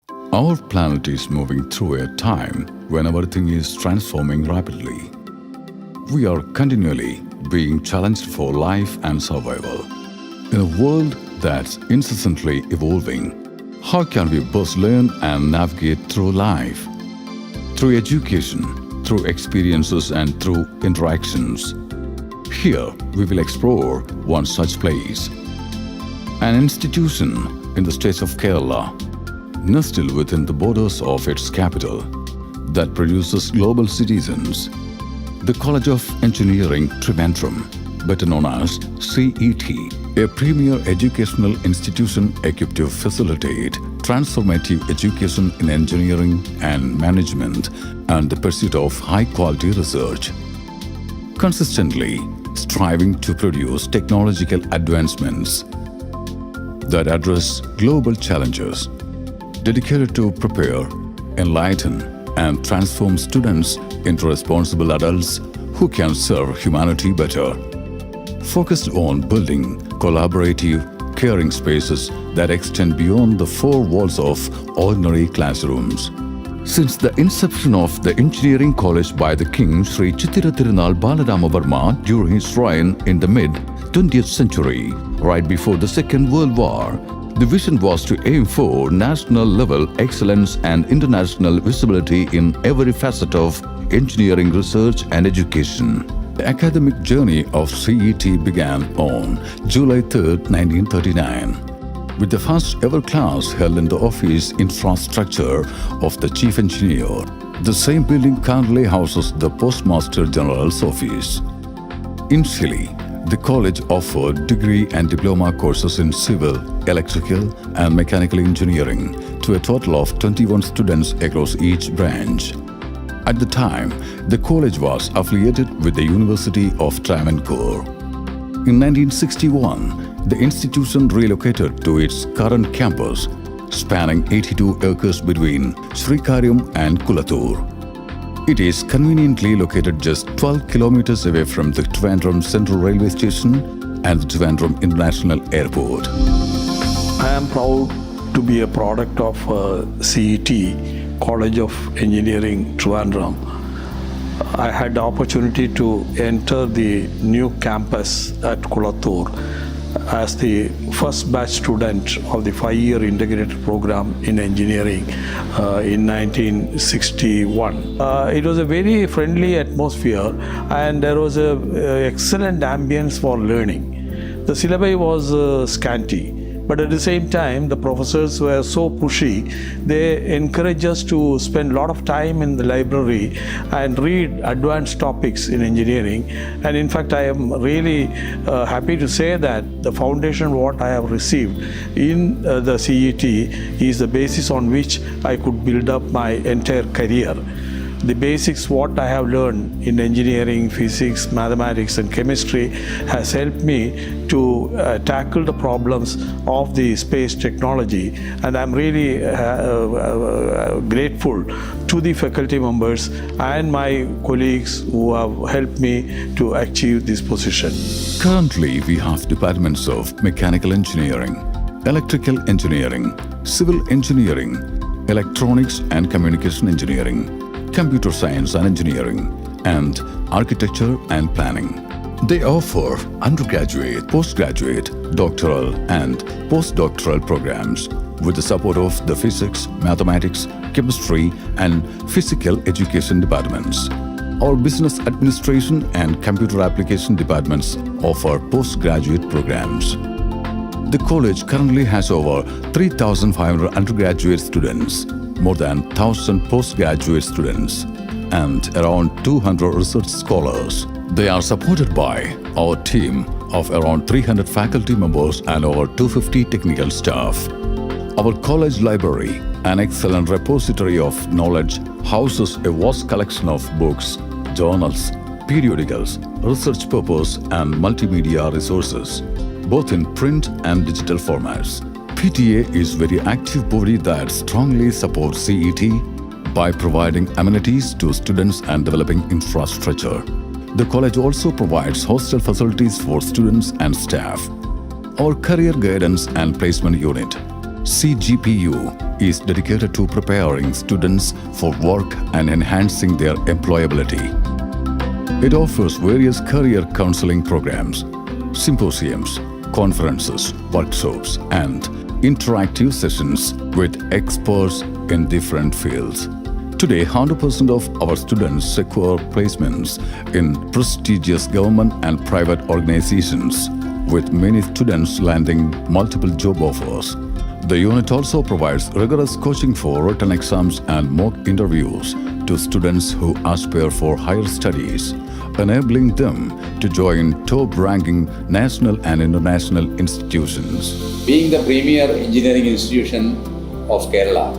Our planet is moving through a time when everything is transforming rapidly. We are continually being challenged for life and survival. In a world that's incessantly evolving, how can we best learn and navigate through life? Through education, through experiences, and through interactions. Here, we will explore one such place. An institution in the state of Kerala, nestled within the borders of its capital, that produces global citizens. The College of Engineering Trivandrum, better known as CET, a premier educational institution equipped to facilitate transformative education in engineering and management and the pursuit of high-quality research. Consistently striving to produce technological advancements that address global challenges, dedicated to prepare, enlighten, and transform students into responsible adults who can serve humanity better. Focused on building collaborative, caring spaces that extend beyond the four walls of ordinary classrooms. Since the inception of the engineering college by the King Sri Chittira Tirunal Balaramavarma during his reign in the mid-20th century, right before the Second World War, the vision was to aim for national-level excellence and international visibility in every facet of engineering research and education. The academic journey of CET began on July 3, 1939, with the first ever class held in the office infrastructure of the chief engineer. The same building currently houses the Postmaster General's office. Initially, the college offered degree and diploma courses in civil, electrical, and mechanical engineering to a total of 21 students across each branch. At the time, the college was affiliated with the University of Travancore. In 1961, the institution relocated to its current campus, spanning 82 acres between Srikaryam and Kulathur. It is conveniently located just 12 kilometers away from the Trivandrum Central Railway Station and the Trivandrum International Airport. I am proud to be a product of CET, College of Engineering Trivandrum. I had the opportunity to enter the new campus at Kulathur as the first batch student of the 5-year integrated program in engineering in 1961. It was a very friendly atmosphere and there was an excellent ambience for learning. The syllabi was scanty, but at the same time the professors were so pushy. They encouraged us to spend a lot of time in the library and read advanced topics in engineering. And in fact, I am really happy to say that the foundation what I have received in the CET is the basis on which I could build up my entire career. The basics what I have learned in engineering, physics, mathematics and chemistry has helped me to tackle the problems of the space technology, and I'm really grateful to the faculty members and my colleagues who have helped me to achieve this position. Currently, we have departments of mechanical engineering, electrical engineering, civil engineering, electronics and communication engineering, computer science and engineering, and architecture and planning. They offer undergraduate, postgraduate, doctoral, and postdoctoral programs with the support of the physics, mathematics, chemistry, and physical education departments. Our business administration and computer application departments offer postgraduate programs. The college currently has over 3,500 undergraduate students, more than 1,000 postgraduate students, and around 200 research scholars. They are supported by our team of around 300 faculty members and over 250 technical staff. Our college library, an excellent repository of knowledge, houses a vast collection of books, journals, periodicals, research papers, and multimedia resources, both in print and digital formats. PTA is a very active body that strongly supports CET by providing amenities to students and developing infrastructure. The college also provides hostel facilities for students and staff. Our career guidance and placement unit CGPU is dedicated to preparing students for work and enhancing their employability. It offers various career counseling programs, symposiums, conferences, workshops, and interactive sessions with experts in different fields. Today, 100% of our students secure placements in prestigious government and private organizations, with many students landing multiple job offers. The unit also provides rigorous coaching for written exams and mock interviews to students who aspire for higher studies, enabling them to join top-ranking national and international institutions. Being the premier engineering institution of Kerala,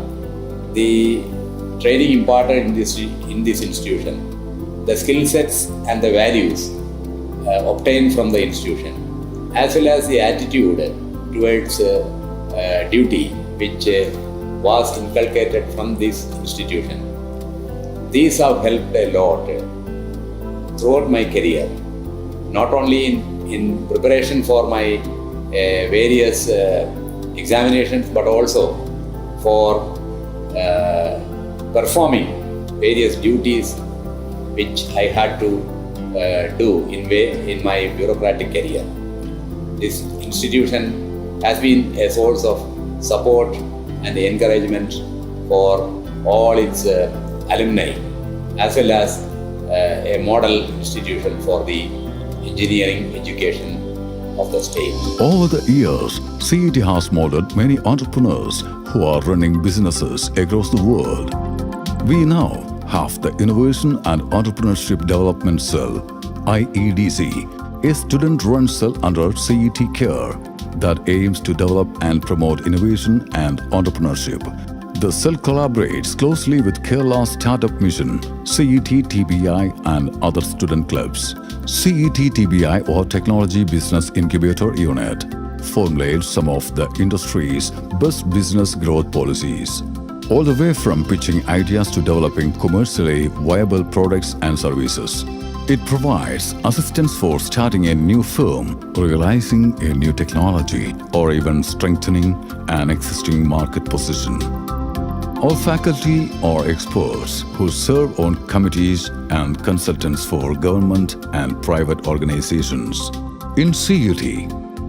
the training imparted in this institution, the skill sets and the values obtained from the institution, as well as the attitude towards duty which was inculcated from this institution. These have helped a lot throughout my career, not only in preparation for my various examinations, but also for performing various duties which I had to do in my bureaucratic career. This institution has been a source of support and encouragement for all its alumni, as well as a model institution for the engineering education of the state. Over the years, CET has molded many entrepreneurs who are running businesses across the world. We now have the Innovation and Entrepreneurship Development Cell, IEDC, a student-run cell under CET Care that aims to develop and promote innovation and entrepreneurship. The cell collaborates closely with Kerala's Startup Mission, CET TBI, and other student clubs. CET TBI, or Technology Business Incubator Unit, formulates some of the industry's best business growth policies, all the way from pitching ideas to developing commercially viable products and services. It provides assistance for starting a new firm, realizing a new technology, or even strengthening an existing market position. All faculty are experts who serve on committees and consultants for government and private organizations. In CET,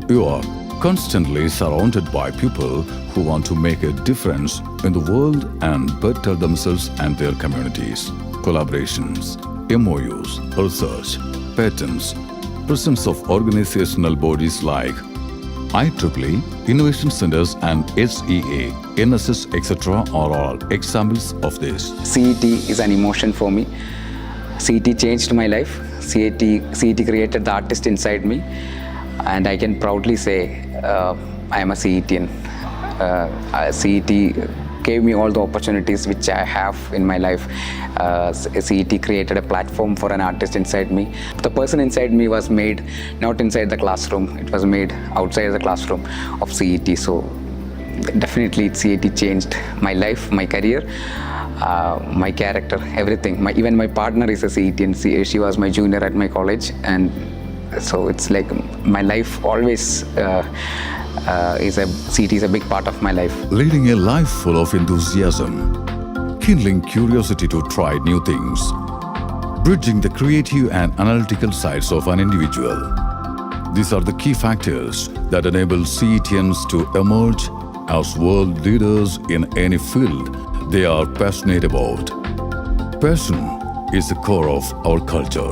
you are constantly surrounded by people who want to make a difference in the world and better themselves and their communities. Collaborations, MOUs, research, patents, presence of organizational bodies like IEEE, Innovation Centers and SEA, NSS, etc. are all examples of this. CET is an emotion for me. CET changed my life. CET created the artist inside me, and I can proudly say I am a CETian. CET gave me all the opportunities which I have in my life. CET created a platform for an artist inside me. The person inside me was made not inside the classroom, it was made outside the classroom of CET. So definitely CET changed my life, my career, my character, everything. Even my partner is a CETian. She was my junior at my college, and so it's like my life always CET is a big part of my life. Leading a life full of enthusiasm, kindling curiosity to try new things, bridging the creative and analytical sides of an individual. These are the key factors that enable CETians to emerge as world leaders in any field they are passionate about. Passion is the core of our culture,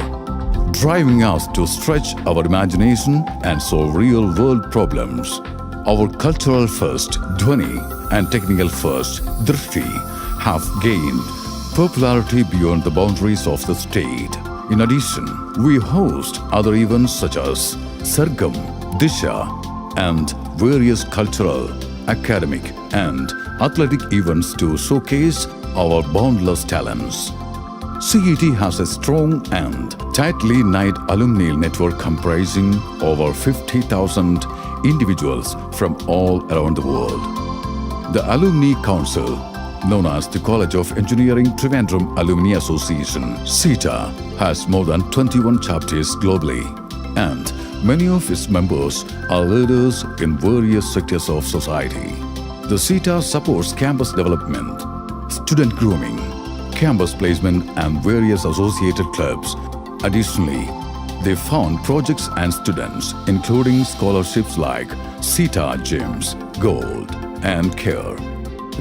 driving us to stretch our imagination and solve real-world problems. Our cultural first, Dhwani, and technical first, Drishti, have gained popularity beyond the boundaries of the state. In addition, we host other events such as Sargam, Disha, and various cultural, academic, and athletic events to showcase our boundless talents. CET has a strong and tightly knit alumni network comprising over 50,000 individuals from all around the world. The Alumni Council, known as the College of Engineering Trivandrum Alumni Association, CETA, has more than 21 chapters globally, and many of its members are leaders in various sectors of society. The CET supports campus development, student grooming, campus placement, and various associated clubs. Additionally, they fund projects and students, including scholarships like CET Gyms, Gold, and CARE.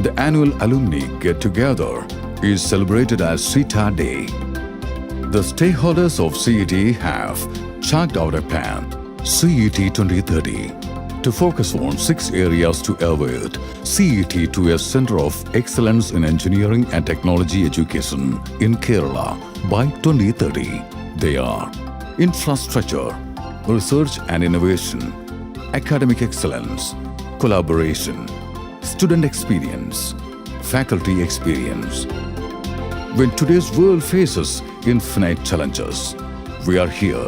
The annual alumni get-together is celebrated as CET Day. The stakeholders of CET have chalked out a plan, CET 2030, to focus on 6 areas to elevate CET to a center of excellence in engineering and technology education in Kerala by 2030. They are infrastructure, research and innovation, academic excellence, collaboration, student experience, faculty experience. When today's world faces infinite challenges, we are here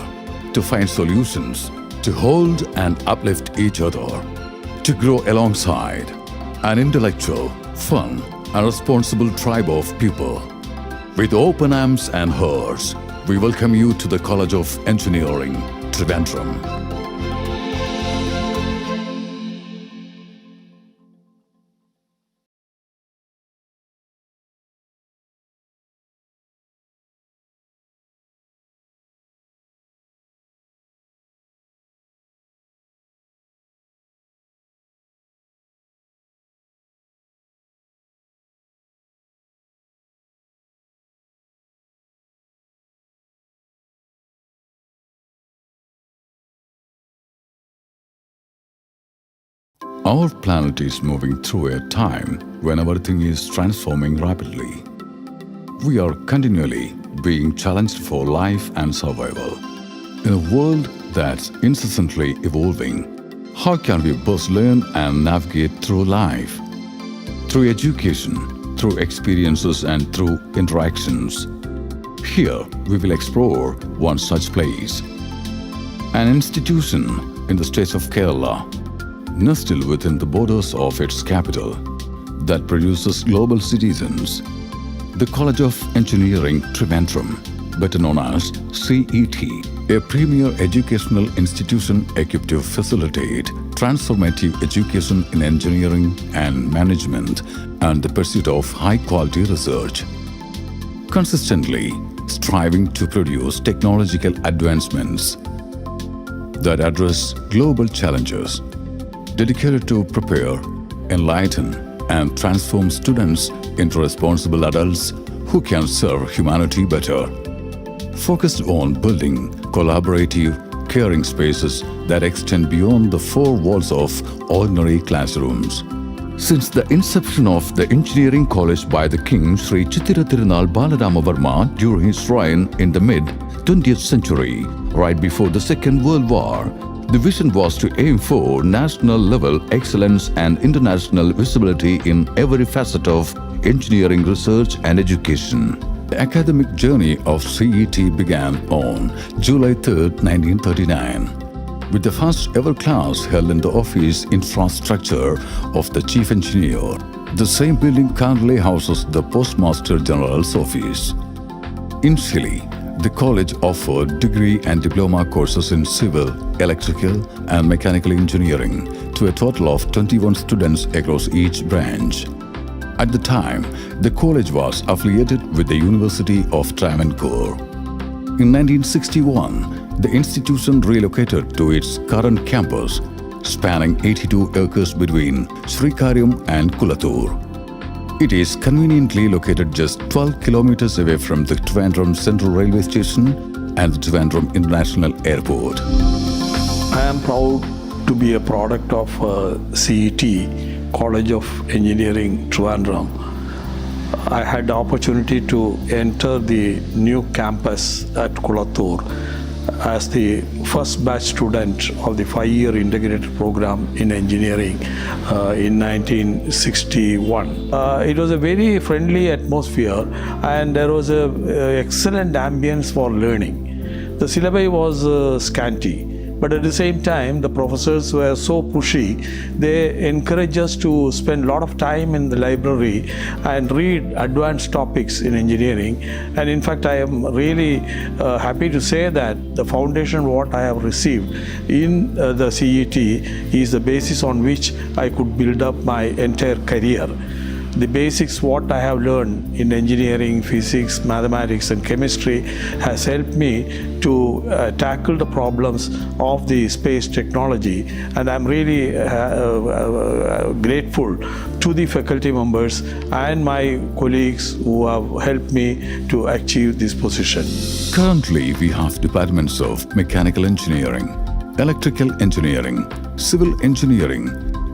to find solutions, to hold and uplift each other, to grow alongside an intellectual, fun, and responsible tribe of people. With open arms and hearts, we welcome you to the College of Engineering, Trivandrum. Our planet is moving through a time when everything is transforming rapidly. We are continually being challenged for life and survival. In a world that's incessantly evolving, how can we best learn and navigate through life? Through education, through experiences, and through interactions. Here, we will explore one such place. An institution in the state of Kerala, nestled within the borders of its capital, that produces global citizens. The College of Engineering Trivandrum, better known as CET, a premier educational institution equipped to facilitate transformative education in engineering and management and the pursuit of high-quality research. Consistently striving to produce technological advancements that address global challenges, dedicated to prepare, enlighten, and transform students into responsible adults who can serve humanity better. Focused on building collaborative, caring spaces that extend beyond the 4 walls of ordinary classrooms. Since the inception of the engineering college by the King Sri Chittira Tirunal Balarama Varma during his reign in the mid-20th century, right before the Second World War, the vision was to aim for national-level excellence and international visibility in every facet of engineering research and education. The academic journey of CET began on July 3, 1939, with the first ever class held in the office infrastructure of the Chief Engineer. The same building currently houses the Postmaster General's office. Initially, the college offered degree and diploma courses in civil, electrical, and mechanical engineering to a total of 21 students across each branch. At the time, the college was affiliated with the University of Travancore. In 1961, the institution relocated to its current campus, spanning 82 acres between Srikaryam and Kulathur. It is conveniently located just 12 kilometers away from the Trivandrum Central Railway Station and the Trivandrum International Airport. I am proud to be a product of CET, College of Engineering Trivandrum. I had the opportunity to enter the new campus at Kulathur as the first batch student of the 5-year integrated program in engineering in 1961. It was a very friendly atmosphere and there was an excellent ambience for learning. The syllabi was scanty. But at the same time, the professors were so pushy. They encourage us to spend a lot of time in the library and read advanced topics in engineering. And in fact, I am really happy to say that the foundation what I have received in the CET is the basis on which I could build up my entire career. The basics what I have learned in engineering, physics, mathematics and chemistry has helped me to tackle the problems of the space technology, and I'm really grateful to the faculty members and my colleagues who have helped me to achieve this position. Currently, we have departments of mechanical engineering, electrical engineering, civil engineering,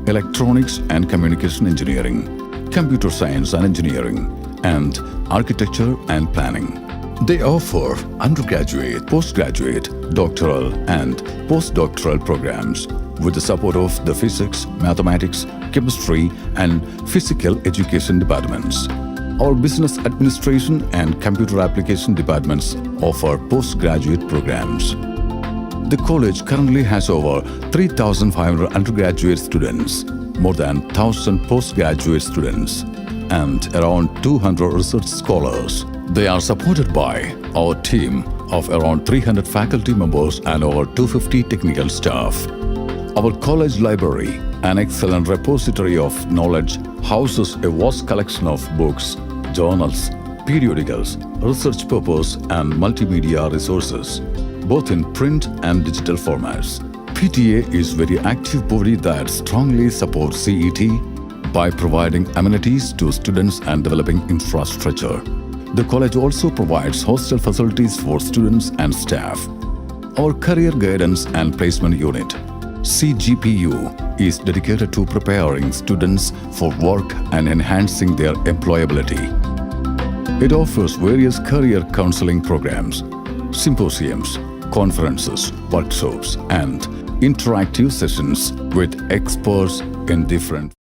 electronics and communication engineering, computer science and engineering, and architecture and planning. They offer undergraduate, postgraduate, doctoral, and postdoctoral programs with the support of the physics, mathematics, chemistry, and physical education departments. Our business administration and computer application departments offer postgraduate programs. The college currently has over 3,500 undergraduate students, more than 1,000 postgraduate students, and around 200 research scholars. They are supported by our team of around 300 faculty members and over 250 technical staff. Our college library, an excellent repository of knowledge, houses a vast collection of books, journals, periodicals, research papers, and multimedia resources, both in print and digital formats. PTA is very active body that strongly supports CET by providing amenities to students and developing infrastructure. The college also provides hostel facilities for students and staff. Our career guidance and placement unit, CGPU, is dedicated to preparing students for work and enhancing their employability. It offers various career counseling programs, symposiums, conferences, workshops, and interactive sessions with experts in different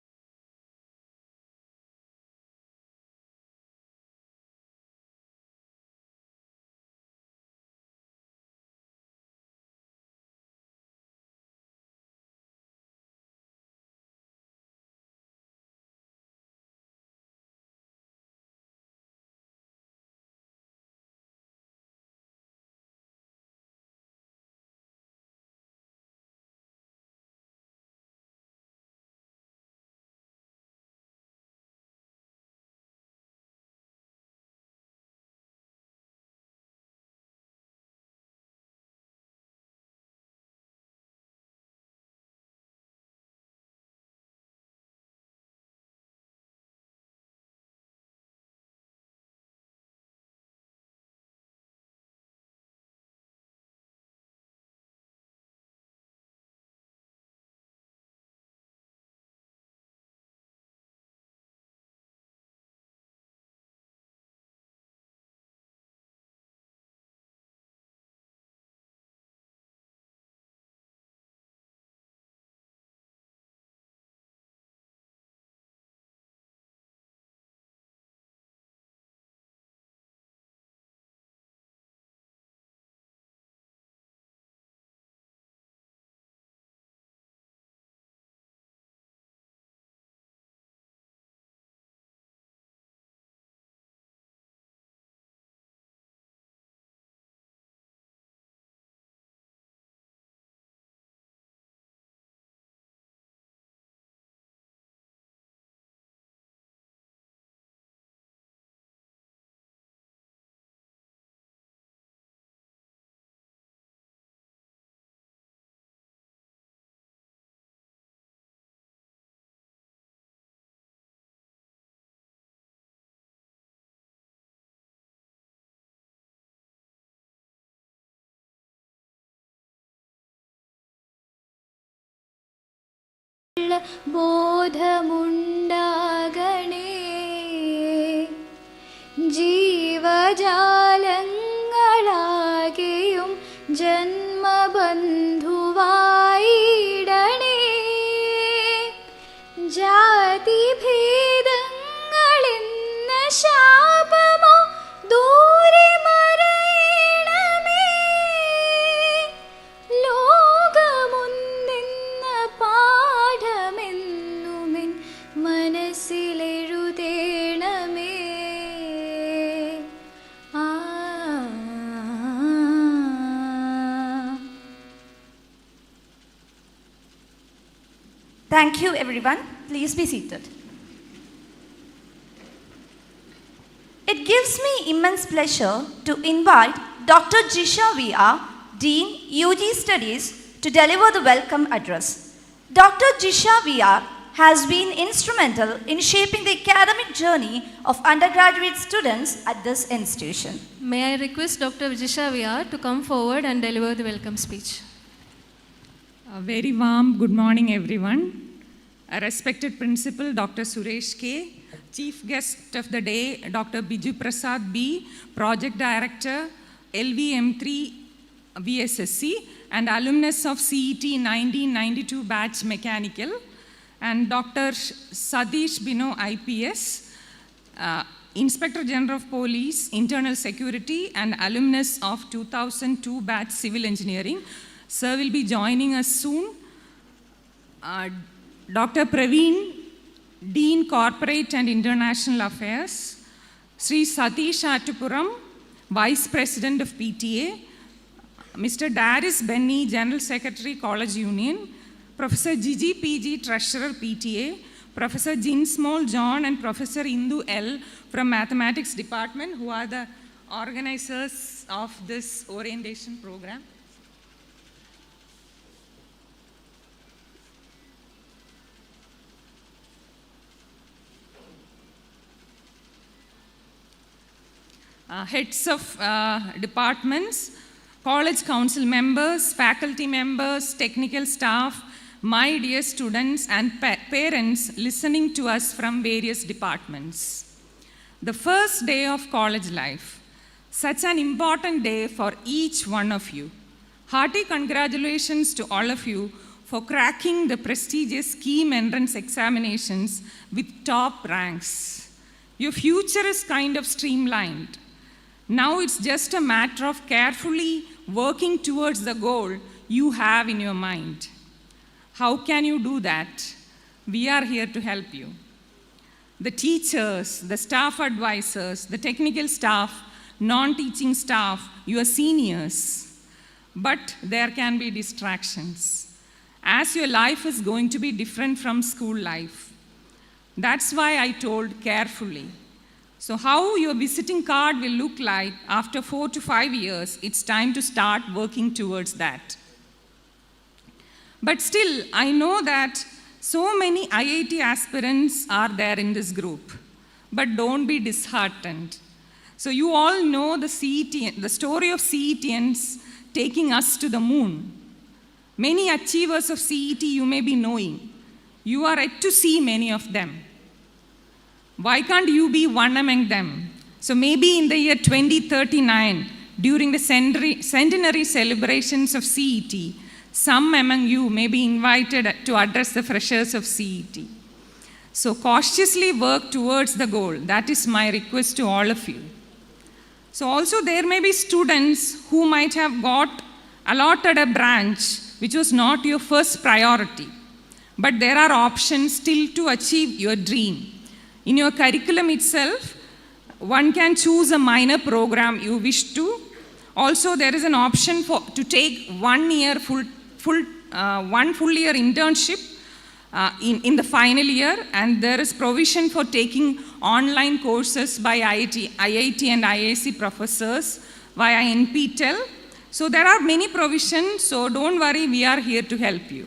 ബോധമുണ്ടാകണേ ജീവജാലങ്ങളാകെയും ജന്മബന്ധുവായിടണേ ജാതിഭേദങ്ങളെന്ന ശാപമോ ദൂരെ മറയണമേ ലോക Thank you, everyone. Please be seated. It gives me immense pleasure to invite Dr. Jisha VR, Dean, UG Studies, to deliver the welcome address. Dr. Jisha VR has been instrumental in shaping the academic journey of undergraduate students at this institution. May I request Dr. Vijisha VR to come forward and deliver the welcome speech. A very warm good morning, everyone. A respected principal, Dr. Suresh K. Chief guest of the day, Dr. Biju Prasad B. Project Director, LVM3 VSSC, and alumnus of CET 1992 batch Mechanical, and Dr. Sadish Bino IPS, Inspector General of Police, Internal Security, and alumnus of 2002 batch Civil Engineering. Sir will be joining us soon. Dr. Praveen, Dean Corporate and International Affairs. Sri Satish Atupuram, Vice President of PTA. Mr. Darius Benny, General Secretary, College Union. Professor Gigi PG, Treasurer, PTA. Professor Jinsmol John and Professor Indu L from Mathematics Department, who are the organizers of this orientation program. Heads of departments, college council members, faculty members, technical staff, my dear students and parents listening to us from various departments. The first day of college life, such an important day for each one of you. Hearty congratulations to all of you for cracking the prestigious scheme entrance examinations with top ranks. Your future is kind of streamlined. Now it's just a matter of carefully working towards the goal you have in your mind. How can you do that? We are here to help you. The teachers, the staff advisors, the technical staff, non-teaching staff, your seniors. But there can be distractions, as your life is going to be different from school life. That's why I told carefully. So how your visiting card will look like after 4 to 5 years, it's time to start working towards that. But still, I know that so many IIT aspirants are there in this group. But don't be disheartened. So you all know the story of CETians taking us to the moon. Many achievers of CET you may be knowing. You are yet to see many of them. Why can't you be one among them? So maybe in the year 2039, during the centenary celebrations of CET, some among you may be invited to address the freshers of CET. So cautiously work towards the goal. That is my request to all of you. So also there may be students who might have got allotted a branch which was not your first priority. But there are options still to achieve your dream. In your curriculum itself, one can choose a minor program you wish to. Also, there is an option to take 1 year full year internship in the final year, and there is provision for taking online courses by IIT and IIC professors via NPTEL. So there are many provisions, so don't worry, we are here to help you.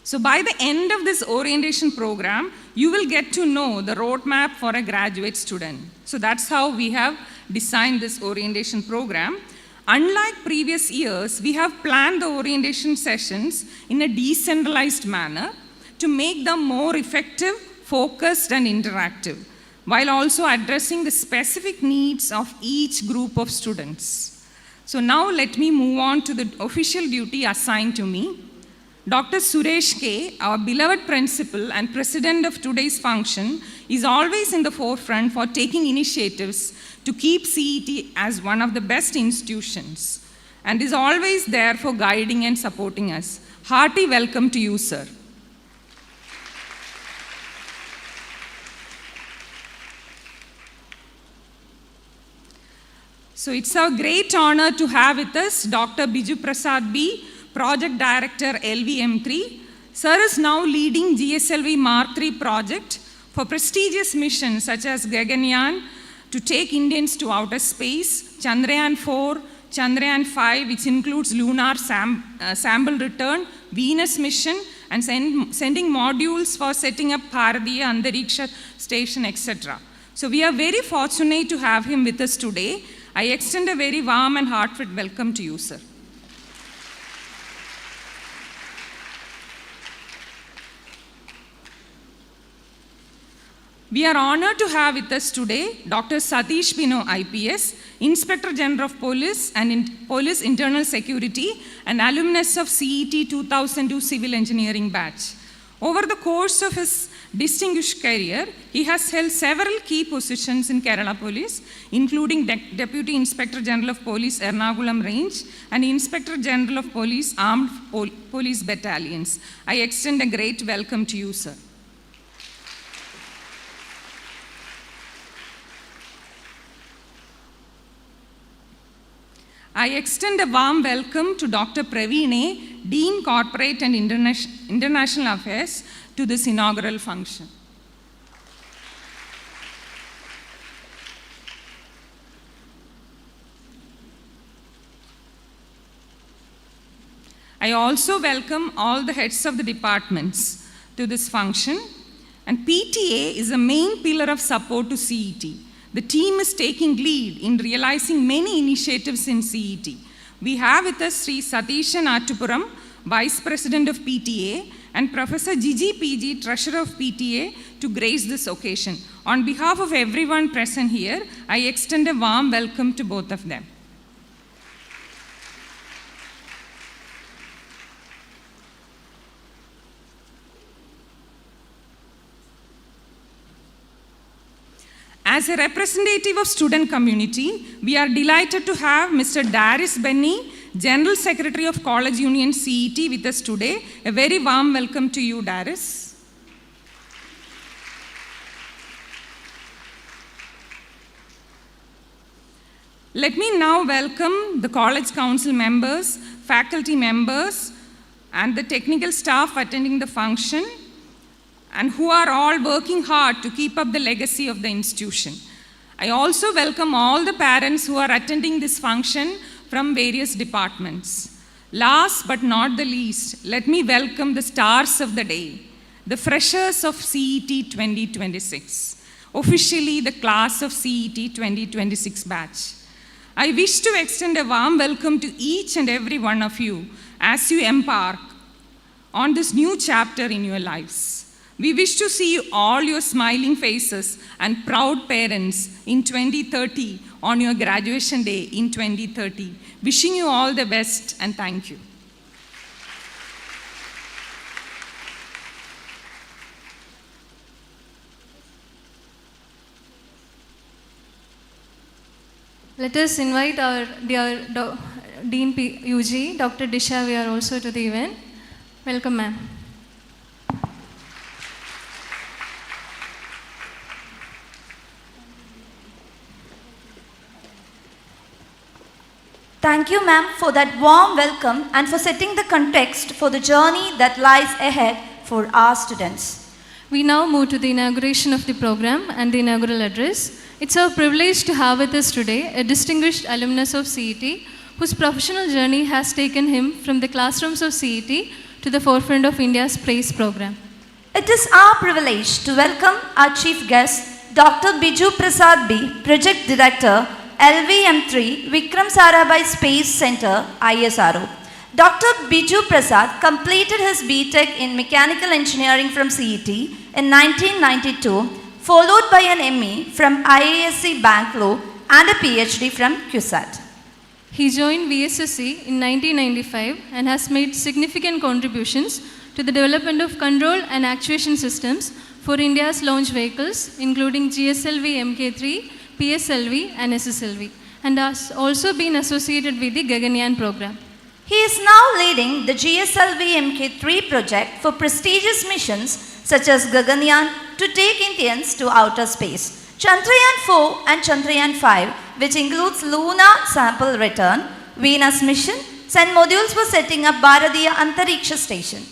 So by the end of this orientation program, you will get to know the roadmap for a graduate student. So that's how we have designed this orientation program. Unlike previous years, we have planned the orientation sessions in a decentralized manner to make them more effective, focused, and interactive, while also addressing the specific needs of each group of students. So now let me move on to the official duty assigned to me. Dr. Suresh K., our beloved principal and president of today's function, is always in the forefront for taking initiatives to keep CET as one of the best institutions, and is always there for guiding and supporting us. Hearty welcome to you, sir. So it's a great honor to have with us Dr. Biju Prasad B., Project Director LVM3, Sir is now leading GSLV Mark III project for prestigious missions such as Gaganyaan to take Indians to outer space, Chandrayaan 4, Chandrayaan 5, which includes lunar sample return, Venus mission, and sending modules for setting up Bharatiya Antariksha Station, etc. So we are very fortunate to have him with us today. I extend a very warm and heartfelt welcome to you, sir. We are honored to have with us today Dr. Satish Bino, IPS, Inspector General of Police and Police Internal Security, and alumnus of CET 2002 Civil Engineering batch. Over the course of his distinguished career, he has held several key positions in Kerala Police, including Deputy Inspector General of Police, Ernakulam Range, and Inspector General of Police, Armed Police Battalions. I extend a great welcome to you, sir. I extend a warm welcome to Dr. Praveen, Dean Corporate and International Affairs, to this inaugural function. I also welcome all the heads of the departments to this function, and PTA is a main pillar of support to CET. The team is taking lead in realizing many initiatives in CET. We have with us Sri Satishan Attupuram, Vice President of PTA, and Professor Gigi PG, Treasurer of PTA, to grace this occasion. On behalf of everyone present here, I extend a warm welcome to both of them. As a representative of student community, we are delighted to have Mr. Darius Benny, General Secretary of College Union CET, with us today. A very warm welcome to you, Darius. Let me now welcome the College Council members, faculty members, and the technical staff attending the function, and who are all working hard to keep up the legacy of the institution. I also welcome all the parents who are attending this function from various departments. Last but not the least, let me welcome the stars of the day, the freshers of CET 2026, officially the class of CET 2026 batch. I wish to extend a warm welcome to each and every one of you as you embark on this new chapter in your lives. We wish to see all your smiling faces and proud parents in 2030 on your graduation day in 2030. Wishing you all the best and thank you. Let us invite our dear Dean UG, Dr. Disha, we are also to the event. Welcome, ma'am. Thank you, ma'am, for that warm welcome and for setting the context for the journey that lies ahead for our students. We now move to the inauguration of the program and the inaugural address. It's our privilege to have with us today a distinguished alumnus of CET whose professional journey has taken him from the classrooms of CET to the forefront of India's PRAISE program. It is our privilege to welcome our chief guest, Dr. Biju Prasad B, Project Director, LVM3, Vikram Sarabhai Space Center, ISRO. Dr. Biju Prasad completed his BTech in Mechanical Engineering from CET in 1992, followed by an ME from IISc Bangalore and a PhD from CUSAT. He joined VSSC in 1995 and has made significant contributions to the development of control and actuation systems for India's launch vehicles, including GSLV Mk3, PSLV and SSLV, and has also been associated with the Gaganyaan program. He is now leading the GSLV Mk3 project for prestigious missions such as Gaganyaan to take Indians to outer space, Chandrayaan 4 and Chandrayaan 5, which includes lunar sample return, Venus mission, send modules for setting up Bharatiya Antariksha Station.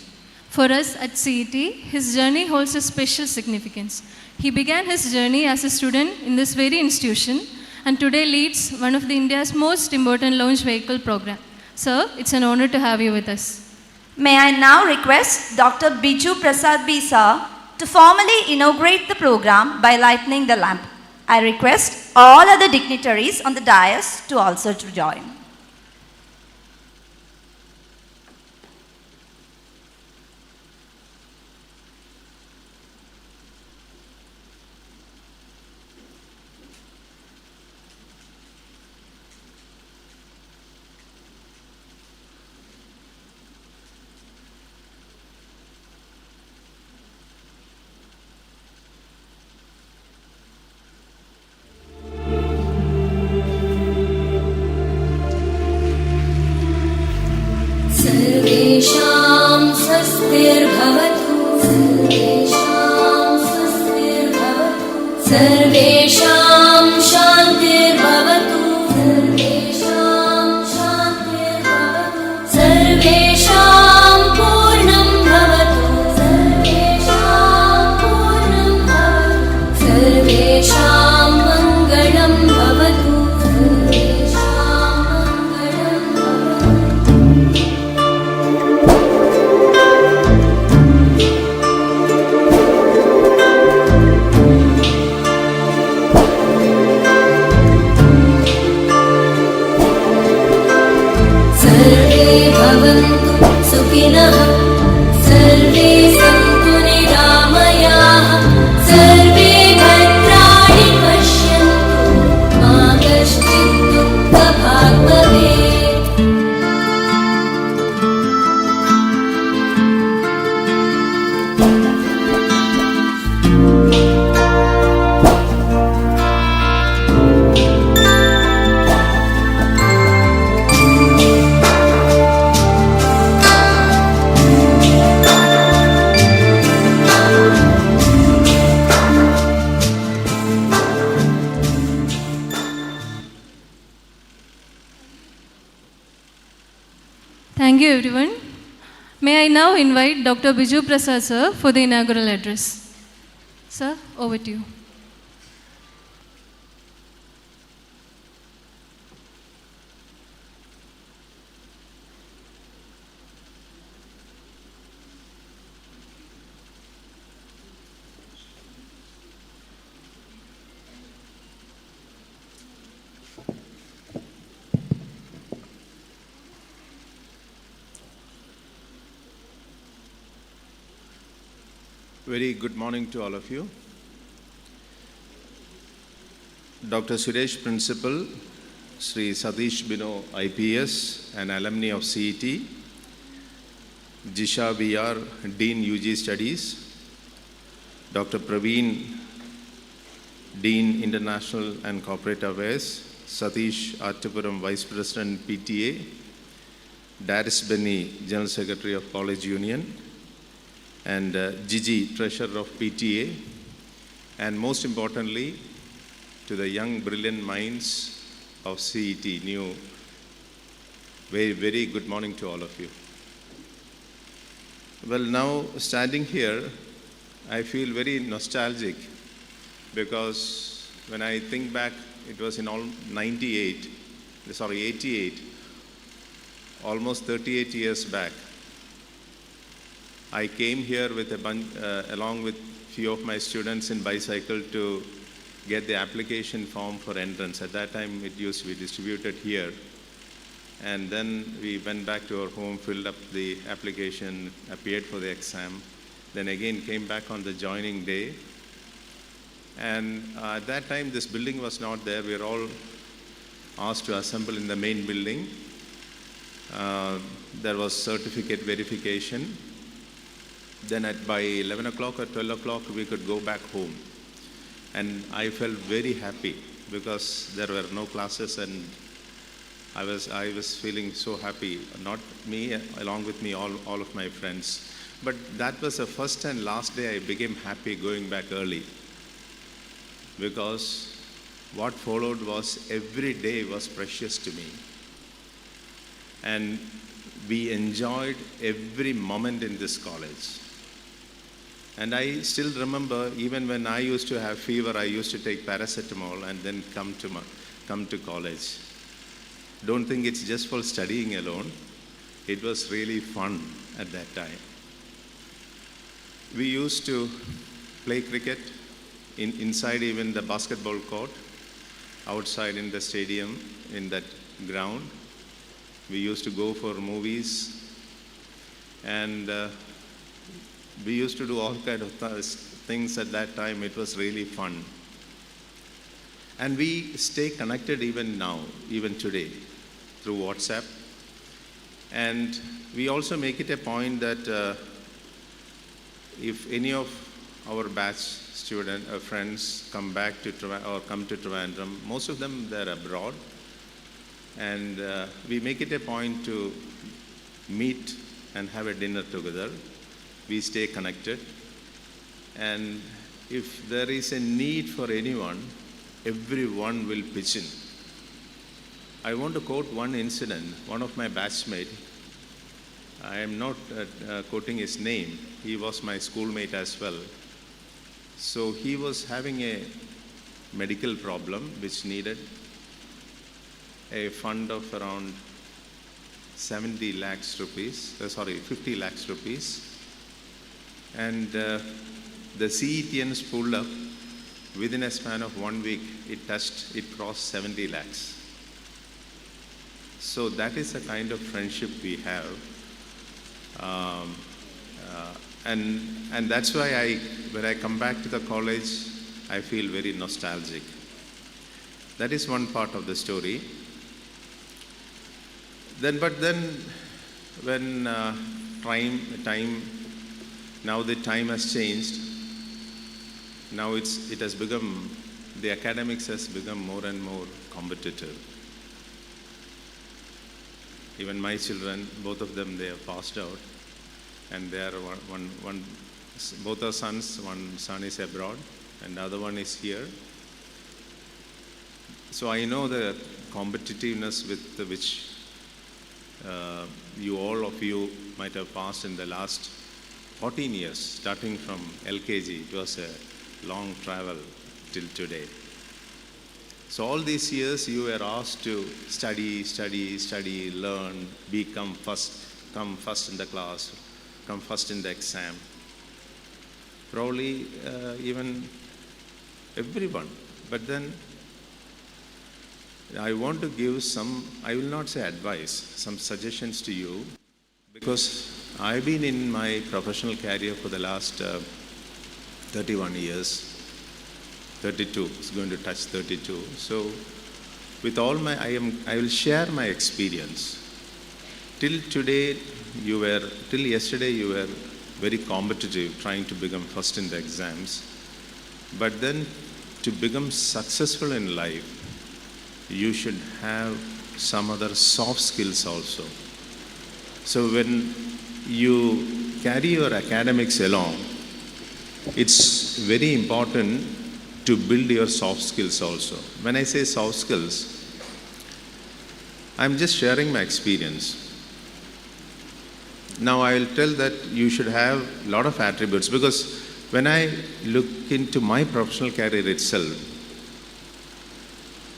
For us at CET, his journey holds a special significance. He began his journey as a student in this very institution and today leads one of India's most important launch vehicle program. Sir, it's an honor to have you with us. May I now request Dr. Biju Prasad B. Sir to formally inaugurate the program by lighting the lamp. I request all other dignitaries on the dais to also join. सर्वेषां स्वस्तिर्भवतु सर्वेषां शान्तिर्भवतु सर्वेषां पूर्णं भवतु सर्वेषां मङ्गलं भवतु भवन्तु सुखिनः सर्वे सन्तु निरामयाः सर्वे भद्राणि पश्यन्तु मा कश्चित् दुःखभाग् भवेत् Thank you, everyone. May I now invite Dr. Biju Prasad sir for the inaugural address. Sir, over to you. Very good morning to all of you. Dr. Suresh Principal, Sri Satish Bino IPS, an alumni of CET, Jisha VR, Dean UG Studies, Dr. Praveen, Dean International and Corporate Affairs, Satish Artapuram, Vice President PTA, Darius Benny, General Secretary of College Union, and Gigi, Treasurer of PTA, and most importantly, to the young, brilliant minds of CET, new. Very, very good morning to all of you. Well, now standing here, I feel very nostalgic because when I think back, it was in 88, almost 38 years back. I came here with along with few of my students in bicycle to get the application form for entrance. At that time, it used to be distributed here. And then we went back to our home, filled up the application, appeared for the exam, then again came back on the joining day. And at that time, this building was not there. We were all asked to assemble in the main building. There was certificate verification. Then by 11 o'clock or 12 o'clock, we could go back home. And I felt very happy because there were no classes and I was feeling so happy, not me, along with me, all of my friends. But that was the first and last day I became happy going back early. Because what followed was every day was precious to me. And we enjoyed every moment in this college. And I still remember, even when I used to have fever, I used to take paracetamol and then come to college. Don't think it's just for studying alone. It was really fun at that time. We used to play cricket inside even the basketball court, outside in the stadium, in that ground. We used to go for movies, and we used to do all kind of things at that time. It was really fun. And we stay connected even now, even today, through WhatsApp. And we also make it a point that if any of our batch student friends come back to come to Trivandrum, most of them they're abroad, and we make it a point to meet and have a dinner together. We stay connected, and if there is a need for anyone, everyone will pitch in. I want to quote one incident. One of my batchmates, I am not quoting his name, he was my schoolmate as well. So he was having a medical problem which needed a fund of around 50 lakhs rupees. And the CETians pulled up. Within a span of 1 week, it crossed 70 lakhs. So that is the kind of friendship we have. And that's why when I come back to the college, I feel very nostalgic. That is one part of the story. But then when now the time has changed. Now it has become, the academics has become more and more competitive. Even my children, both of them, they have passed out, and they are both are sons. One son is abroad, and the other one is here. So I know the competitiveness with which all of you might have passed in the last 14 years, starting from LKG. It was a long travel till today. So all these years you were asked to study, learn, come first in the class, come first in the exam. Probably even everyone. But then I want to give some, I will not say advice, some suggestions to you, because I've been in my professional career for the last 31 years. 32, it's going to touch 32. So with all I will share my experience. Till yesterday you were very competitive, trying to become first in the exams. But then to become successful in life, you should have some other soft skills also. So when you carry your academics along, it's very important to build your soft skills also. When I say soft skills, I'm just sharing my experience. Now I will tell that you should have a lot of attributes, because when I look into my professional career itself,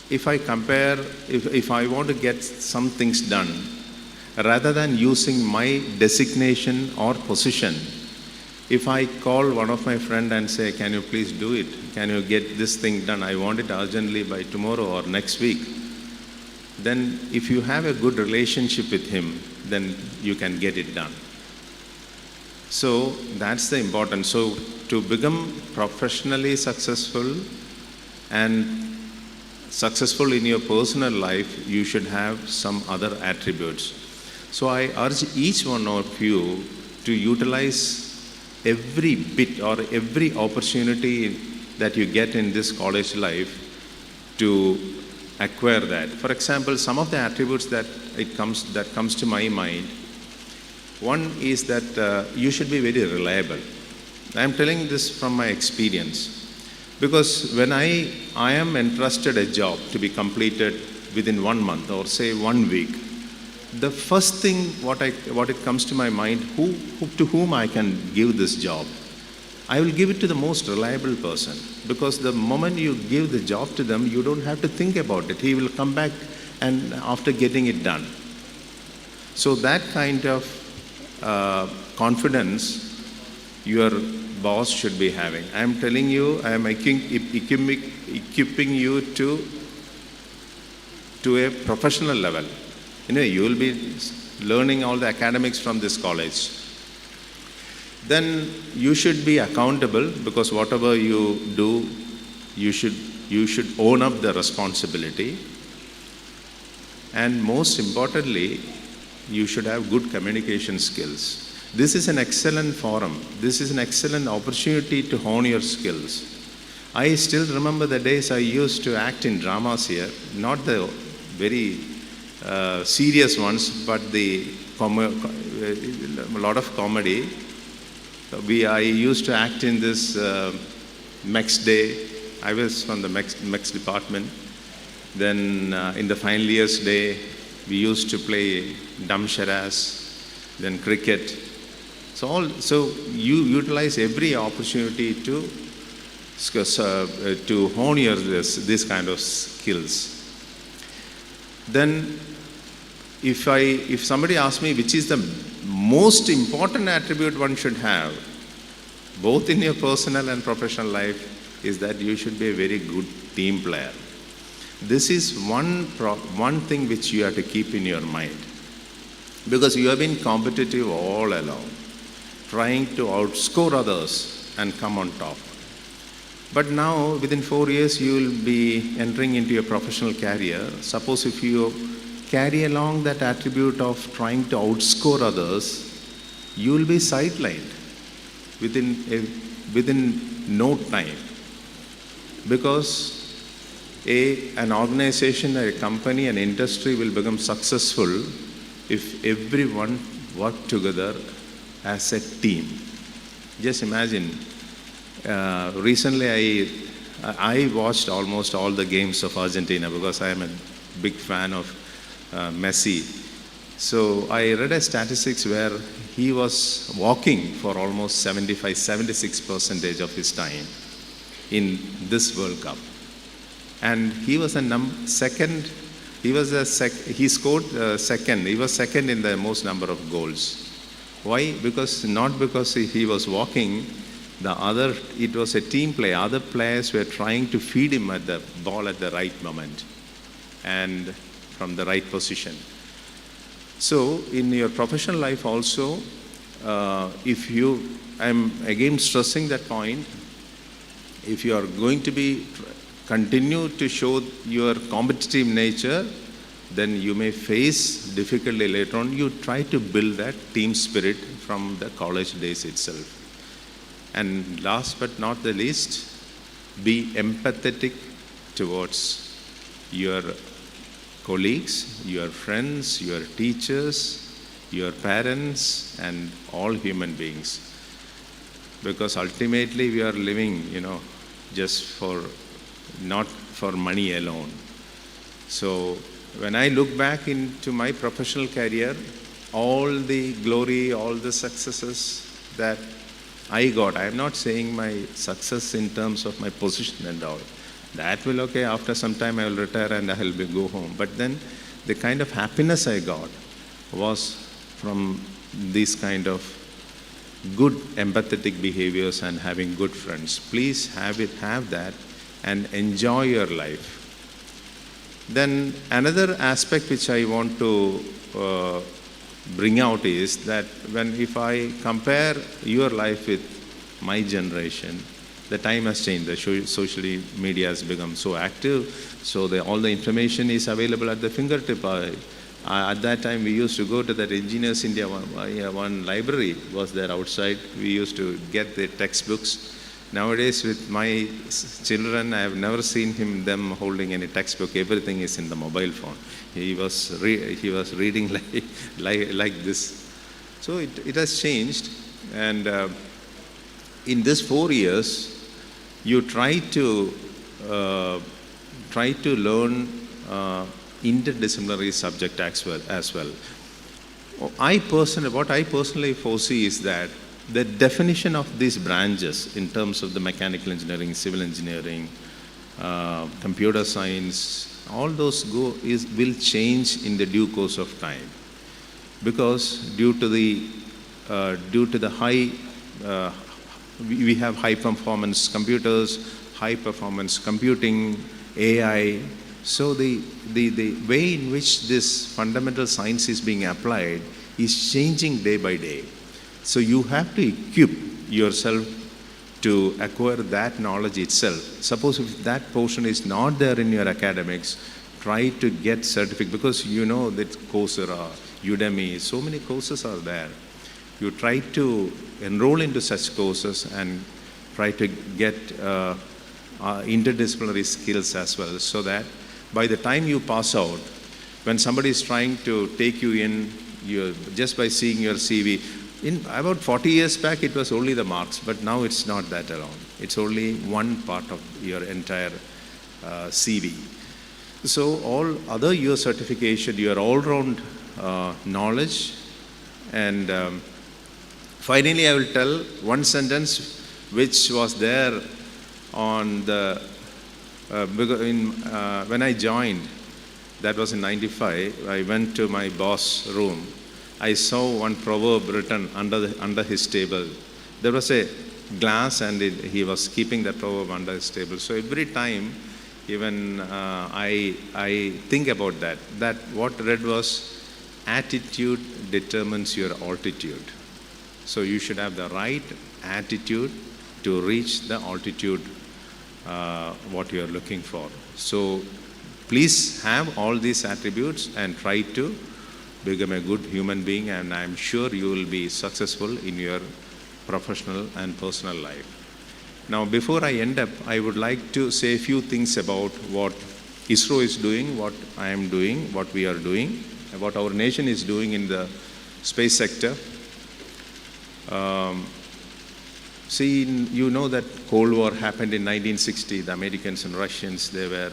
if I compare, if I want to get some things done, rather than using my designation or position, if I call one of my friends and say, can you please do it? Can you get this thing done? I want it urgently by tomorrow or next week. Then if you have a good relationship with him, then you can get it done. So that's the important. So to become professionally successful and successful in your personal life, you should have some other attributes. So I urge each one of you to utilize every bit or every opportunity that you get in this college life to acquire that. For example, some of the attributes that comes to my mind. One is that you should be very reliable. I am telling this from my experience, because when I am entrusted a job to be completed within 1 month or say 1 week, the first thing what it comes to my mind, to whom I can give this job, I will give it to the most reliable person, because the moment you give the job to them, you don't have to think about it. He will come back and after getting it done. So that kind of confidence your boss should be having. I am telling you, I am equipping you to a professional level. You will be learning all the academics from this college. Then you should be accountable, because whatever you do, you should own up the responsibility. And most importantly, you should have good communication skills. This is an excellent forum. This is an excellent opportunity to hone your skills. I still remember the days I used to act in dramas here, not the very serious ones, but a lot of comedy. I used to act in this MEX day. I was from the MEX department. Then in the final year's day, we used to play dum sharas, then cricket. So you utilize every opportunity to hone this kind of skills. Then if somebody asks me which is the most important attribute one should have, both in your personal and professional life, is that you should be a very good team player. This is one thing which you have to keep in your mind, because you have been competitive all along, trying to outscore others and come on top. But now, within 4 years, you will be entering into your professional career. Suppose if you carry along that attribute of trying to outscore others, you will be sidelined within no time. Because an organization, a company, an industry will become successful if everyone work together as a team. Just imagine, recently I watched almost all the games of Argentina, because I am a big fan of Messi. So I read a statistics where he was walking for almost 76% of his time in this World Cup. And he was second. He scored second. He was second in the most number of goals. Why? Not because he was walking. It was a team play. Other players were trying to feed him at the ball at the right moment and from the right position. So in your professional life also, I'm again stressing that point, if you are going to continue to show your competitive nature, then you may face difficulty later on. You try to build that team spirit from the college days itself. And last but not the least, be empathetic towards your colleagues, your friends, your teachers, your parents, and all human beings. Because ultimately we are living, just not for money alone. So when I look back into my professional career, all the glory, all the successes that I got, I am not saying my success in terms of my position and all. That will, after some time I will retire and I will go home. But then the kind of happiness I got was from these kind of good empathetic behaviors and having good friends. Please have that and enjoy your life. Then another aspect which I want to bring out is that if I compare your life with my generation, the time has changed. The social media has become so active, so all the information is available at the fingertip. At that time, we used to go to that Engineers India one library was there outside. We used to get the textbooks. Nowadays, with my children, I have never seen them holding any textbook. Everything is in the mobile phone. He was reading like this. So it has changed. And in this 4 years, you try to learn interdisciplinary subject as well. what I personally foresee is that the definition of these branches in terms of the mechanical engineering, civil engineering, computer science, all those will change in the due course of time, because due to the high we have high performance computers, high performance computing, AI. So the way in which this fundamental science is being applied is changing day by day. So you have to equip yourself to acquire that knowledge itself. Suppose if that portion is not there in your academics, try to get certificate, because you know that Coursera, Udemy, so many courses are there. You try to enroll into such courses and try to get interdisciplinary skills as well, so that by the time you pass out, when somebody is trying to take you in, just by seeing your CV, in about 40 years back, it was only the marks, but now it's not that alone. It's only one part of your entire CV. So all other your certification, your all-round knowledge, and finally I will tell one sentence which was there on the, when I joined, that was in 95, I went to my boss' room. I saw one proverb written under his table. There was a glass and he was keeping that proverb under his table. So every time, even I think about that what read was, attitude determines your altitude. So you should have the right attitude to reach the altitude what you are looking for. So please have all these attributes and try to become a good human being, and I'm sure you will be successful in your professional and personal life. Now, before I end up, I would like to say a few things about what ISRO is doing, what I am doing, what we are doing, what our nation is doing in the space sector. See, you know that Cold War happened in 1960. The Americans and Russians, they were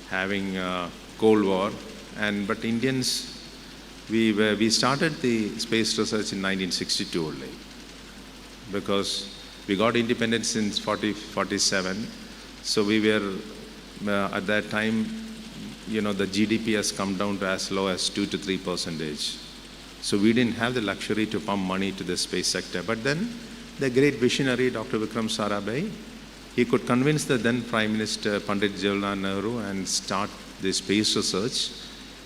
having Cold War, but Indians, we started the space research in 1962 only, because we got independence in 47. So we were, at that time, you know, the GDP has come down to as low as 2 to 3%. So we didn't have the luxury to pump money to the space sector. But then the great visionary, Dr. Vikram Sarabhai, he could convince the then Prime Minister Pandit Jawaharlal Nehru and start the space research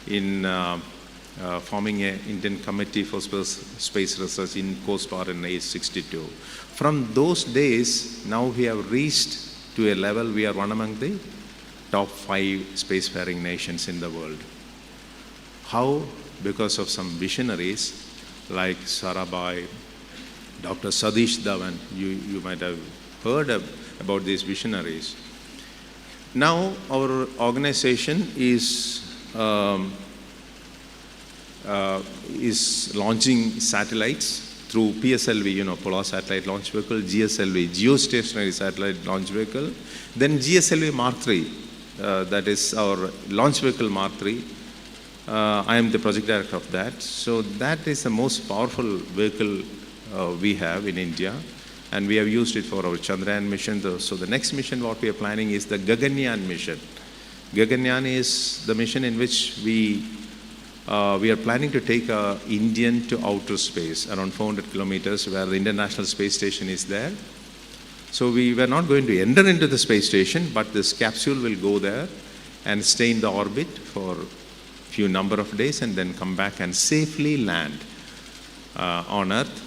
in forming an Indian Committee for Space Research in Coast Guard in 1962. From those days, now we have reached to a level we are one among the top 5 spacefaring nations in the world. How? Because of some visionaries like Sarabhai, Dr. Satish Dhawan. You might have heard about these visionaries. Now our organization is launching satellites through PSLV, you know, Polar Satellite Launch Vehicle, GSLV, Geostationary Satellite Launch Vehicle, then GSLV Mark III, that is our launch vehicle Mark III. I am the project director of that. So that is the most powerful vehicle we have in India, and we have used it for our Chandrayaan mission. So the next mission what we are planning is the Gaganyaan mission. Gaganyaan is the mission in which we are planning to take Indian to outer space, around 400 kilometers, where the International Space Station is there. So we were not going to enter into the space station, but this capsule will go there and stay in the orbit for few number of days and then come back and safely land on Earth,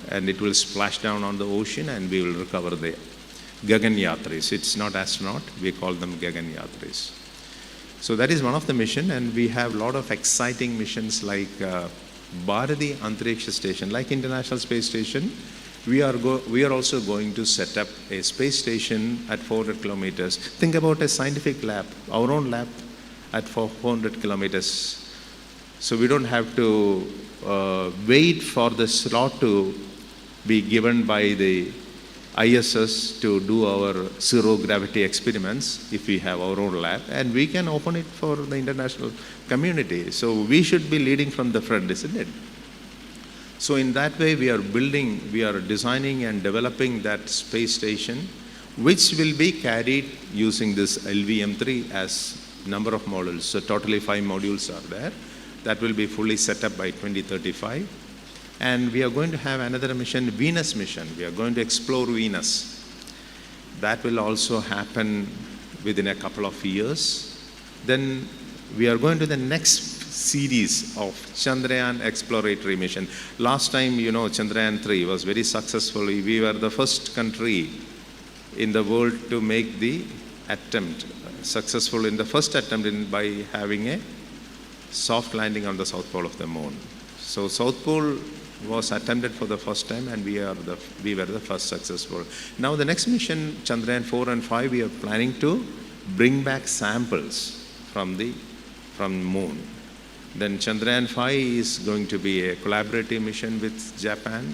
and it will splash down on the ocean and we will recover the Gaganyatris. It's not astronaut, we call them Gaganyatris. So that is one of the mission, and we have a lot of exciting missions like Bharati Antariksha Station, like International Space Station. We are also going to set up a space station at 400 kilometers. Think about a scientific lab, our own lab at 400 kilometers. So we don't have to wait for the slot to be given by the ISS to do our zero gravity experiments if we have our own lab, and we can open it for the international community. So we should be leading from the front, isn't it? So in that way, we are designing and developing that space station, which will be carried using this LVM3 as number of modules. So totally 5 modules are there. That will be fully set up by 2035. And we are going to have another mission, Venus mission. We are going to explore Venus. That will also happen within a couple of years. Then we are going to the next series of Chandrayaan exploratory mission. Last time, Chandrayaan 3 was very successful. We were the first country in the world to make the attempt, successful in the first attempt by having a soft landing on the south pole of the moon. So South Pole was attempted for the first time, and we were the first successful. Now the next mission, Chandrayaan 4 and 5, we are planning to bring back samples from moon. Then Chandrayaan 5 is going to be a collaborative mission with Japan.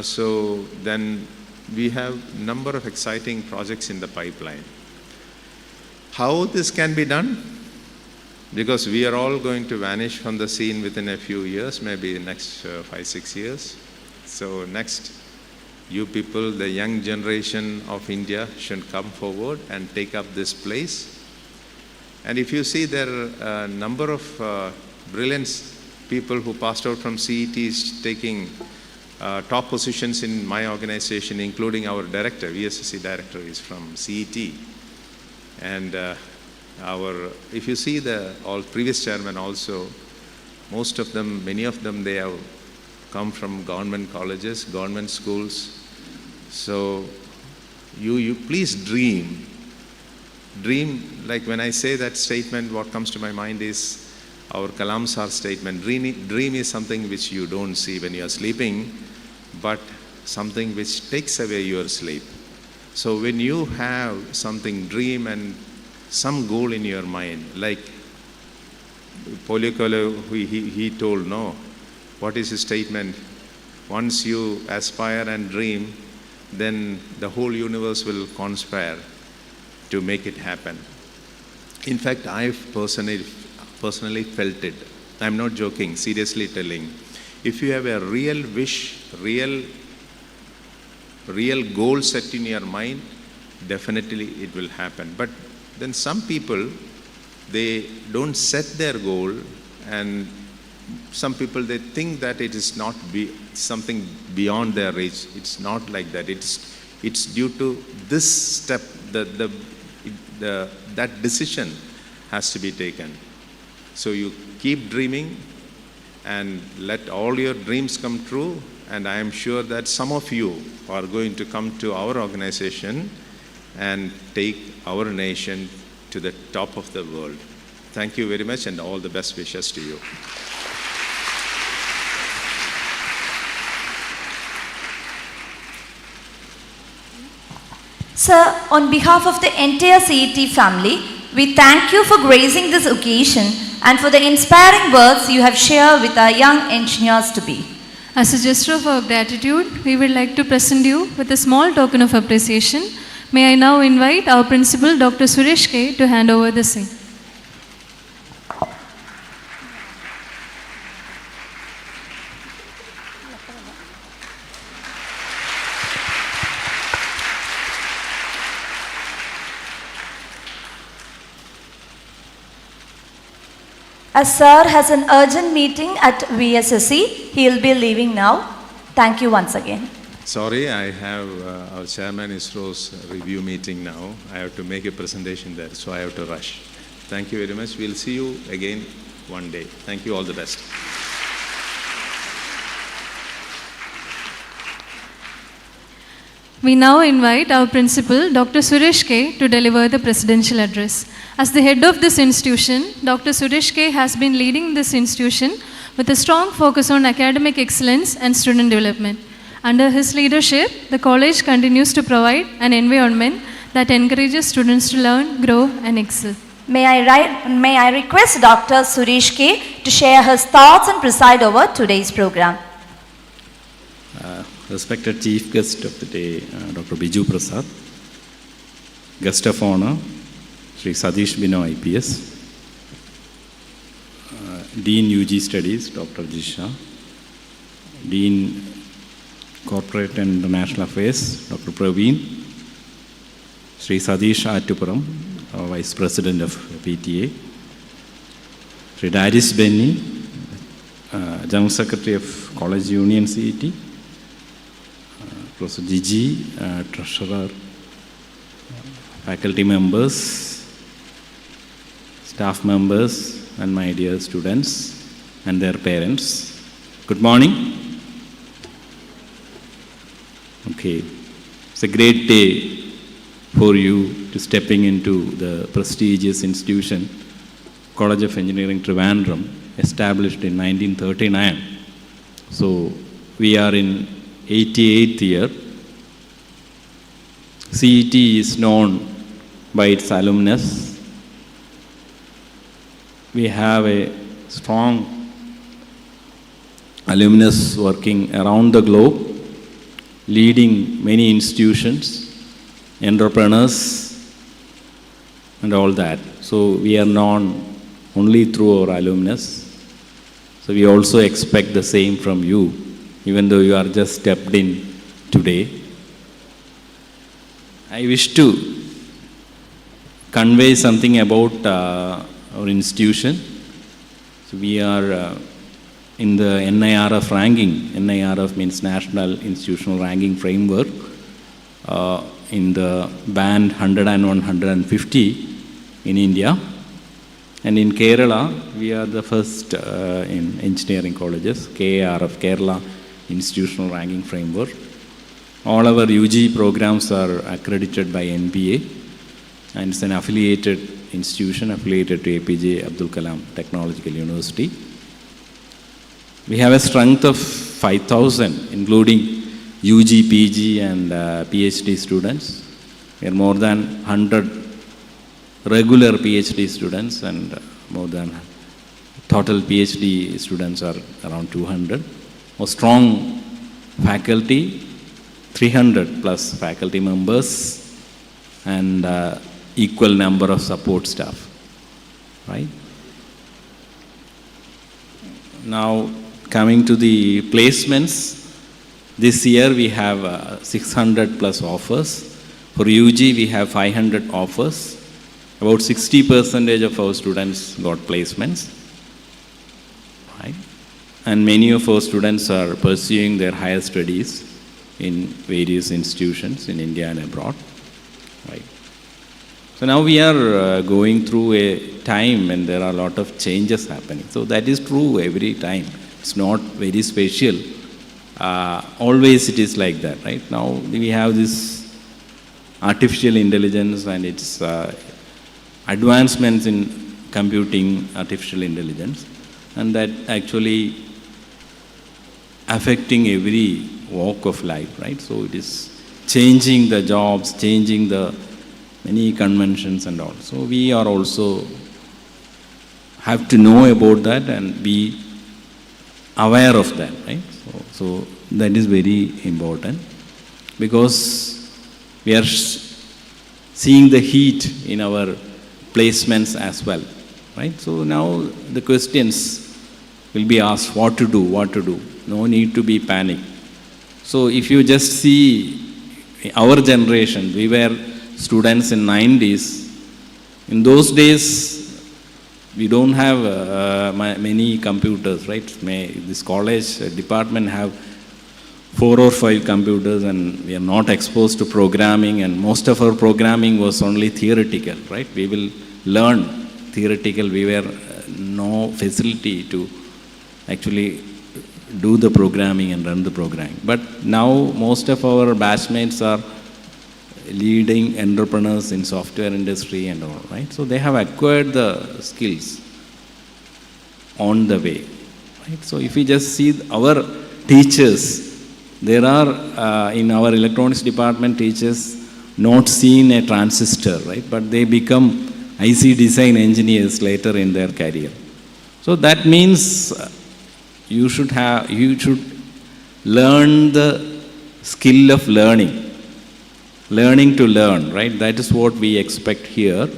So then we have a number of exciting projects in the pipeline. How this can be done? Because we are all going to vanish from the scene within a few years, maybe next 5-6 years. So next, you people, the young generation of India, should come forward and take up this place. And if you see, there are a number of brilliant people who passed out from CETs taking top positions in my organization, including our director, VSSC director is from CET. And if you see all previous chairmen also, most of them, many of them, they have come from government colleges, government schools. So you please dream. Dream, like when I say that statement, what comes to my mind is our Kalam Sir statement. Dream is something which you don't see when you are sleeping, but something which takes away your sleep. So when you have something, dream and some goal in your mind, like Paulo Coelho, he told, no, what is his statement? Once you aspire and dream, then the whole universe will conspire to make it happen. In fact, I've personally felt it. I'm not joking, seriously telling. If you have a real wish, real goal set in your mind, definitely it will happen. But then some people, they don't set their goal, and some people, they think that it is not something beyond their reach. It's not like that. It's due to this step, that decision has to be taken. So you keep dreaming and let all your dreams come true, and I am sure that some of you are going to come to our organization and take our nation to the top of the world. Thank you very much, and all the best wishes to you. Sir, on behalf of the entire CET family, we thank you for gracing this occasion and for the inspiring words you have shared with our young engineers to be. As a gesture of our gratitude, we would like to present you with a small token of appreciation. May I now invite our principal, Dr. Suresh K., to hand over the same. As Sir has an urgent meeting at VSSC, he will be leaving now. Thank you once again. Sorry, I have our chairman ISRO's review meeting now. I have to make a presentation there, so I have to rush. Thank you very much. We'll see you again one day. Thank you. All the best. We now invite our principal, Dr. Suresh K., to deliver the presidential address. As the head of this institution, Dr. Suresh K. has been leading this institution with a strong focus on academic excellence and student development. Under his leadership, the college continues to provide an environment that encourages students to learn, grow, and excel. May I request Dr. Suresh K. to share his thoughts and preside over today's program. Respected Chief Guest of the day, Dr. Biju Prasad. Guest of Honor, Sri Satish Bino IPS. Dean UG Studies, Dr. Jisha. Dean Corporate and International Affairs, Dr. Praveen. Sri Satish Attupuram, Vice President of PTA. Sri Darius Benny, General Secretary of College Union CET. Professor Gigi, Treasurer, faculty members, staff members, and my dear students and their parents. Good morning. Okay, it's a great day for you to stepping into the prestigious institution, College of Engineering Trivandrum, established in 1939. So we are in 88th year. CET is known by its alumnus. We have a strong alumnus working around the globe, leading many institutions, entrepreneurs, and all that. So we are known only through our alumnus. So we also expect the same from you, even though you are just stepped in today. I wish to convey something about our institution. So we are in the NIRF ranking. NIRF means National Institutional Ranking Framework, in the band 100 and 150 in India. And in Kerala, we are the first in engineering colleges, KARF, Kerala Institutional Ranking Framework. All our UG programs are accredited by NBA, and it's an affiliated institution, affiliated to APJ Abdul Kalam Technological University. We have a strength of 5,000, including UG, PG, and PhD students. We are more than 100 regular PhD students, and more than total PhD students are around 200. A strong faculty, 300 plus faculty members, and equal number of support staff, right? Now, coming to the placements, this year we have 600 plus offers. For UG, we have 500 offers. About 60% of our students got placements, right? And many of our students are pursuing their higher studies in various institutions in India and abroad, right? So now we are going through a time when there are a lot of changes happening. So that is true every time. It's not very special. Always it is like that, right? Now we have this artificial intelligence and its advancements in computing artificial intelligence, and that actually affecting every walk of life, right? So it is changing the jobs, changing the many conventions and all. So we are also have to know about that and be aware of that, right? So that is very important, because we are seeing the heat in our placements as well, right? So now the questions will be asked, what to do, what to do. No need to be panic. So if you just see our generation, we were students in 90s. In those days, we don't have many computers, right? This college department have 4 or 5 computers, and we are not exposed to programming, and most of our programming was only theoretical, right? We will learn theoretical. We were no facility to actually do the programming and run the programming. But now most of our batchmates are leading entrepreneurs in software industry and all, right? So they have acquired the skills on the way, right? So if we just see our teachers, there are in our electronics department teachers not seen a transistor, right? But they become IC design engineers later in their career. So that means you should learn the skill of learning to learn, right? That is what we expect here.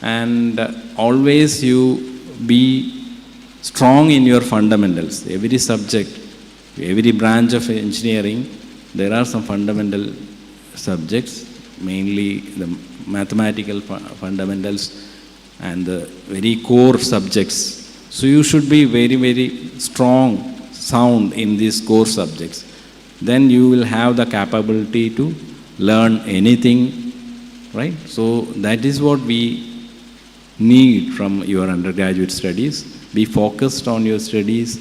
And always you be strong in your fundamentals. Every subject, every branch of engineering, there are some fundamental subjects, mainly the mathematical fundamentals and the very core subjects. So you should be very, very strong, sound in these core subjects. Then you will have the capability to learn anything, right? So that is what we need from your undergraduate studies. Be focused on your studies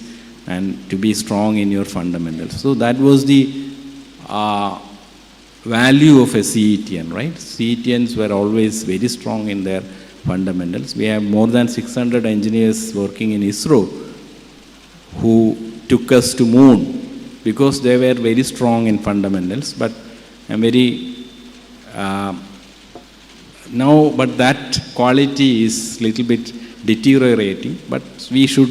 and to be strong in your fundamentals. So that was the value of a CETN, right? CETNs were always very strong in their fundamentals. We have more than 600 engineers working in ISRO who took us to moon because they were very strong in fundamentals. But I'm very now, but that quality is little bit deteriorating. But we should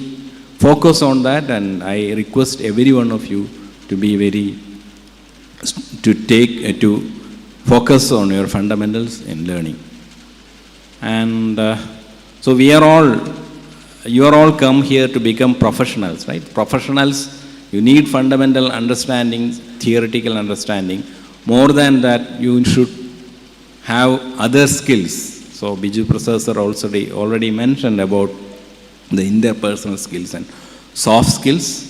focus on that, and I request every one of you to be very to focus on your fundamentals in learning. And so you are all come here to become professionals, right? Professionals, you need fundamental understanding, theoretical understanding. More than that, you should have other skills. So Biju Prasad also already mentioned about the interpersonal skills and soft skills,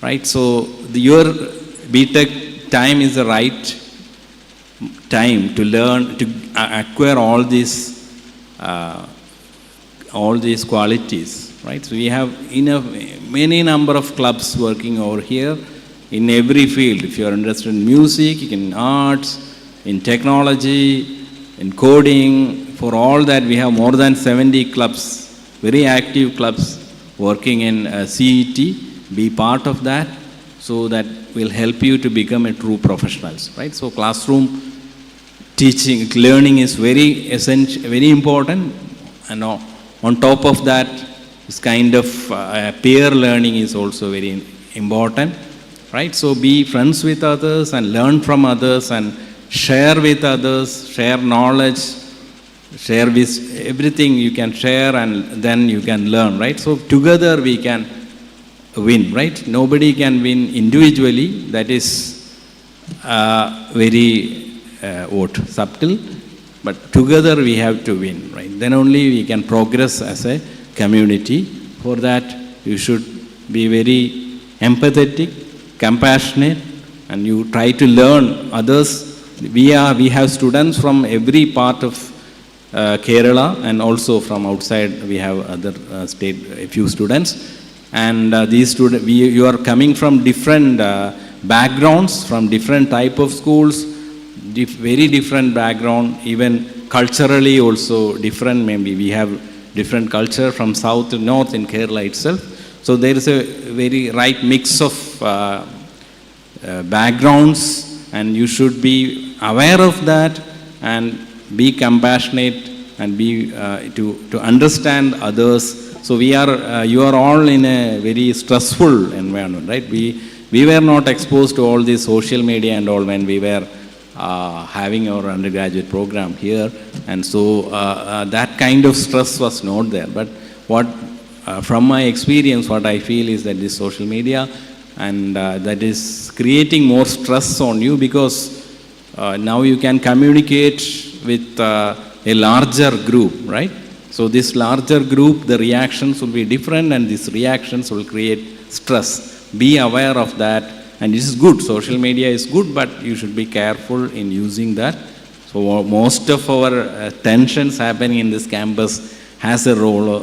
right? So your BTech time is the right time to learn, to acquire all these qualities, right? So we have many number of clubs working over here in every field. If you are interested in music, in arts, in technology, in coding, for all that we have more than 70 clubs, very active clubs working in CET. Be part of that, so that will help you to become a true professionals, right? So classroom teaching, learning is very essential, very important, and on top of that, this kind of peer learning is also very important, right? So be friends with others and learn from others and share with others, share knowledge, share with everything you can share, and then you can learn, right? So together we can win, right? Nobody can win individually. That is very subtle, but together we have to win, right? Then only we can progress as a community. For that, you should be very empathetic, compassionate, and you try to learn others. We have students from every part of Kerala, and also from outside we have other state, a few students. And these students, you are coming from different backgrounds, from different type of schools, very different background, even culturally also different. Maybe we have different culture from south to north in Kerala itself. So there is a very right mix of backgrounds, and you should be aware of that and be compassionate and be to understand others. So you are all in a very stressful environment, right? We were not exposed to all this social media and all when we were having our undergraduate program here, and so that kind of stress was not there. But from my experience, what I feel is that this social media and that is creating more stress on you, because now you can communicate with a larger group, right? So this larger group, the reactions will be different, and these reactions will create stress. Be aware of that. And this is good. Social media is good, but you should be careful in using that. So most of our tensions happening in this campus has a role,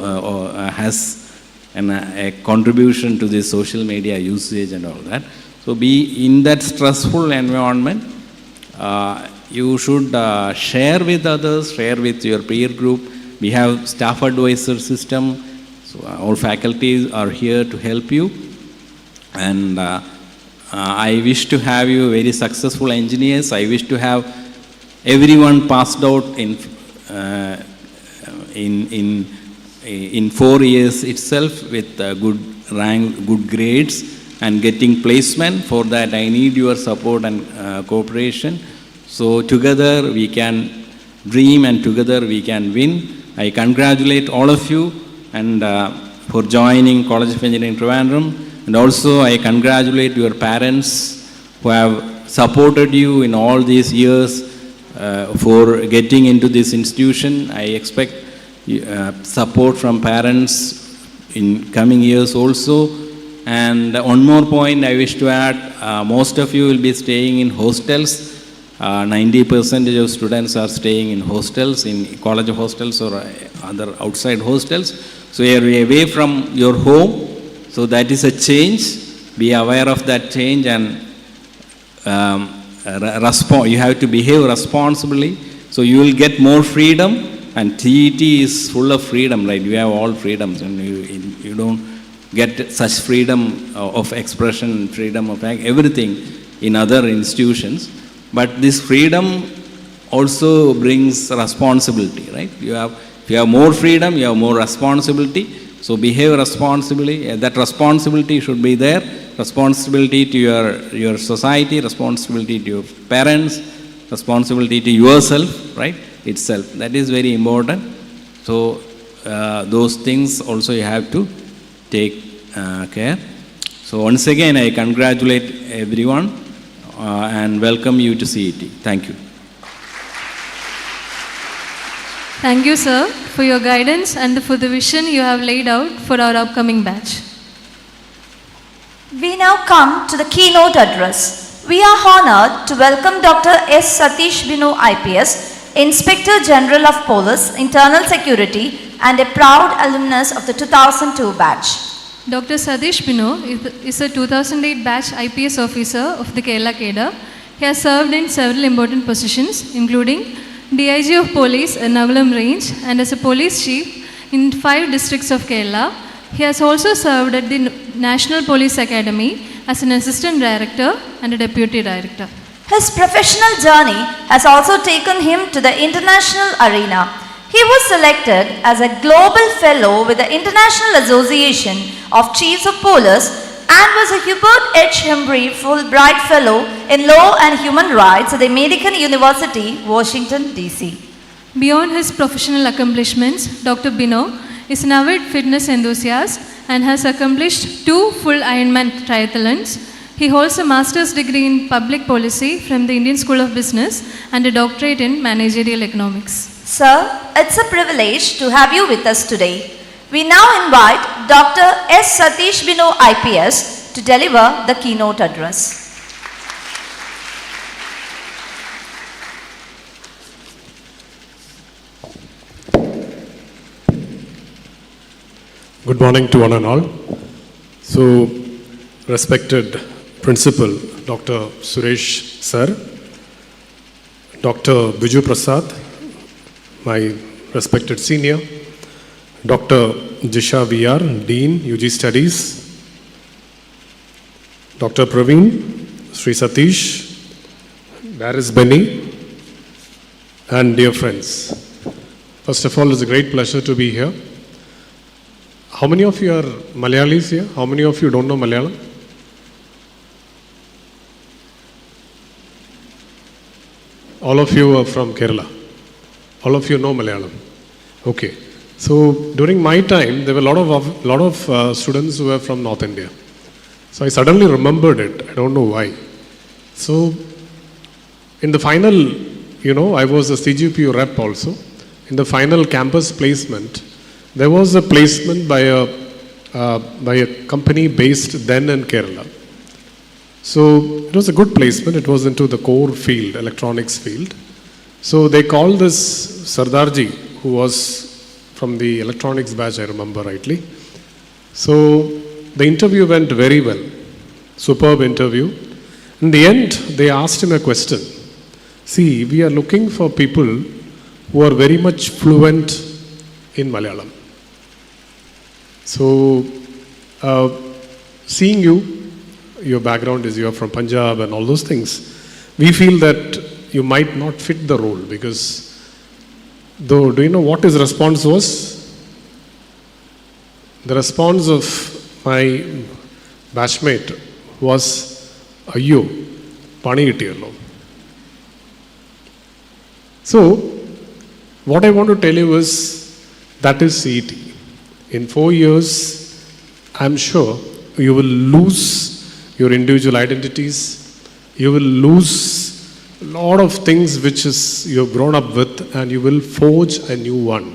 has a contribution to this social media usage and all that. So be in that stressful environment. You should share with others, share with your peer group. We have staff advisor system. So all faculties are here to help you. And I wish to have you very successful engineers. I wish to have everyone passed out in 4 years itself with good rank, good grades. and getting placement. For that, I need your support and cooperation. So together we can dream and together we can win. I congratulate all of you and for joining College of Engineering Trivandrum. And also I congratulate your parents who have supported you in all these years for getting into this institution. I expect support from parents in coming years also. And one more point I wish to add, most of you will be staying in hostels. 90% of students are staying in hostels, in college hostels or other outside hostels. So you are away from your home. So that is a change. Be aware of that change and you have to behave responsibly. So you will get more freedom. And CET is full of freedom, right? You have all freedoms and you don't get such freedom of expression, freedom of everything in other institutions. But this freedom also brings responsibility, right? If you have more freedom, you have more responsibility. So behave responsibly. That responsibility should be there. Responsibility to your society, responsibility to your parents, responsibility to yourself, right? Itself. That is very important. So those things also you have to take care. So once again, I congratulate everyone and welcome you to CET. Thank you. Thank you, sir, for your guidance and for the vision you have laid out for our upcoming batch. We now come to the keynote address. We are honored to welcome Dr. S. Satish Binu, IPS, Inspector General of Police, Internal Security, and a proud alumnus of the 2002 batch. Dr. Satish Binu is a 2008 batch IPS officer of the Kerala cadre. He has served in several important positions, including DIG of Police, Ernakulam Range, and as a police chief in 5 districts of Kerala. He has also served at the National Police Academy as an assistant director and a deputy director. His professional journey has also taken him to the international arena. He was selected as a global fellow with the International Association of Chiefs of Police and was a Hubert H. Humphrey Fulbright Fellow in Law and Human Rights at the American University, Washington, D.C. Beyond his professional accomplishments, Dr. Binu is an avid fitness enthusiast and has accomplished 2 full Ironman triathlons. He holds a master's degree in public policy from the Indian School of Business and a doctorate in managerial economics. Sir, it's a privilege to have you with us today. We now invite Dr. S. Satish Binu, IPS, to deliver the keynote address. Good morning to one and all. So, respected Principal Dr. Suresh Sir, Dr. Biju Prasad, my respected senior, Dr. Jisha VR, Dean, UG Studies, Dr. Praveen, Sri Satish, Daris Benny, and dear friends. First of all, it's a great pleasure to be here. How many of you are Malayalis here? How many of you don't know Malayalam? All of you are from Kerala. All of you know Malayalam. Okay. So during my time, there were a lot of students who were from North India. So I suddenly remembered it. I don't know why. So in the final, I was a CGPU rep also. In the final campus placement, there was a placement by a company based then in Kerala. So it was a good placement. It was into the core field, electronics field. So they called this Sardarji, who was from the electronics batch, I remember rightly. So the interview went very well. Superb interview. In the end, they asked him a question. See, we are looking for people who are very much fluent in Malayalam. So, seeing you, your background is you are from Punjab and all those things, we feel that you might not fit the role because, though, do you know what his response was? The response of my batchmate was, ayyo, pani kittiyallo. So, what I want to tell you is, that is CET. In 4 years, I'm sure you will lose your individual identities. You will lose a lot of things which is you have grown up with, and you will forge a new one.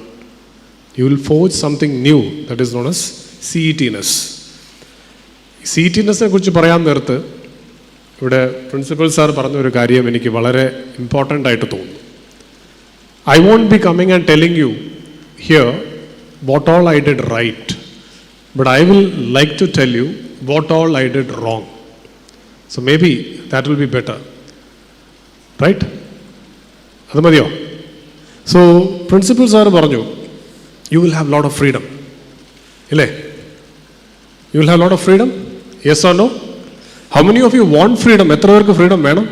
You will forge something new that is known as CET-ness. CET-ness കുറിച്ച് പറയാൻ നേരത്ത് ഇവിടെ principal sir പറഞ്ഞ ഒരു കാര്യം എനിക്ക് വളരെ important ആയിട്ട് തോന്നുന്നു. I won't be coming and telling you here what all I did right, but I will like to tell you what all I did wrong. So maybe that will be better. Right? അത് മതിയോ? So principal sir പറഞ്ഞു, you will have a lot of freedom. ഇല്ലേ? You will have a lot of freedom? Yes or no? How many of you want freedom? എത്ര പേർക്ക് freedom വേണം?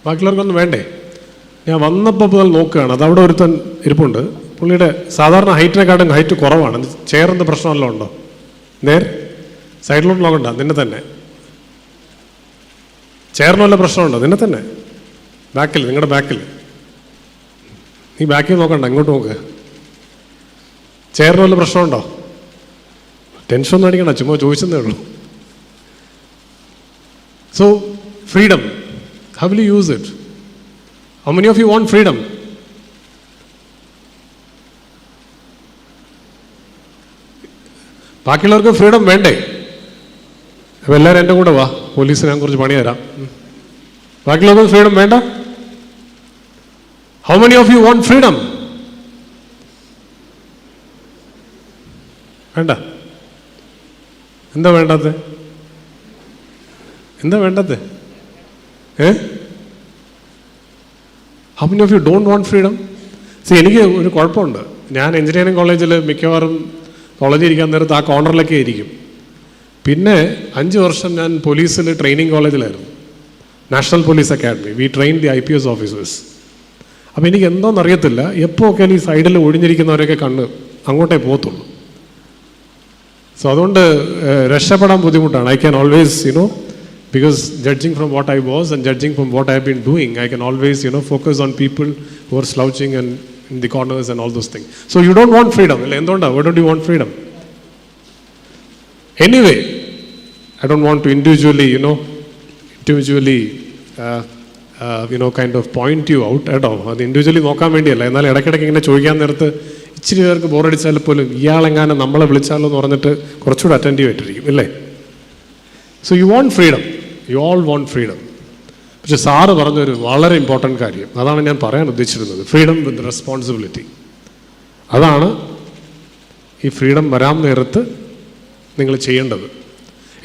ബാക്കിയുള്ളവർക്കൊന്നും വേണ്ടേ? ഞാൻ വന്നപ്പോൾ മുതൽ നോക്കുകയാണ്, അതവിടെ ഒരുത്തൻ ഇരിപ്പുണ്ട്. പുള്ളിയുടെ സാധാരണ ഹൈറ്റിനെക്കാട്ടും ഹൈറ്റ് കുറവാണ്. ചെയറിൻ്റെ പ്രശ്നമല്ലോ ഉണ്ടോ? നേരെ സൈഡിലോട്ട് നോക്കണ്ട, നിന്നെ തന്നെ. ചെയറിന് വല്ല പ്രശ്നമുണ്ടോ? നിന്നെ തന്നെ. ബാക്കിൽ, നിങ്ങളുടെ ബാക്കിൽ. നീ ബാക്കിൽ നോക്കണ്ട, ഇങ്ങോട്ട് നോക്ക്. ചെയറിന് വല്ല പ്രശ്നമുണ്ടോ? ടെൻഷൻ ഒന്നും അടിക്കണ്ട, ചുമ്മാ ചോദിച്ചതേ ഉള്ളൂ. So freedom, how will you use it? How many of you want freedom? ബാക്കിയുള്ളവർക്ക് ഫ്രീഡം വേണ്ടേ? അപ്പോൾ എല്ലാവരും എൻ്റെ കൂടെ വാ, പോലീസിന് ഞാൻ കുറച്ച് പണി തരാം. ബാക്കിയുള്ളവർക്ക് ഫ്രീഡം വേണ്ട? How many of you want freedom? വേണ്ട. എന്താ വേണ്ടത്? എന്താ വേണ്ടത്? How many of you don't want freedom? എനിക്ക് ഒരു കുഴപ്പമുണ്ട്. ഞാൻ എഞ്ചിനീയറിംഗ് കോളേജിൽ മിക്കവാറും കോളേജിൽ ഇരിക്കാൻ നേരത്ത് ആ കോർണറിലൊക്കെ ഇരിക്കും. പിന്നെ 5 വർഷം ഞാൻ പോലീസിൽ ട്രെയിനിങ് കോളേജിലായിരുന്നു, National Police Academy. We train the IPS officers. അപ്പോൾ എനിക്ക് എന്തോന്നറിയത്തില്ല, എപ്പോൾ ഒക്കെ ഈ സൈഡിൽ ഒഴിഞ്ഞിരിക്കുന്നവരൊക്കെ കണ്ട് അങ്ങോട്ടേ പോകത്തുള്ളൂ. സോ അതുകൊണ്ട് രക്ഷപ്പെടാൻ ബുദ്ധിമുട്ടാണ്. I can always because judging from what I was and judging from what I have been doing, I can always focus on people who are slouching and in the corners and all those things. So you don't want freedom. Why don't you want freedom? Anyway, I don't want to individually kind of point you out at all. അത് individually നോക്കാൻ വേണ്ടിയല്ല. എന്നാൽ ഇടയ്ക്കിടയ്ക്ക് ഇങ്ങനെ ചോദിക്കാൻ നേരത്ത് ഇച്ചിരി പേർക്ക് ബോറടിച്ചാൽ പോലും ഇയാളെങ്ങാനും നമ്മളെ വിളിച്ചാലോ എന്ന് പറഞ്ഞിട്ട് കുറച്ചുകൂടെ അറ്റൻറ്റീവ് ആയിട്ടിരിക്കും, ഇല്ലേ? So you want freedom. You all want freedom. പക്ഷെ സാറ് പറഞ്ഞൊരു വളരെ ഇമ്പോർട്ടൻ്റ് കാര്യം, അതാണ് ഞാൻ പറയാൻ ഉദ്ദേശിച്ചിരുന്നത്. ഫ്രീഡം വിത്ത് റെസ്പോൺസിബിലിറ്റി. അതാണ് ഈ ഫ്രീഡം വരാൻ നേരത്ത് നിങ്ങൾ ചെയ്യേണ്ടത്.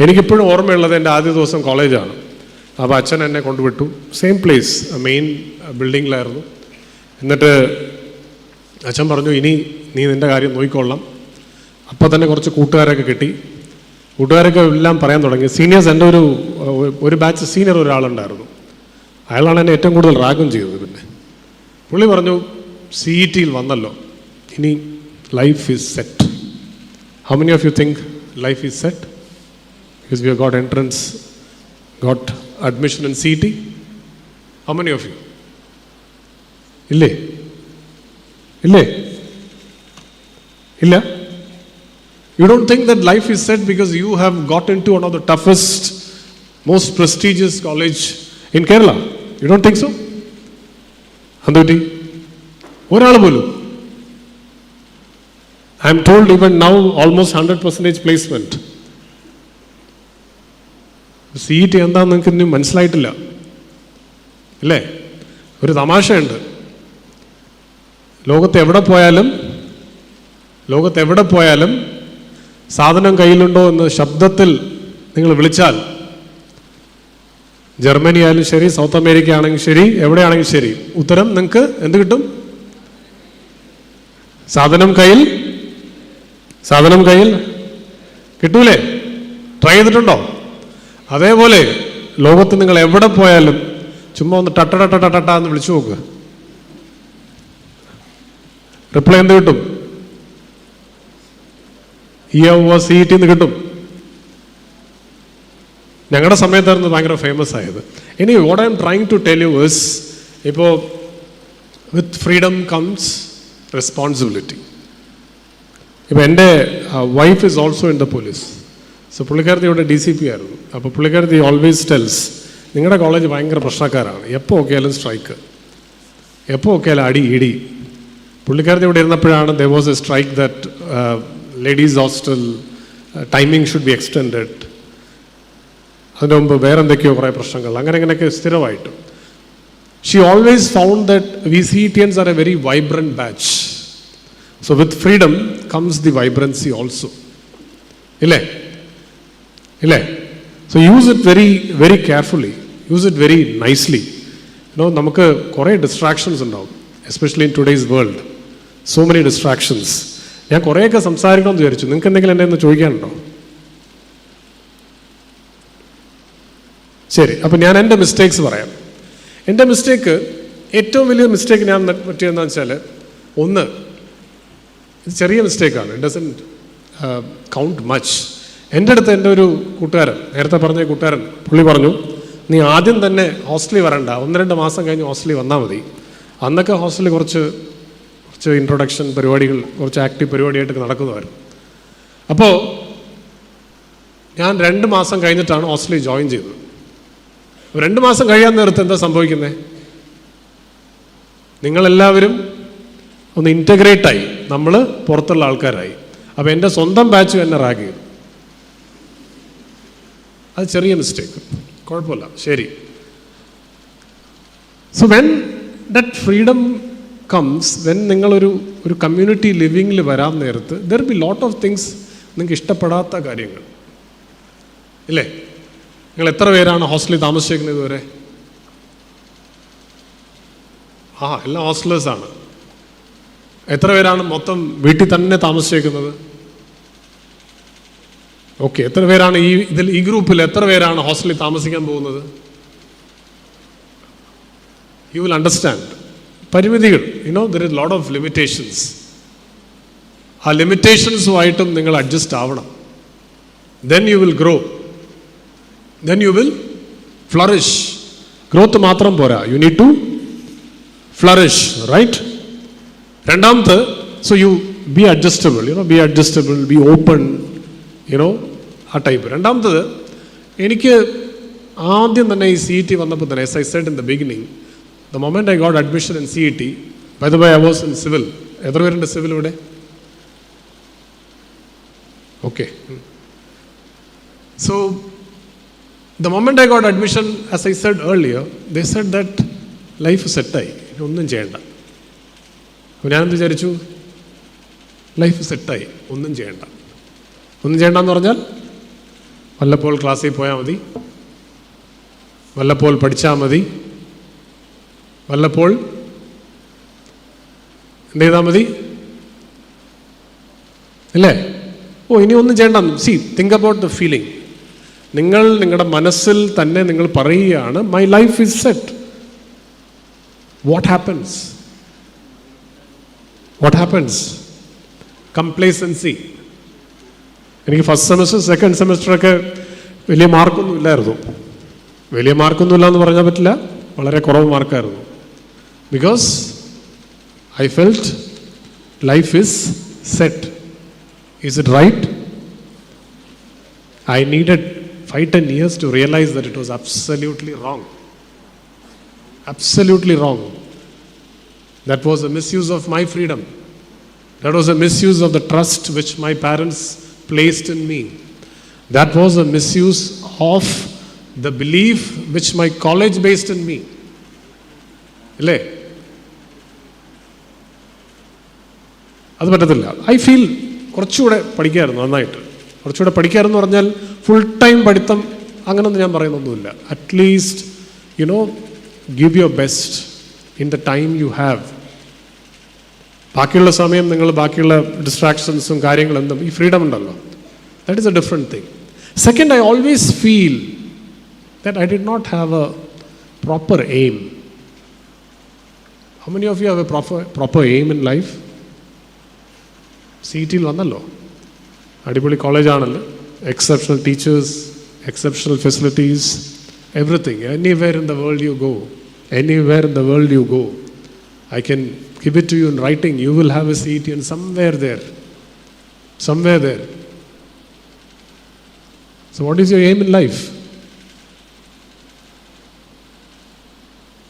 എനിക്കിപ്പോഴും ഓർമ്മയുള്ളത് എൻ്റെ ആദ്യ ദിവസം കോളേജാണ്. അപ്പോൾ അച്ഛൻ എന്നെ കൊണ്ടുവിട്ടു. സെയിം പ്ലേസ്, മെയിൻ ബിൽഡിങ്ങിലായിരുന്നു. എന്നിട്ട് അച്ഛൻ പറഞ്ഞു, ഇനി നീ നിൻ്റെ കാര്യം നോക്കിക്കൊള്ളാം. അപ്പോൾ തന്നെ കുറച്ച് കൂട്ടുകാരൊക്കെ കിട്ടി. കൂട്ടുകാരൊക്കെ എല്ലാം പറയാൻ തുടങ്ങി. സീനിയേഴ്സ്, എൻ്റെ ഒരു ബാച്ച് സീനിയർ ഒരാളുണ്ടായിരുന്നു. അയാളാണ് എന്നെ ഏറ്റവും കൂടുതൽ റാഗും ചെയ്തത്. പിന്നെ പുള്ളി പറഞ്ഞു, CET-യിൽ വന്നല്ലോ, ഇനി life is set. How many of you think life is set? Because we have got entrance, got admission in CET. How many of you? ഇല്ലേ? ഇല്ലേ? ഇല്ല? You don't think that life is set because you have got into one of the toughest, most prestigious college in Kerala? You don't think so? Handuti? ഒരാൾ പോലും? I am told even now almost 100% placement. CET എന്താണെന്ന് നിങ്ങൾക്ക് ഇനി മനസ്സിലായിട്ടില്ല, അല്ലേ? ഒരു തമാശയുണ്ട്. ലോകത്ത് എവിടെ പോയാലും സാധനം കയ്യിലുണ്ടോ എന്ന് ശബ്ദത്തിൽ നിങ്ങൾ വിളിച്ചാൽ, ജർമ്മനി ആയാലും ശരി, സൗത്ത് അമേരിക്ക ആണെങ്കിൽ ശരി, എവിടെയാണെങ്കിൽ ശരി, ഉത്തരം നിങ്ങൾക്ക് എന്ത് കിട്ടും? സാധനം കയ്യിൽ കിട്ടൂലേ? ട്രൈ ചെയ്തിട്ടുണ്ടോ? അതേപോലെ ലോകത്ത് നിങ്ങൾ എവിടെ പോയാലും ചുമ്മാ ഒന്ന് ടട്ട എന്ന് വിളിച്ചു നോക്കുക, റിപ്ലൈ എന്ത് കിട്ടും? ഈ ആവുക CET നിന്ന് കിട്ടും. ഞങ്ങളുടെ സമയത്തായിരുന്നു ഭയങ്കര ഫേമസ് ആയത്. ഇനി what I am trying to tell you is, ഇപ്പോൾ വിത്ത് ഫ്രീഡം കംസ് റെസ്പോൺസിബിലിറ്റി. ഇപ്പോൾ എൻ്റെ wife is also in the police. So പുള്ളിക്കാരത്തി ഇവിടെ DCP ആയിരുന്നു. അപ്പോൾ പുള്ളിക്കാരത്തി ഓൾവേസ് ടെൽസ്, നിങ്ങളുടെ കോളേജ് ഭയങ്കര പ്രശ്നക്കാരാണ്, എപ്പോൾ ഒക്കെയാലും സ്ട്രൈക്ക്, എപ്പോൾ ഒക്കെയാലും അടി ഇടി. പുള്ളിക്കാരത്തി ഇവിടെ ഇരുന്നപ്പോഴാണ് there was a strike that ladies hostel timing should be extended. അതിന് മുമ്പ് വേറെ എന്തൊക്കെയോ കുറേ പ്രശ്നങ്ങൾ, അങ്ങനെയൊക്കെ സ്ഥിരമായിട്ട്. She always found that we CETians are a very vibrant batch. So with freedom comes the vibrancy also. ഇല്ലേ? So use it very very carefully, use it very nicely. നമുക്ക് കുറേ ഡിസ്ട്രാക്ഷൻസ് ഉണ്ടാവും, especially in today's world. So many distractions. ഞാൻ കുറേയൊക്കെ സംസാരിക്കണമെന്ന് വിചാരിച്ചു. നിങ്ങൾക്ക് എന്തെങ്കിലും എൻ്റെ ഒന്ന് ചോദിക്കാനുണ്ടോ? ശരി, അപ്പോൾ ഞാൻ എൻ്റെ മിസ്റ്റേക്സ് പറയാം. എൻ്റെ മിസ്റ്റേക്ക്, ഏറ്റവും വലിയ മിസ്റ്റേക്ക് ഞാൻ പറ്റിയെന്ന് വെച്ചാൽ, ഒന്ന്, ഇത് ചെറിയ മിസ്റ്റേക്കാണ്, ഇറ്റ് ഡസൻറ്റ് കൗണ്ട് മച്ച്. എൻ്റെ അടുത്ത് എൻ്റെ ഒരു കൂട്ടുകാരൻ, നേരത്തെ പറഞ്ഞ കൂട്ടുകാരൻ, പുള്ളി പറഞ്ഞു, നീ ആദ്യം തന്നെ ഹോസ്റ്റലിൽ വരണ്ട, 1-2 മാസം കഴിഞ്ഞ് ഹോസ്റ്റലിൽ വന്നാൽ മതി. അന്നൊക്കെ ഹോസ്റ്റലിൽ കുറച്ച് ഇൻട്രൊഡക്ഷൻ പരിപാടികൾ, കുറച്ച് ആക്റ്റീവ് പരിപാടിയായിട്ടൊക്കെ നടക്കുന്നതായിരുന്നു. അപ്പോൾ ഞാൻ 2 മാസം കഴിഞ്ഞിട്ടാണ് ഹോസ്റ്റലിൽ ജോയിൻ ചെയ്തത്. 2 മാസം കഴിയാൻ നേരത്ത് എന്താ സംഭവിക്കുന്നത്? നിങ്ങളെല്ലാവരും ഒന്ന് ഇൻറ്റഗ്രേറ്റായി, നമ്മൾ പുറത്തുള്ള ആൾക്കാരായി. അപ്പോൾ എൻ്റെ സ്വന്തം ബാച്ച് എന്നെ റാഗ് ചെയ്തു. അത് ചെറിയ മിസ്റ്റേക്ക്, കുഴപ്പമില്ല, ശരി. So when that freedom comes, when നിങ്ങളൊരു കമ്മ്യൂണിറ്റി ലിവിങ്ങിൽ വരാൻ നേരത്ത് there be lot of things നിങ്ങൾക്ക് ഇഷ്ടപ്പെടാത്ത കാര്യങ്ങൾ, ഇല്ലേ? നിങ്ങൾ എത്ര പേരാണ് ഹോസ്റ്റലിൽ താമസിക്കുന്നത് ഇതുവരെ? എല്ലാം ഹോസ്റ്റലേഴ്സാണ്. എത്ര പേരാണ് മൊത്തം വീട്ടിൽ തന്നെ താമസിച്ചേക്കുന്നത്? ഓക്കെ, എത്ര പേരാണ് ഈ ഗ്രൂപ്പിൽ എത്ര പേരാണ് ഹോസ്റ്റലിൽ താമസിക്കാൻ പോകുന്നത്? യു വിൽ അണ്ടർസ്റ്റാൻഡ് പരിമിതികൾ. There is lot of limitations. ആ ലിമിറ്റേഷൻസുമായിട്ടും നിങ്ങൾ അഡ്ജസ്റ്റ് ആവണം. Then you will grow, then you will flourish. Growth മാത്രം പോരാ, you need to flourish, right? രണ്ടാമത്തെ, so you be adjustable, be adjustable, be open, ആ type. രണ്ടാമത്തത്, എനിക്ക് ആദ്യം തന്നെ ഈ CET വന്നപ്പോൾ തന്നെ, as I said in the beginning, the moment I got admission in CET, by the way I was in civil. എത്ര പേരുണ്ട് സിവിൽ ഇവിടെ? Okay. So the moment I got admission, as I said earlier, they said that life സെറ്റായി, ഒന്നും ചെയ്യണ്ട. അപ്പോൾ ഞാനെന്ത് വിചാരിച്ചു? Life സെറ്റായി, ഒന്നും ചെയ്യണ്ടെന്ന് പറഞ്ഞാൽ വല്ലപ്പോൾ ക്ലാസ്സിൽ പോയാൽ മതി, വല്ലപ്പോൾ പഠിച്ചാൽ മതി, വല്ലപ്പോൾ എന്ത് ചെയ്താൽ മതി, അല്ലേ? ഇനി ഒന്നും ചെയ്യണ്ട. See, think about the feeling. നിങ്ങളുടെ മനസ്സിൽ തന്നെ നിങ്ങൾ പറയുകയാണ്, my life is set. What happens? Complacency. എനിക്ക് ഫസ്റ്റ് സെമസ്റ്റർ, സെക്കൻഡ് സെമസ്റ്ററൊക്കെ വലിയ മാർക്കൊന്നും ഇല്ലായിരുന്നു. വലിയ മാർക്കൊന്നുമില്ല എന്ന് പറഞ്ഞാൽ പറ്റില്ല, വളരെ കുറവ് മാർക്കായിരുന്നു. Because I felt life is set. Is it right? I needed 5-10 years to realize that it was absolutely wrong. Absolutely wrong. That was a misuse of my freedom. That was a misuse of the trust which my parents placed in me. That was a misuse of the belief which my college based in me. അല്ലേ? അത് പറ്റത്തില്ല. I feel കുറച്ചുകൂടെ പഠിക്കാമായിരുന്നു, നന്നായിട്ട് കുറച്ചുകൂടെ പഠിക്കാമെന്ന് പറഞ്ഞാൽ full time പഠിത്തം അങ്ങനെയൊന്നും ഞാൻ പറയുന്നൊന്നുമില്ല. At least give your best in the time you have. ബാക്കിയുള്ള സമയം നിങ്ങൾ ബാക്കിയുള്ള ഡിസ്ട്രാക്ഷൻസും കാര്യങ്ങളെന്തും, ഈ ഫ്രീഡം ഉണ്ടല്ലോ, that is a different thing. Second, I always feel that I did not have a proper aim. How many of you have a proper aim in life? CET വന്നല്ലോ. അടിപൊളി കോളേജാണല്ലോ. Exceptional teachers, exceptional facilities, everything. Anywhere in the world you go, anywhere in the world you go, I can give it to you in writing. You will have a CET and somewhere there. Somewhere there. So what is your aim in life?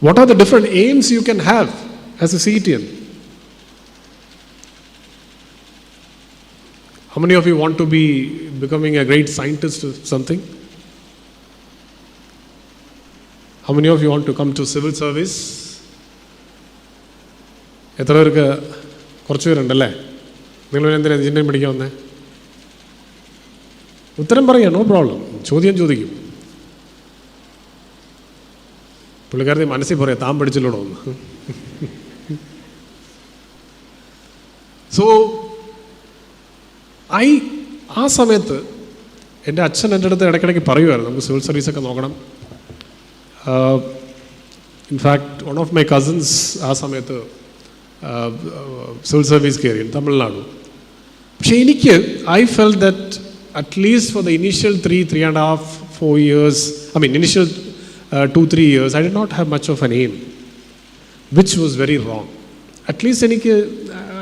What are the different aims you can have as a CETian? How many of you want to be becoming a great scientist or something? How many of you want to come to civil service? എത്ര പേർക്ക്? കുറച്ച് പേരുണ്ടല്ലേ. നിങ്ങൾ എന്തിനാണ് engineering പഠിക്കാൻ വന്നേ? ഉത്തരം പറയാം, no problem. ചോദ്യം ചോദിക്കും. പുള്ളിക്കാരത്തി മനസ്സിൽ പറയാം, താൻ പഠിച്ചില്ലടോ ഒന്ന്. സോ ആ സമയത്ത് എൻ്റെ അച്ഛൻ എൻ്റെ അടുത്ത് ഇടയ്ക്കിടയ്ക്ക് പറയുമായിരുന്നു, നമുക്ക് സിവിൽ സർവീസൊക്കെ നോക്കണം. In fact one of my cousins ആ സമയത്ത് സിവിൽ സർവീസ് കയറി തമിഴ്നാട്. പക്ഷേ എനിക്ക് I felt that at least for the initial 3.5, 4 years, initial 2-3 years, I did not have much of an aim, which was very wrong. At least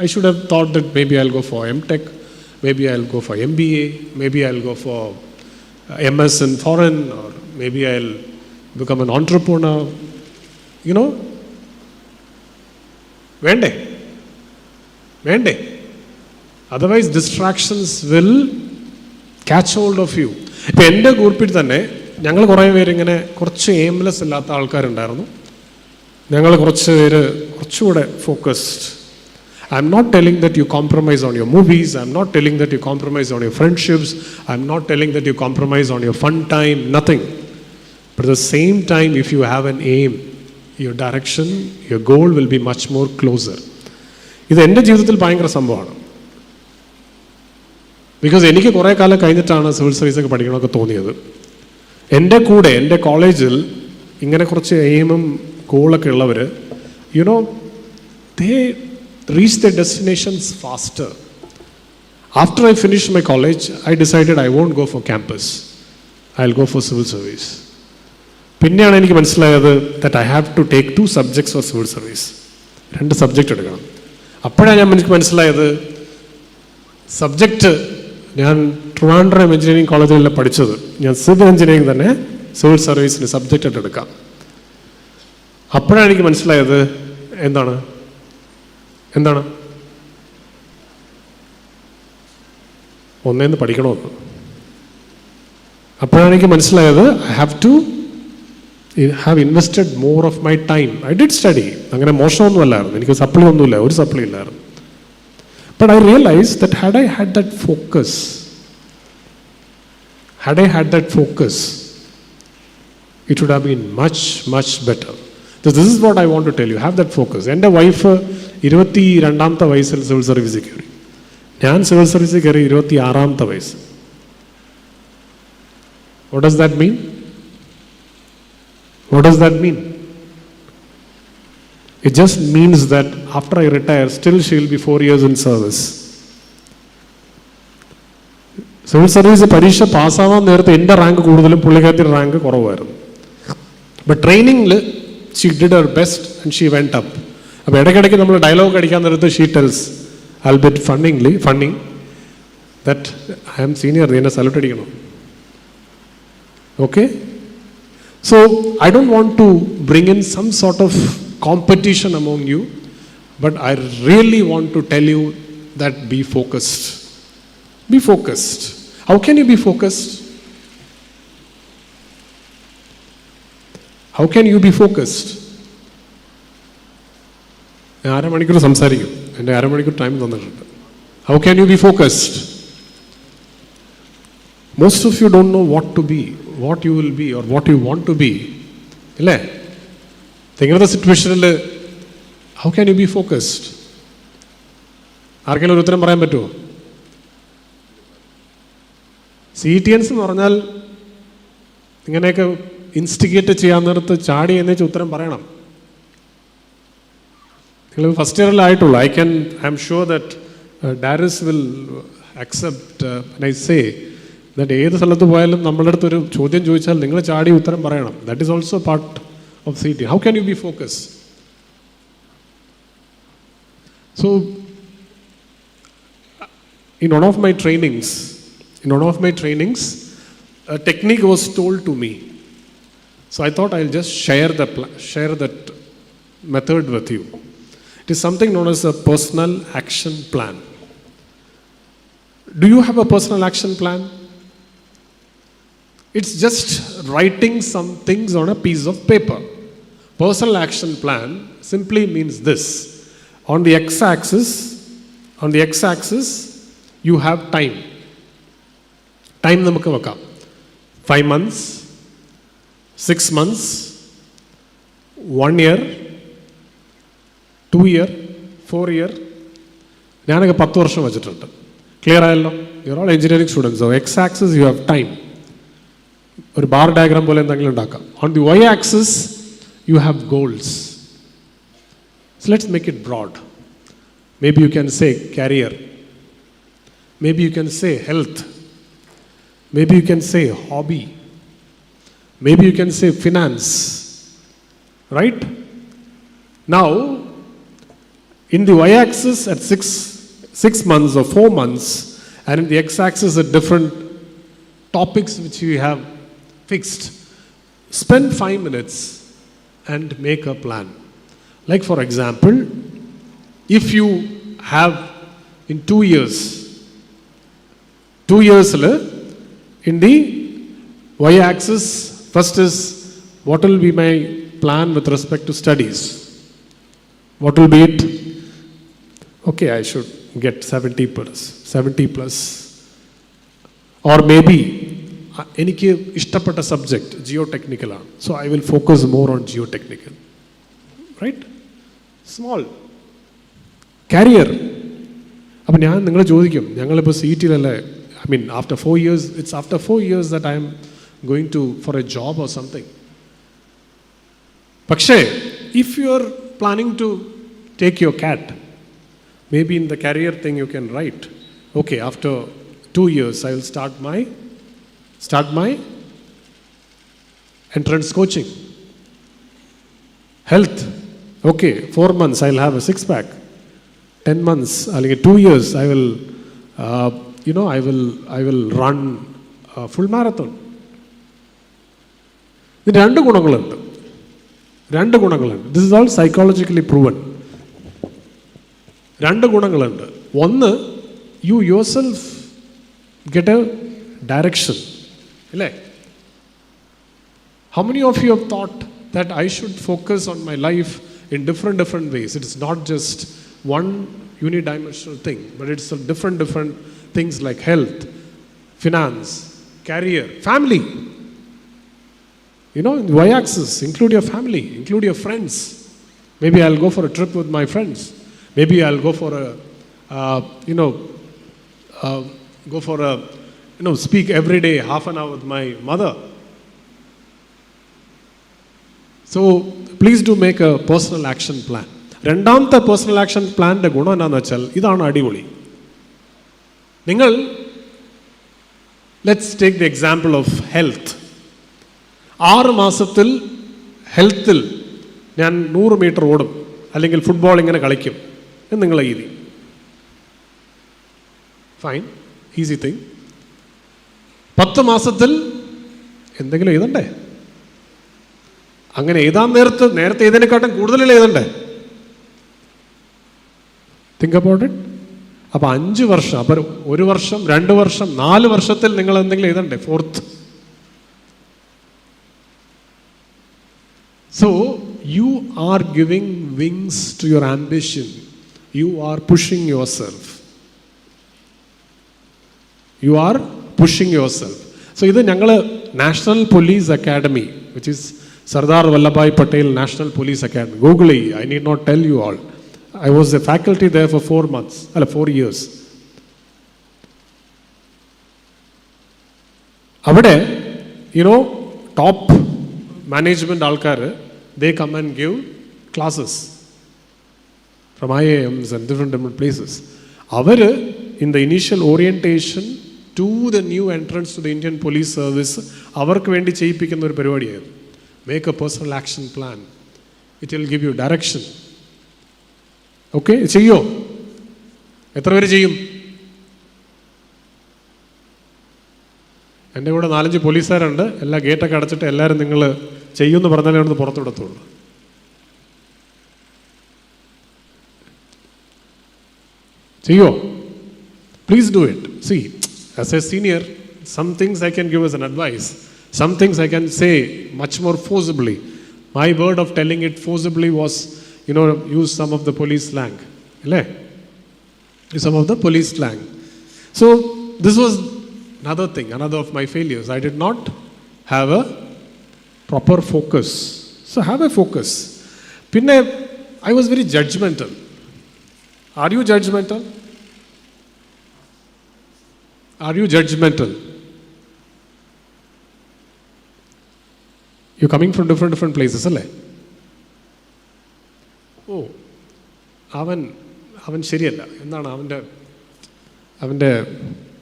I should have thought that maybe I'll go for MTech, maybe I'll go for MBA, maybe I'll go for MS in foreign, or maybe I'll become an entrepreneur. You know? വേണ്ടേ? Otherwise distractions will catch hold of you. ഇപ്പം എൻ്റെ ഗ്രൂപ്പിൽ തന്നെ ഞങ്ങൾ കുറേ പേര് ഇങ്ങനെ കുറച്ച് എയിംലെസ് ഇല്ലാത്ത ആൾക്കാരുണ്ടായിരുന്നു. ഞങ്ങൾ കുറച്ച് പേര് കുറച്ചുകൂടെ focused. I'm not telling that you compromise on your movies. I'm not telling that you compromise on your friendships. I'm not telling that you compromise on your fun time. Nothing. But at the same time, if you have an aim, your direction, your goal will be much more closer. ഇത് എൻ്റെ ജീവിതത്തിൽ ഭയങ്കര സംഭവമാണ്. Because എനിക്ക് കുറേ കാലം കഴിഞ്ഞിട്ടാണ് civil സർവീസൊക്കെ പഠിക്കണമൊക്കെ തോന്നിയത്. എൻ്റെ കൂടെ എൻ്റെ കോളേജിൽ ഇങ്ങനെ കുറച്ച് എയിമും ഗോളൊക്കെ ഉള്ളവർ, they reach their destinations faster. After I finished my college, I decided I won't go for campus. I'll go for civil service. പിന്നെയാണ് എനിക്ക് മനസ്സിലായത് that I have to take 2 subjects for civil service. 2 subject എടുക്കണം. അപ്പോഴാണ് എനിക്ക് മനസ്സിലായത് subject ഞാൻ Trivandrum engineering കോളേജിലല്ല പഠിച്ചത്. ഞാൻ സിവിൽ എഞ്ചിനീയറിംഗ് തന്നെ സിവിൽ സർവീസിന് സബ്ജക്റ്റ് ആയിട്ട് എടുക്കാം. അപ്പോഴാണ് എനിക്ക് മനസ്സിലായത് എന്താണ് ഒന്നേന്ന് പഠിക്കണമെന്ന്. അപ്പോഴാണ് എനിക്ക് മനസ്സിലായത് I have to have invested more of my time. I did study. അങ്ങനെ മോശമൊന്നുമല്ലായിരുന്നു, എനിക്ക് സപ്ലി ഒന്നുമില്ല, ഒരു സപ്ലി ഇല്ലായിരുന്നു. But I realized that had I had that focus, it would have been much, much better. So this is what I want to tell you. Have that focus. എൻ്റെ wife 22ാമത്തെ വയസ്സിൽ civil സർവീസിൽ കയറി. ഞാൻ സിവിൽ സർവീസിൽ കയറി 26ാമത്തെ വയസ്സ്. What does that mean? It just means that after I retire, still she will be 4 years in service. Civil service പരീക്ഷ പാസ്സാവാൻ നേരത്തെ എൻ്റെ റാങ്ക് കൂടുതലും പുള്ളിക്കാരത്തിയുടെ റാങ്ക് കുറവായിരുന്നു. ബട്ട് ട്രെയിനിങ്ങിൽ she did her best and she went up. അപ്പോൾ ഇടയ്ക്കിടയ്ക്ക് നമ്മൾ ഡയലോഗ് അടിക്കാൻ നേരത്ത് she tells albeit funnily that I am senior, നീ എന്നെ സല്യൂട്ട് അടിക്കണം. Okay? So I don't want to bring in some sort of competition among you, but I really want to tell you that be focused. Be focused. How can you be focused? How can you be focused? ഞാൻ അരമണിക്കൂർ സംസാരിക്കും, എൻ്റെ അരമണിക്കൂർ time തന്നിട്ടുണ്ട്. How can you be focused? Most of you don't know what to be, what you will be, or what you want to be. അല്ലേ? ഇങ്ങനത്തെ സിറ്റുവേഷനിൽ how can you B focused? ആർക്കെങ്കിലും ഒരു ഉത്തരം പറയാൻ പറ്റുമോ? CETians എന്ന് പറഞ്ഞാൽ ഇങ്ങനെയൊക്കെ ഇൻസ്റ്റിഗേറ്റ് ചെയ്യാൻ നേരത്ത് ചാടി എന്നുവെച്ച് ഉത്തരം പറയണം. നിങ്ങൾ ഫസ്റ്റ് ഇയറിലായിട്ടുള്ളൂ. I am sure that Daris will accept when I say that ഏത് സ്ഥലത്ത് പോയാലും നമ്മളുടെ അടുത്തൊരു ചോദ്യം ചോദിച്ചാൽ നിങ്ങൾ ചാടി ഉത്തരം പറയണം. That is also part of CET. How can you be focused? So, in one of my trainings, a technique was told to me. So I thought I'll just share that method with you. It is something known as a personal action plan. Do you have a personal action plan? It's just writing some things on a piece of paper. Personal action plan simply means this. On the x-axis, you have time. Time നമുക്ക് വെക്കാം. 5 months, 6 months, 1 year, 2 year, 4 year. ഞാനൊക്കെ 10 വർഷം വെച്ചിട്ടുണ്ട്. Clear ആയല്ലോ? You are all engineering students. x-axis you have time. ഒരു bar diagram പോലെ എന്തെങ്കിലും ഉണ്ടാക്കാം. On the y-axis you have goals. So let's make it broad. Maybe you can say career. Maybe you can say health. Maybe you can say hobby. Maybe you can say finance. Right? Now, in the y-axis at 6 months or 4 months, and in the x-axis at different topics which we have fixed, spend 5 minutes and make a plan. Like for example, if you have in 2 years, in the y-axis, first is what will be my plan with respect to studies? What will be it? Okay, I should get 70 plus. Or maybe, എനിക്ക് ഇഷ്ടപ്പെട്ട subject ജിയോടെക്നിക്കലാണ്. So I will focus more on geotechnical. Right? Small career. അപ്പം ഞാൻ നിങ്ങൾ ചോദിക്കും, ഞങ്ങളിപ്പോൾ CET-ലല്ലേ, I mean, after 4 years, it's after 4 years that I am going for a job or something. പക്ഷേ, if you are planning to take your CAT, maybe in the career thing you can write, okay, after 2 years I will start my entrance coaching. Health, okay, 4 months I will have a 6-pack. 10 months, 2 years I will I will run a full marathon. ഇതിന് രണ്ട് ഗുണങ്ങളുണ്ട്. This is all psychologically proven. രണ്ട് ഗുണങ്ങളുണ്ട്. ഒന്ന്, you yourself get a direction. ഇല്ലേ? How many of you have thought that I should focus on my life in different ways? It is not just one unidimensional thing, but it's a different things like health, finance, career, family. You know, in the y-axis, include your family, include your friends. Maybe I'll go for a trip with my friends. Maybe I'll go for speak every day half an hour with my mother. So please do make a personal action plan. രണ്ടാമത്തെ personal action പ്ലാനിൻ്റെ ഗുണം എന്താണെന്ന് വെച്ചാൽ ഇതാണ് അടിപൊളി. നിങ്ങൾ let's take the example of health. 6 മാസത്തിൽ ഹെൽത്തിൽ ഞാൻ 100 metre ഓടും, അല്ലെങ്കിൽ ഫുട്ബോൾ ഇങ്ങനെ കളിക്കും എന്ന് നിങ്ങൾ എഴുതി. Fine, easy thing. 10 മാസത്തിൽ എന്തെങ്കിലും എഴുതണ്ടേ? അങ്ങനെ എഴുതാൻ നേരത്തെ എഴുതിനെക്കാട്ടും കൂടുതലല്ലേ എഴുതണ്ടേ? Think about it. അപ്പോൾ 5 വർഷം, അപ്പോൾ 1 വർഷം, 2 വർഷം, 4 വർഷത്തിൽ നിങ്ങൾ എന്തെങ്കിലും എഴുതണ്ടേ? 4th. So you are giving wings to your ambition. You are pushing yourself. You are pushing yourself. So ഇത് ഞങ്ങൾ National Police Academy, which is Sardar Vallabhbhai Patel National Police Academy. Google ചെയ്യ്, I need not tell you all. I was a faculty there for 4 years. അവിടെ top management ആൾക്കാർ, they come and give classes from IIMs and different places. അവർ in the initial orientation to the new entrants to the Indian police service, അവർക്ക് വേണ്ടി ചെയ്യിപ്പിക്കുന്ന ഒരു പരിപാടിയായിരുന്നു. Make a personal action plan. It will give you direction. Okay, ചെയ്യോ? എത്ര പേര് ചെയ്യും? എൻ്റെ കൂടെ 4-5 പോലീസുകാരുണ്ട്. എല്ലാ ഗേറ്റൊക്കെ അടച്ചിട്ട് എല്ലാവരും നിങ്ങൾ ചെയ്യുമെന്ന് പറഞ്ഞാലേ അവിടുന്ന് പുറത്തു വിടത്തുള്ളൂ. ചെയ്യോ? Please do it. See, as a senior, some things I can give as an advice. Some things I can say much more forcibly. My word of telling it forcibly was, use some of the police slang. Use some of the police slang. So, this was another thing, another of my failures. I did not have a proper focus. So, have a focus. Pinne, I was very judgmental. Are you judgmental? Are you judgmental? You're coming from different places, അല്ലേ? ഓ, അവൻ ശരിയല്ല എന്താണ് അവൻ്റെ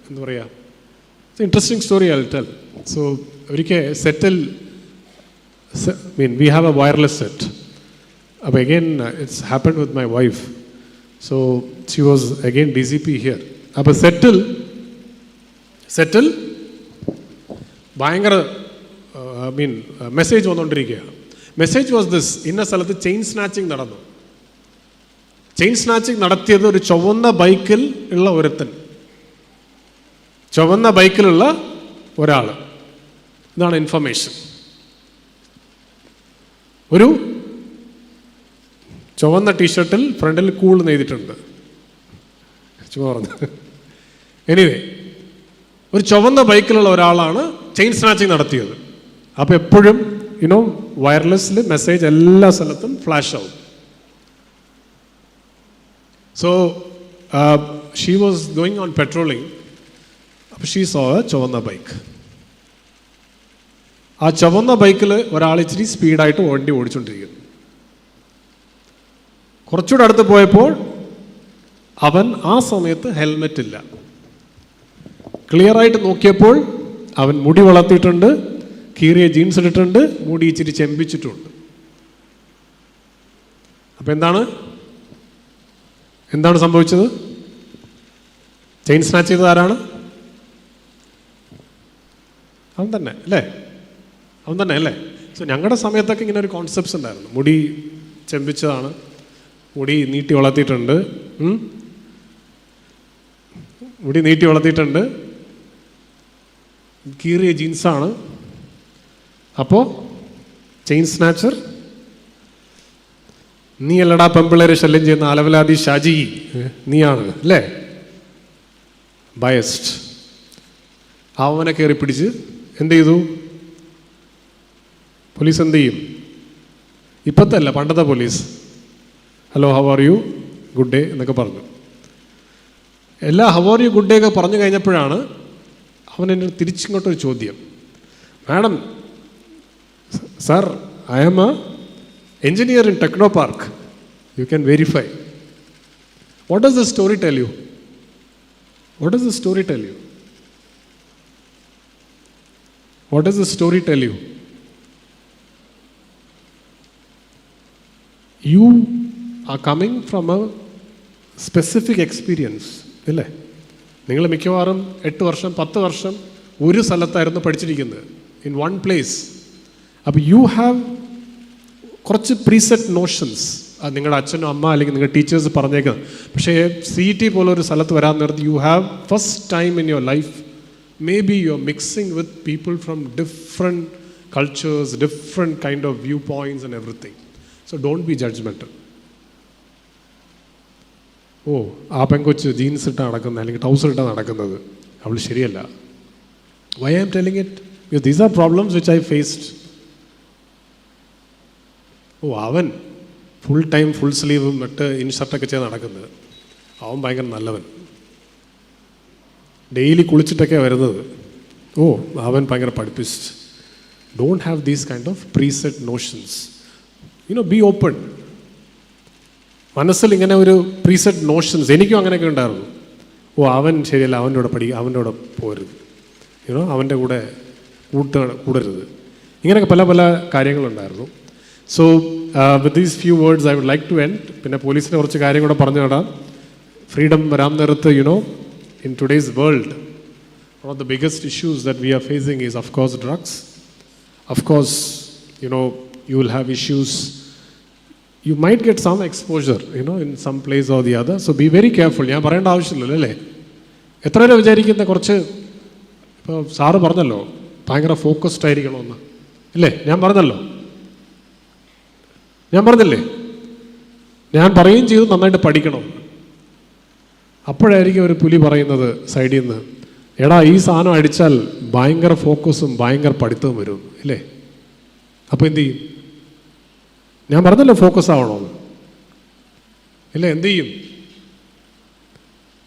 എന്താ പറയുക? Interesting story I will tell. So ഒരിക്കൽ സെറ്റിൽ we have a wireless set. But again, it's happened with my wife. So she was again DCP here. അപ്പോൾ സെറ്റിൽ ഭയങ്കര മെസ്സേജ് വന്നുകൊണ്ടിരിക്കുകയാണ്. മെസ്സേജ് വാസ് ദിസ്: ഇന്ന സ്ഥലത്ത് ചെയിൻ സ്നാച്ചിങ് നടന്നു. ചെയിൻ സ്നാച്ചിങ് നടത്തിയത് ഒരു ചുവന്ന ബൈക്കിൽ ഉള്ള ഒരുത്തൻ, ചുവന്ന ബൈക്കിലുള്ള ഒരാൾ. ഇതാണ് ഇൻഫർമേഷൻ. ഒരു ചുവന്ന ടീഷർട്ടിൽ ഫ്രണ്ടിൽ കൂൾ നെയ്തിട്ടുണ്ട്. ചുമ്മാ പറഞ്ഞു. എനിവേ, ഒരു ചുവന്ന ബൈക്കിലുള്ള ഒരാളാണ് ചെയിൻ സ്നാച്ചിങ് നടത്തിയത്. അപ്പോൾ എപ്പോഴും വയർലെസ്സിൽ മെസ്സേജ് എല്ലാ സ്ഥലത്തും ഫ്ലാഷ് ആവും. So she was going on patrolling. അപ്പോൾ ഷീ സോ എ ചുവന്ന ബൈക്ക്. ആ ചുവന്ന ബൈക്കിൽ ഒരാൾ ഇച്ചിരി സ്പീഡായിട്ട് വണ്ടി ഓടിച്ചുകൊണ്ടിരിക്കുന്നു. കുറച്ചുകൂടെ അടുത്ത് പോയപ്പോൾ അവൻ ആ സമയത്ത് ഹെൽമെറ്റ് ഇല്ല. ക്ലിയറായിട്ട് നോക്കിയപ്പോൾ അവൻ മുടി വളർത്തിയിട്ടുണ്ട്, കീറിയ ജീൻസ് ഇട്ടിട്ടുണ്ട്, മുടി ഇച്ചിരി ചെമ്പിച്ചിട്ടുണ്ട്. അപ്പം എന്താണ് സംഭവിച്ചത്? ചെയിൻ സ്നാച്ച് ചെയ്തത് ആരാണ്? അവൻ തന്നെ അല്ലേ? സോ ഞങ്ങളുടെ സമയത്തൊക്കെ ഇങ്ങനെ ഒരു കോൺസെപ്റ്റ്സ് ഉണ്ടായിരുന്നു. മുടി ചെമ്പിച്ചതാണ്, മുടി നീട്ടി വളർത്തിയിട്ടുണ്ട്, കീറിയ ജീൻസാണ്. അപ്പോൾ ചെയിൻ സ്നാച്ചർ നീ അല്ലടാ പെമ്പിള്ളേരെ ശല്യം ചെയ്യുന്ന അലവലാതി ഷാജി, നീയാണ് അല്ലേ? ബയസ്ഡ്. അവനെ കയറി പിടിച്ച് എന്ത് ചെയ്തു? പോലീസ് എന്ത് ചെയ്യും? ഇപ്പോഴത്തെ അല്ല, പണ്ടത്തെ police. Hello, how are you, good day എന്നൊക്കെ പറഞ്ഞു. എല്ലാ how are you good day ഒക്കെ പറഞ്ഞു കഴിഞ്ഞപ്പോഴാണ് അവൻ എന്നെ തിരിച്ചിങ്ങോട്ടൊരു ചോദ്യം. Madam, sir, I am a engineer in Techno Park. You can verify. What does the story tell you? What does the story tell you? What does the story tell you? You are coming from a specific experience. ഇല്ലേ? നിങ്ങൾ മിക്കവാറും 8 വർഷം 10 വർഷം ഒരു സ്ഥലത്തായിരുന്നു പഠിച്ചിരിക്കുന്നത്, in one place. അപ്പോൾ you have കുറച്ച് preset notions. നിങ്ങളുടെ അച്ഛനോ അമ്മ അല്ലെങ്കിൽ നിങ്ങളുടെ ടീച്ചേഴ്സ് പറഞ്ഞേക്കുന്നത്. പക്ഷേ CET പോലെ ഒരു സ്ഥലത്ത് വരാൻ നേരത്ത് you have first time in your life may be you are mixing with people from different cultures, different kind of view points and everything. So don't be judgemental. ഓ, ആ പെങ്കൊച്ച് ജീൻസ് ഇട്ടാണ് നടക്കുന്നത് അല്ലെങ്കിൽ ട്രൗസർ ഇട്ടാണ് നടക്കുന്നത്, അവൾ ശരിയല്ല. Why I am telling it? Because these are problems which I faced. ഓ, അവൻ ഫുൾ ടൈം ഫുൾ സ്ലീവും ഇട്ട് ഇൻഷർട്ടൊക്കെ ചെയ്ത് നടക്കുന്നത്, അവൻ ഭയങ്കര നല്ലവൻ, ഡെയിലി കുളിച്ചിട്ടൊക്കെ വരുന്നത്. ഓ, അവൻ ഭയങ്കര പഠിപ്പിസ്റ്റ്. Don't have these kind of preset notions. Be open. മനസ്സിൽ ഇങ്ങനെ ഒരു പ്രീസെറ്റ് നോഷൻസ്, എനിക്കും അങ്ങനെയൊക്കെ ഉണ്ടായിരുന്നു. ഓ അവൻ ശരിയല്ല, അവൻ്റെ കൂടെ പോരുത്, അവൻ്റെ കൂടെ കൂടരുത്. ഇങ്ങനെയൊക്കെ പല പല കാര്യങ്ങളുണ്ടായിരുന്നു. So with these few words I would like to end. പിന്നെ പോലീസിൻ്റെ കുറച്ച് കാര്യം കൂടെ പറഞ്ഞു നടാം. ഫ്രീഡം വരാൻ നേരത്ത് in today's world, one of the biggest issues that we are facing is, of course, drugs. Of course, you will have issues. You might get some exposure, in some place or the other. So be very careful. ഞാൻ പറയേണ്ട ആവശ്യമില്ലല്ലോ അല്ലേ? എത്ര പേരെ വിചാരിക്കുന്ന കുറച്ച്, ഇപ്പോൾ sir പറഞ്ഞല്ലോ ഭയങ്കര ഫോക്കസ്ഡ് ആയിരിക്കണമെന്ന്, ഇല്ലേ? ഞാൻ പറഞ്ഞില്ലേ? ഞാൻ പറയുകയും ചെയ്തു നന്നായിട്ട് പഠിക്കണം. അപ്പോഴായിരിക്കും ഒരു പുലി പറയുന്നത് സൈഡിൽ നിന്ന്, എടാ ഈ സാധനം അടിച്ചാൽ ഭയങ്കര ഫോക്കസും ഭയങ്കര പഠിത്തവും വരും, ഇല്ലേ? അപ്പോൾ എന്തു ചെയ്യും? ഞാൻ പറഞ്ഞല്ലോ ഫോക്കസ് ആവണമെന്ന്, ഇല്ലേ? എന്തു ചെയ്യും?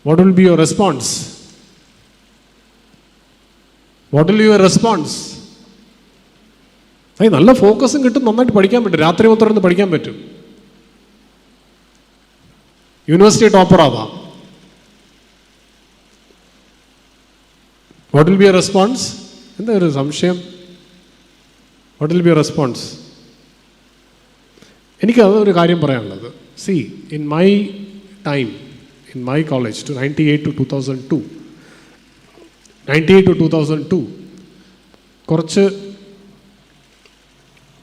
What will be your response? നല്ല ഫോക്കസും കിട്ടും, നന്നായിട്ട് പഠിക്കാൻ പറ്റും, രാത്രി മൊത്തം ഇരുന്ന് പഠിക്കാൻ പറ്റും, യൂണിവേഴ്സിറ്റി ടോപ്പർ ആവാം. What will be your response? എന്താ ഒരു സംശയം? What will be your response? എനിക്ക് അതൊരു കാര്യം പറയാനുള്ളത്. C, in my time, in my college, 98 to 2002, കുറച്ച്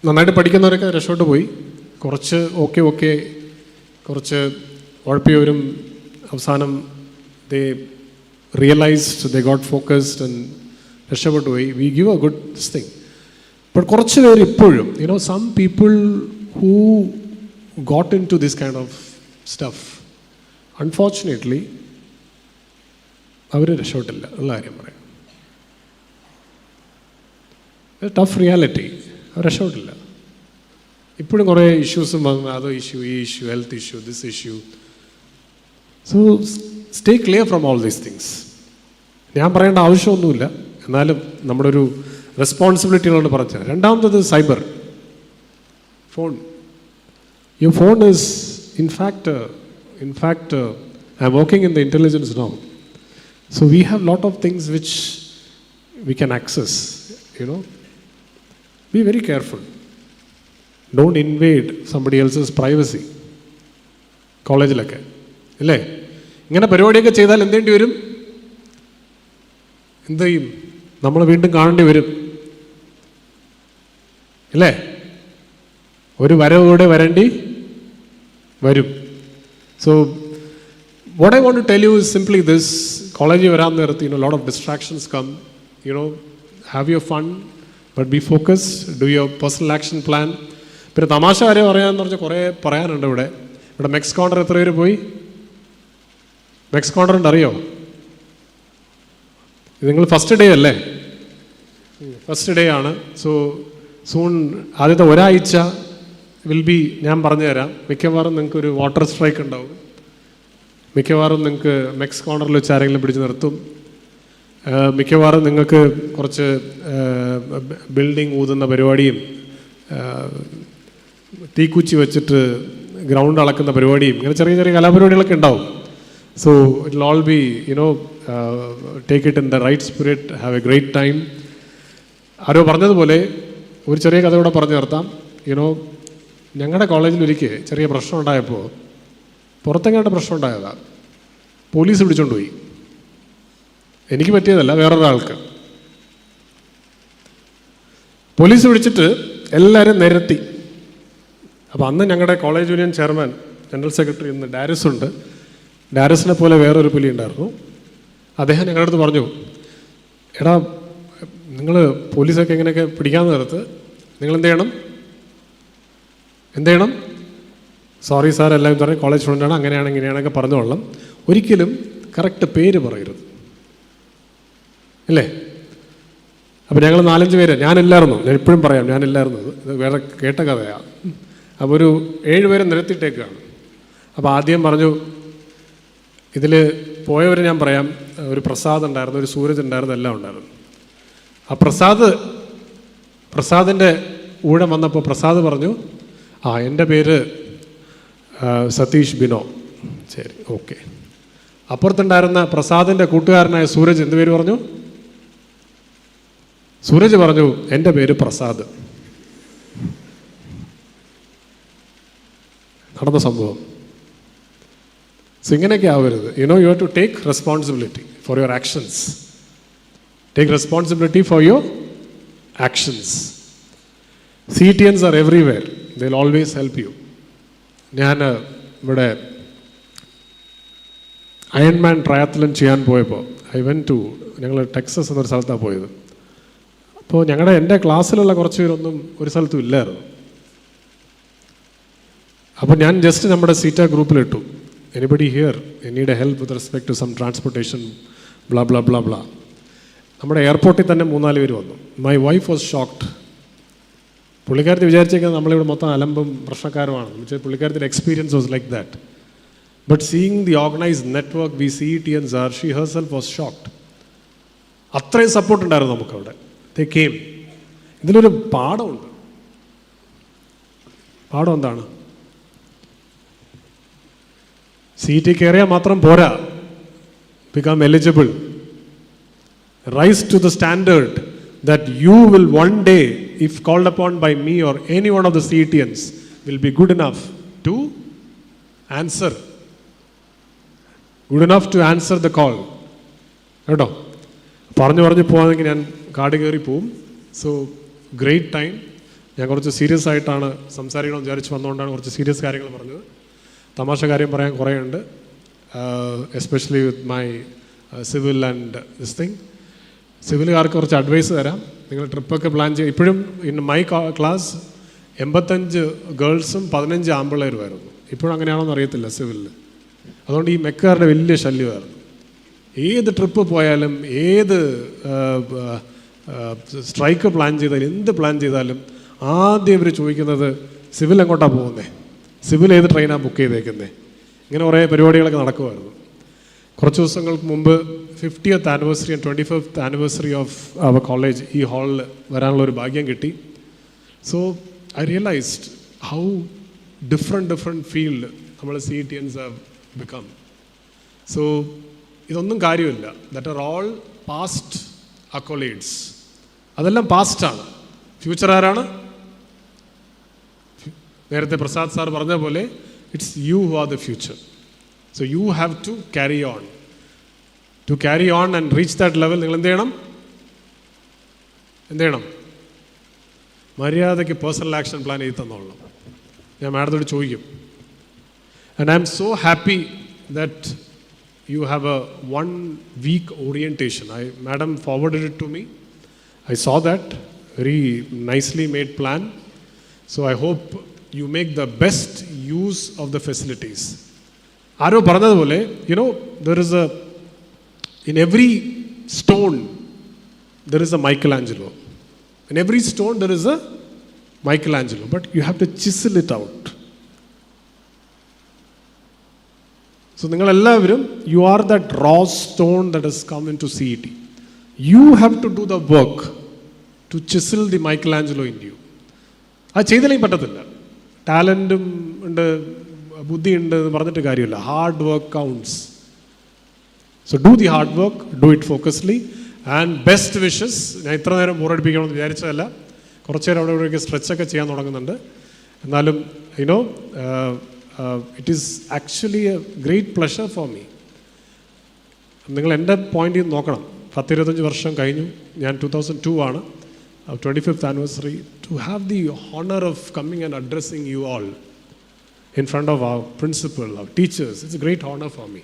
നന്നായിട്ട് പഠിക്കുന്നവരൊക്കെ രക്ഷോട്ട് പോയി, കുറച്ച് ഓക്കെ കുറച്ച് ഉഴപ്പിയവരും അവസാനം ദേ realized, they got focused and രക്ഷപ്പെട്ടു പോയി. We give a good thing. But കുറച്ച് പേര് ഇപ്പോഴും, some people who got into this kind of stuff, unfortunately, അവർ രക്ഷപ്പെട്ടില്ല ഉള്ള കാര്യം പറയാം. ടഫ് റിയാലിറ്റി, അവർ രക്ഷപ്പെട്ടില്ല. ഇപ്പോഴും കുറേ ഇഷ്യൂസും വന്നു, അതോ ഇഷ്യൂ, ഈ issue, health issue, this issue. So stay clear from all these things. ഞാൻ പറയേണ്ട ആവശ്യമൊന്നുമില്ല, എന്നാലും നമ്മുടെ ഒരു റെസ്പോൺസിബിലിറ്റികളോട് പറഞ്ഞത്. രണ്ടാമത്തത് cyber phone. Your phone is in fact I am working in the intelligence now. So we have lot of things which we can access. Be very careful. Don't invade somebody else's privacy. കോളേജിലൊക്കെ അല്ലേ? ഇങ്ങനെ പരിപാടിയൊക്കെ ചെയ്താൽ എന്ത് വരും? എന്ത് ചെയ്യും? നമ്മൾ വീണ്ടും കാണേണ്ടി വരും, അല്ലേ? ഒരു വരവൂടെ വരേണ്ടി വരും. So what I want to tell you is simply this. കോളേജിൽ വരാൻ നേരത്ത് lot of distractions come. Have your fun, but be focused, do your personal action plan. പിന്നെ തമാശ കാര്യം പറയാമെന്ന് പറഞ്ഞാൽ കുറേ പറയാനുണ്ട്. ഇവിടെ മെക്സ് കോർണർ എത്ര പേര് പോയി? മെക്സ് കോർണറിൻ്റെ അറിയോ? ഇത് നിങ്ങൾ ഫസ്റ്റ് ഡേ അല്ലേ? ഫസ്റ്റ് ഡേ ആണ്. സോ സൂൺ ആദ്യത്തെ ഒരാഴ്ച വിൽ ബി, ഞാൻ പറഞ്ഞുതരാം, മിക്കവാറും നിങ്ങൾക്കൊരു വാട്ടർ സ്ട്രൈക്ക് ഉണ്ടാവും. മിക്കവാറും നിങ്ങൾക്ക് മെക്സ് കോർണറിൽ വെച്ച് ആരെങ്കിലും പിടിച്ച് നിർത്തും. മിക്കവാറും നിങ്ങൾക്ക് കുറച്ച് ബിൽഡിംഗ് ഊതുന്ന പരിപാടിയും തീക്കുച്ചി വെച്ചിട്ട് ഗ്രൗണ്ട് അളക്കുന്ന പരിപാടിയും, ഇങ്ങനെ ചെറിയ ചെറിയ കലാപരിപാടികളൊക്കെ ഉണ്ടാവും. So it will all be, take it in the right spirit, have a great time. ആരോ പറഞ്ഞതുപോലെ ഒരു ചെറിയ കഥ കൂടെ പറഞ്ഞു നിർത്താം. ഞങ്ങളുടെ കോളേജിൽ ഒരിക്കൽ ചെറിയ പ്രശ്നം ഉണ്ടായപ്പോൾ, പുറത്തെങ്ങാണ്ട് പ്രശ്നം ഉണ്ടായതാണ്, പോലീസ് പിടിച്ചോണ്ട് പോയി. എനിക്ക് പറ്റിയതല്ല, വേറൊരാൾക്ക്. പോലീസ് പിടിച്ചിട്ട് എല്ലാവരും നിരത്തി. അപ്പോൾ അന്ന് ഞങ്ങളുടെ college union chairman, general secretary ഇന്ന് ഡാരിസ് ഉണ്ട്. ഡാരിസിനെ പോലെ വേറൊരു പുലി ഉണ്ടായിരുന്നു. അദ്ദേഹം ഞങ്ങളുടെ അടുത്ത് പറഞ്ഞു, എടാ നിങ്ങൾ പോലീസൊക്കെ ഇങ്ങനെയൊക്കെ പിടിക്കാൻ നേരത്ത് നിങ്ങൾ എന്ത് ചെയ്യണം? സോറി സാർ, എല്ലാവരും പറയും കോളേജ് സ്റ്റുഡൻ്റാണ്, അങ്ങനെയാണ് ഇങ്ങനെയാണൊക്കെ പറഞ്ഞോളാം. ഒരിക്കലും കറക്റ്റ് പേര് പറയരുത്, അല്ലേ? അപ്പോൾ ഞങ്ങൾ 4-5 പേര്, ഞാനില്ലായിരുന്നു, ഞാൻ ഇപ്പോഴും പറയാം ഞാനില്ലായിരുന്നു, ഇത് വേറെ കേട്ട കഥയാണ്. അപ്പോൾ ഒരു 7 പേരെ നിരത്തിയിട്ടേക്കാണ്. അപ്പോൾ ആദ്യം പറഞ്ഞു, ഇതിൽ പോയവർ ഞാൻ പറയാം, ഒരു പ്രസാദ് ഉണ്ടായിരുന്നു, ഒരു സൂരജ് ഉണ്ടായിരുന്നു, എല്ലാം ഉണ്ടായിരുന്നു. ആ പ്രസാദിൻ്റെ ഊഴം വന്നപ്പോൾ പ്രസാദ് പറഞ്ഞു, എൻ്റെ പേര് സതീഷ് ബിനോ. ശരി, ഓക്കെ. അപ്പുറത്തുണ്ടായിരുന്ന പ്രസാദിൻ്റെ കൂട്ടുകാരനായ സൂരജ് എന്ത് പേര് പറഞ്ഞു? സൂരജ് പറഞ്ഞു, എൻ്റെ പേര് പ്രസാദ്. നടന്ന സംഭവം. സോ ഇങ്ങനെയൊക്കെ ആവരുത്. You have to take responsibility for your actions. Take responsibility for your actions. CETians are everywhere. They will always help you. ഞാൻ ഇവിടെ അയൺമാൻ ട്രയാത്തലൻ ചെയ്യാൻ പോയപ്പോൾ ഞങ്ങൾ ടെക്സസ് എന്നൊരു സ്ഥലത്താണ് പോയത്. അപ്പോൾ എൻ്റെ ക്ലാസ്സിലുള്ള കുറച്ച് പേരൊന്നും ഒരു സ്ഥലത്തും ഇല്ലായിരുന്നു. അപ്പോൾ ഞാൻ ജസ്റ്റ് നമ്മുടെ CET ഗ്രൂപ്പിലിട്ടു, anybody here need a help with respect to some transportation blah blah blah blah. നമ്മുടെ എയർപോർട്ടിൽ തന്നെ 3-4 പേര് വന്നു. My wife was shocked. പുള്ളിക്കാരത്തി വിചാരിച്ചേക്കുന്നത് നമ്മളിവിടെ മൊത്തം അലമ്പും പ്രശ്നക്കാരുമാണ്. പുള്ളിക്കാരത്തിൻ്റെ experience was like that. But seeing the organised network we CETians are, she herself was shocked. അത്രയും സപ്പോർട്ട് ഉണ്ടായിരുന്നു നമുക്കവിടെ. They came. ഇതിലൊരു പാഠമുണ്ട്. പാഠം എന്താണ്? CET കയറിയാൽ മാത്രം പോരാ. become eligible. Rise to the standard that you will one day, if called upon by me or any one of the CETians, will be good enough to answer. Good enough to answer the call. കേട്ടോ? പറഞ്ഞു പോകാമെങ്കിൽ ഞാൻ കാട് കയറി പോവും. So great time. ഞാൻ കുറച്ച് serious ആയിട്ടാണ് സംസാരിക്കണമെന്ന് വിചാരിച്ച് വന്നുകൊണ്ടാണ് കുറച്ച് സീരിയസ് കാര്യങ്ങൾ പറഞ്ഞത്. തമാശ കാര്യം പറയാൻ കുറേ ഉണ്ട്, especially with my civil and this thing. സിവിലുകാർക്ക് കുറച്ച് അഡ്വൈസ് തരാം. നിങ്ങൾ ട്രിപ്പൊക്കെ പ്ലാൻ ചെയ്യും. ഇപ്പോഴും ഇൻ മൈ ക്ലാസ് 85 ഗേൾസും 15 ആമ്പിള്ളേരുമായിരുന്നു. ഇപ്പോഴും അങ്ങനെയാണോന്ന് അറിയത്തില്ല സിവിലിൽ. അതുകൊണ്ട് ഈ മെക്കാരുടെ വലിയ ശല്യമായിരുന്നു. ഏത് ട്രിപ്പ് പോയാലും, ഏത് സ്ട്രൈക്ക് പ്ലാൻ ചെയ്താലും, എന്ത് പ്ലാൻ ചെയ്താലും ആദ്യം ഇവർ ചോദിക്കുന്നത് സിവിൽ എങ്ങോട്ടാണ് പോകുന്നത്, സിവിൽ ഏത് ട്രെയിനാണ് ബുക്ക് ചെയ്തേക്കുന്നത്. ഇങ്ങനെ കുറേ പരിപാടികളൊക്കെ നടക്കുമായിരുന്നു. കുറച്ച് ദിവസങ്ങൾക്ക് മുമ്പ് 50th anniversary and 25th anniversary of our college ഈ ഹാളിൽ വരാനുള്ളൊരു ഭാഗ്യം കിട്ടി. So I realised how different field നമ്മൾ CETians ഹാവ് ബിക്കം. സോ ഇതൊന്നും കാര്യമില്ല. That are all past accolades. അതെല്ലാം പാസ്റ്റാണ്. ഫ്യൂച്ചർ ആരാണ്? നേരത്തെ പ്രസാദ് സാർ പറഞ്ഞ പോലെ it's you who are the future. So you have to carry on. To carry on and reach that level നിങ്ങൾ എന്ത് ചെയ്യണം? മര്യാദയ്ക്ക് പേഴ്സണൽ ആക്ഷൻ പ്ലാൻ ചെയ്ത് തന്നോളണം. ഞാൻ മാഡത്തോട് ചോദിക്കും. And I M so happy that you have a 1 week orientation. Madam forwarded it to me. I saw that. Very nicely made plan. So I hope you make the best use of the facilities. Aro paranadapole, there is in every stone there is a Michelangelo. In every stone there is a Michelangelo, but you have to chisel it out. So നിങ്ങളെല്ലാവരും you are that raw stone that has come into CET. You have to do the work to chisel the Michelangelo in you. അത് ചെയ്തില്ലെങ്കിൽ പറ്റത്തില്ല. ടാലൻറ്റും ഉണ്ട്, ബുദ്ധിയുണ്ട് എന്ന് പറഞ്ഞിട്ട് കാര്യമില്ല. Hard work counts. So do the hard work, do it focusly and best wishes. ഞാൻ ഇത്ര നേരം ബോറടിപ്പിക്കണമെന്ന് വിചാരിച്ചതല്ല. കുറച്ച് നേരം അവിടെ ഇവിടെയൊക്കെ സ്ട്രെച്ചൊക്കെ ചെയ്യാൻ തുടങ്ങുന്നുണ്ട്. എന്നാലും it is actually a great pleasure for me. നിങ്ങൾ എൻ്റെ പോയിന്റിൽ നിന്ന് നോക്കണം. 10-25 വർഷം കഴിഞ്ഞു. ഞാൻ 2002 ആണ്, 25th anniversary. To have the honor of coming and addressing you all in front of our principal, our teachers, it's a great honor for me.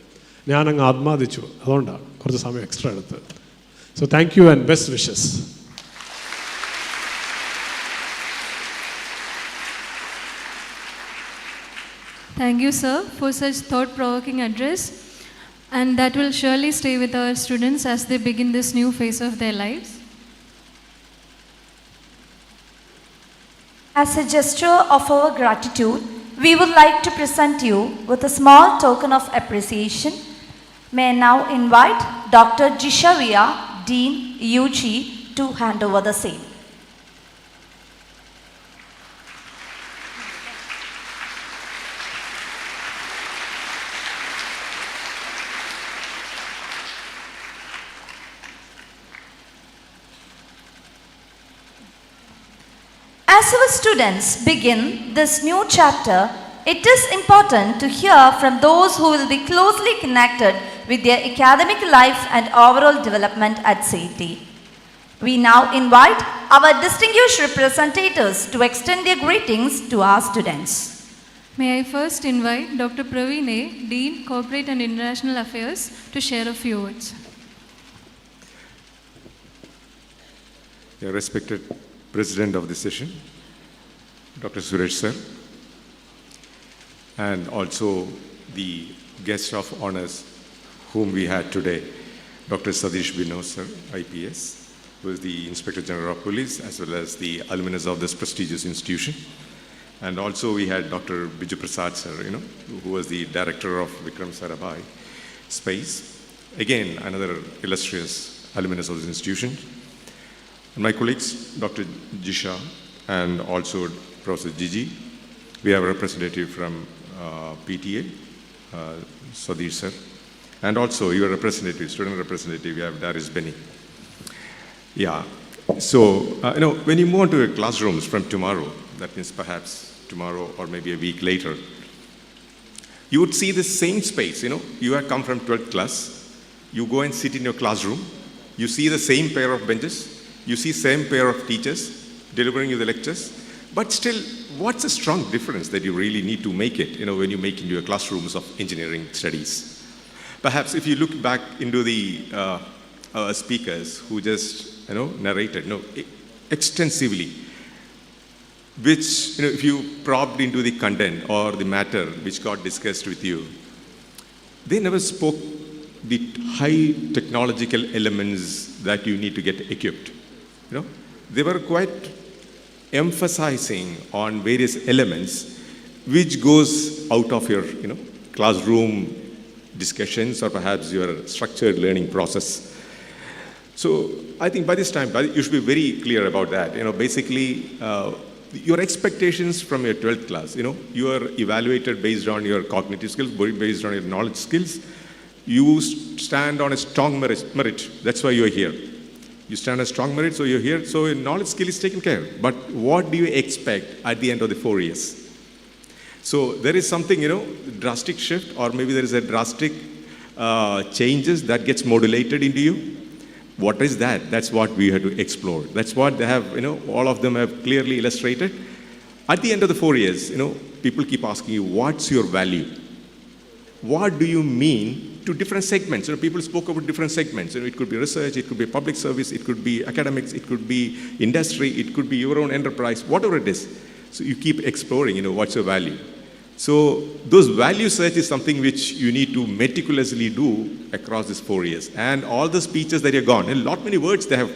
ഞാൻ അങ്ങ് ആത്മാദിച്ചു. അതുകൊണ്ടാണ് കുറച്ച് സമയം എക്സ്ട്രാ എടുത്ത്. So thank you and best wishes. Thank you, sir, for such thought-provoking address, and that will surely stay with our students as they begin this new phase of their lives. As a gesture of our gratitude, we would like to present you with a small token of appreciation. May I now invite Dr. Jishavia, Dean, UG, to hand over the same. As our students begin this new chapter, it is important to hear from those who will be closely connected with their academic life and overall development at CET. We now invite our distinguished representatives to extend their greetings to our students. May I first invite Dr. Praveen A., Dean, Corporate and International Affairs, to share a few words. Respected President of the session, Dr. Suresh sir, and also the guest of honors whom we had today, Dr. Satish Bino sir, IPS, who is the Inspector General of Police, as well as the alumnus of this prestigious institution. And also we had Dr. Biju Prasad sir, who was the director of Vikram Sarabhai Space. Again, another illustrious alumnus of this institution. And my colleagues, Dr. Jisha and also Professor Gigi. We have a representative from PTA, Sadish sir. And also your representative, student representative, we have Darius Benny. Yeah, so, when you move on to your classrooms from tomorrow, that means perhaps tomorrow or maybe a week later, you would see the same space, you have come from 12th class, you go and sit in your classroom, you see the same pair of benches, you see same pair of teachers delivering you the lectures, but still, what's the strong difference that you really need to make it, when you make into your classrooms of engineering studies? Perhaps if you look back into the speakers who just, narrated, extensively, which, if you probed into the content or the matter which got discussed with you, they never spoke the high technological elements that you need to get equipped. They were quite emphasizing on various elements which goes out of your, classroom discussions or perhaps your structured learning process. So I think by this time, you should be very clear about that. Basically, your expectations from your 12th class, you are evaluated based on your cognitive skills, based on your knowledge skills. You stand on a strong merit. That's why you're here. You stand on strong merit, so you're here. So your knowledge skill is taken care of. But what do you expect at the end of the 4 years? So there is something, drastic shift, or maybe there is a drastic changes that gets modulated into you. What is that? That's what we have to explore. That's what they have, all of them have clearly illustrated. At the end of the 4 years, people keep asking you, what's your value? What do you mean to different segments? People spoke about different segments. It could be research, it could be public service, it could be academics, it could be industry, it could be your own enterprise, whatever it is. So you keep exploring, what's your value. So those value search is something which you need to meticulously do across these 4 years. And all the speeches that are gone, a lot many words they have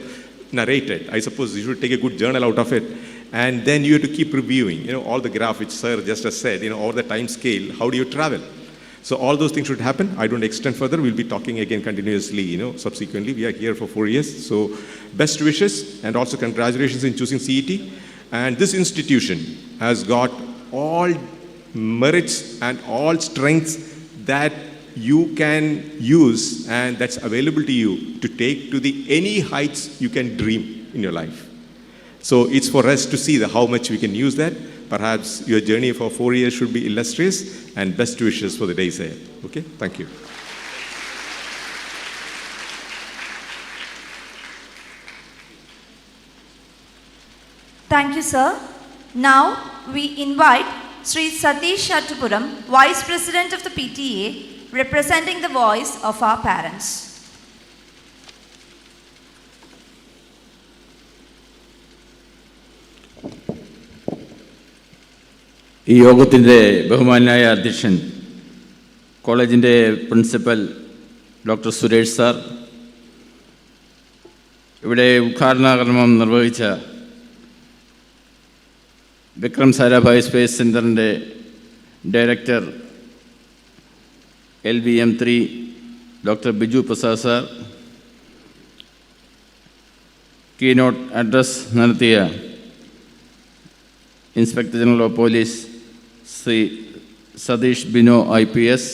narrated. I suppose you should take a good journal out of it. And then you have to keep reviewing, all the graph which sir just has said, over the time scale, how do you travel? So all those things should happen. I don't extend further. We'll be talking again continuously, subsequently. We are here for 4 years. So best wishes and also congratulations in choosing CET. And this institution has got all merits and all strengths that you can use and that's available to you to take to the any heights you can dream in your life. So it's for us to see how much we can use that. Perhaps your journey for 4 years should be illustrious, and best wishes for the days ahead. Okay, thank you. Thank you, sir. Now we invite Sri Satish Attupuram, Vice President of the PTA, representing the voice of our parents. ഈ യോഗത്തിൻ്റെ ബഹുമാനായ അധ്യക്ഷൻ കോളേജിൻ്റെ principal doctor Suresh sir, ഇവിടെ ഉദ്ഘാടനകർമ്മം നിർവഹിച്ച Vikram Sarabhai space സെൻറ്ററിൻ്റെ director LVM3 doctor Biju Prasad sir, keynote address നടത്തിയ Inspector General of Police Shri Satish Bino IPS,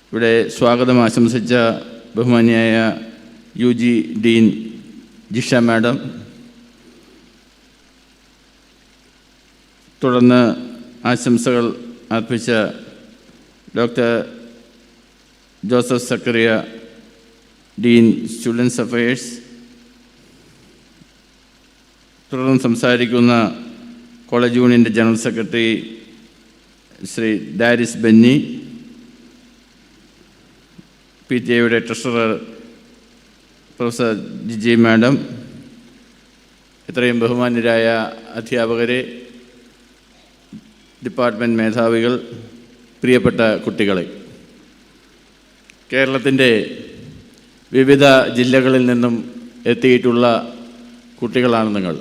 ഇവിടെ സ്വാഗതം ആശംസിച്ച ബഹുമാന്യായ UG ഡീൻ ജിഷ മാഡം, തുടർന്ന് ആശംസകൾ അർപ്പിച്ച doctor Joseph Zachariah, dean students affairs, തുടർന്ന് സംസാരിക്കുന്ന കോളേജ് യൂണിയൻ്റെ general secretary Shri Daris Benny, PTA treasurer professor Jiji madam, ഇത്രയും ബഹുമാന്യരായ അധ്യാപകരെ, ഡിപ്പാർട്ട്മെൻറ്റ് മേധാവികൾ, പ്രിയപ്പെട്ട കുട്ടികളെ, കേരളത്തിൻ്റെ വിവിധ ജില്ലകളിൽ നിന്നും എത്തിയിട്ടുള്ള കുട്ടികളാണ് നിങ്ങൾ.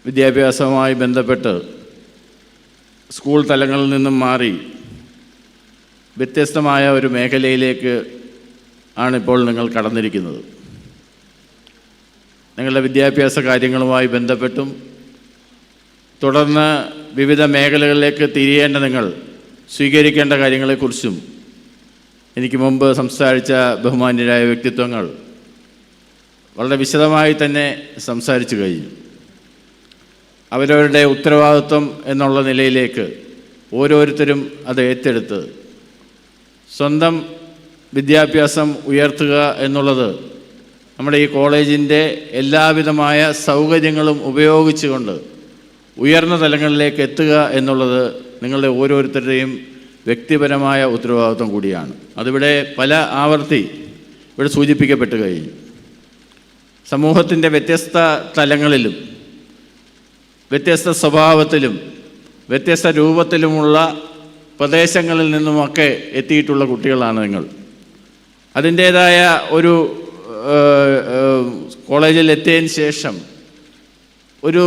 വിദ്യാഭ്യാസവുമായി ബന്ധപ്പെട്ട് സ്കൂൾ തലങ്ങളിൽ നിന്നും മാറി വ്യത്യസ്തമായ ഒരു മേഖലയിലേക്ക് ആണിപ്പോൾ നിങ്ങൾ കടന്നിരിക്കുന്നത്. നിങ്ങളുടെ വിദ്യാഭ്യാസ കാര്യങ്ങളുമായി ബന്ധപ്പെട്ടും തുടർന്ന് വിവിധ മേഖലകളിലേക്ക് തിരിയേണ്ട നിങ്ങൾ സ്വീകരിക്കേണ്ട കാര്യങ്ങളെക്കുറിച്ചും എനിക്ക് മുമ്പ് സംസാരിച്ച ബഹുമാന്യരായ വ്യക്തിത്വങ്ങൾ വളരെ വിശദമായി തന്നെ സംസാരിച്ചു കഴിഞ്ഞു. അവരവരുടെ ഉത്തരവാദിത്വം എന്നുള്ള നിലയിലേക്ക് ഓരോരുത്തരും അത് ഏറ്റെടുത്ത് സ്വന്തം വിദ്യാഭ്യാസം ഉയർത്തുക എന്നുള്ളത് നമ്മുടെ ഈ കോളേജിൻ്റെ എല്ലാവിധമായ സൗകര്യങ്ങളും ഉപയോഗിച്ചുകൊണ്ട് ഉയർന്ന തലങ്ങളിലേക്ക് എത്തുക എന്നുള്ളത് നിങ്ങളുടെ ഓരോരുത്തരുടെയും വ്യക്തിപരമായ ഉത്തരവാദിത്വം കൂടിയാണ്. അതിവിടെ പല ആവർത്തി ഇവിടെ സൂചിപ്പിക്കപ്പെട്ട് കഴിഞ്ഞു. സമൂഹത്തിൻ്റെ വ്യത്യസ്ത തലങ്ങളിലും വ്യത്യസ്ത സ്വഭാവത്തിലും വ്യത്യസ്ത രൂപത്തിലുമുള്ള പ്രദേശങ്ങളിൽ നിന്നുമൊക്കെ എത്തിയിട്ടുള്ള കുട്ടികളാണ് നിങ്ങൾ. അതിൻ്റേതായ ഒരു കോളേജിൽ എത്തിയതിന് ശേഷം ഒരു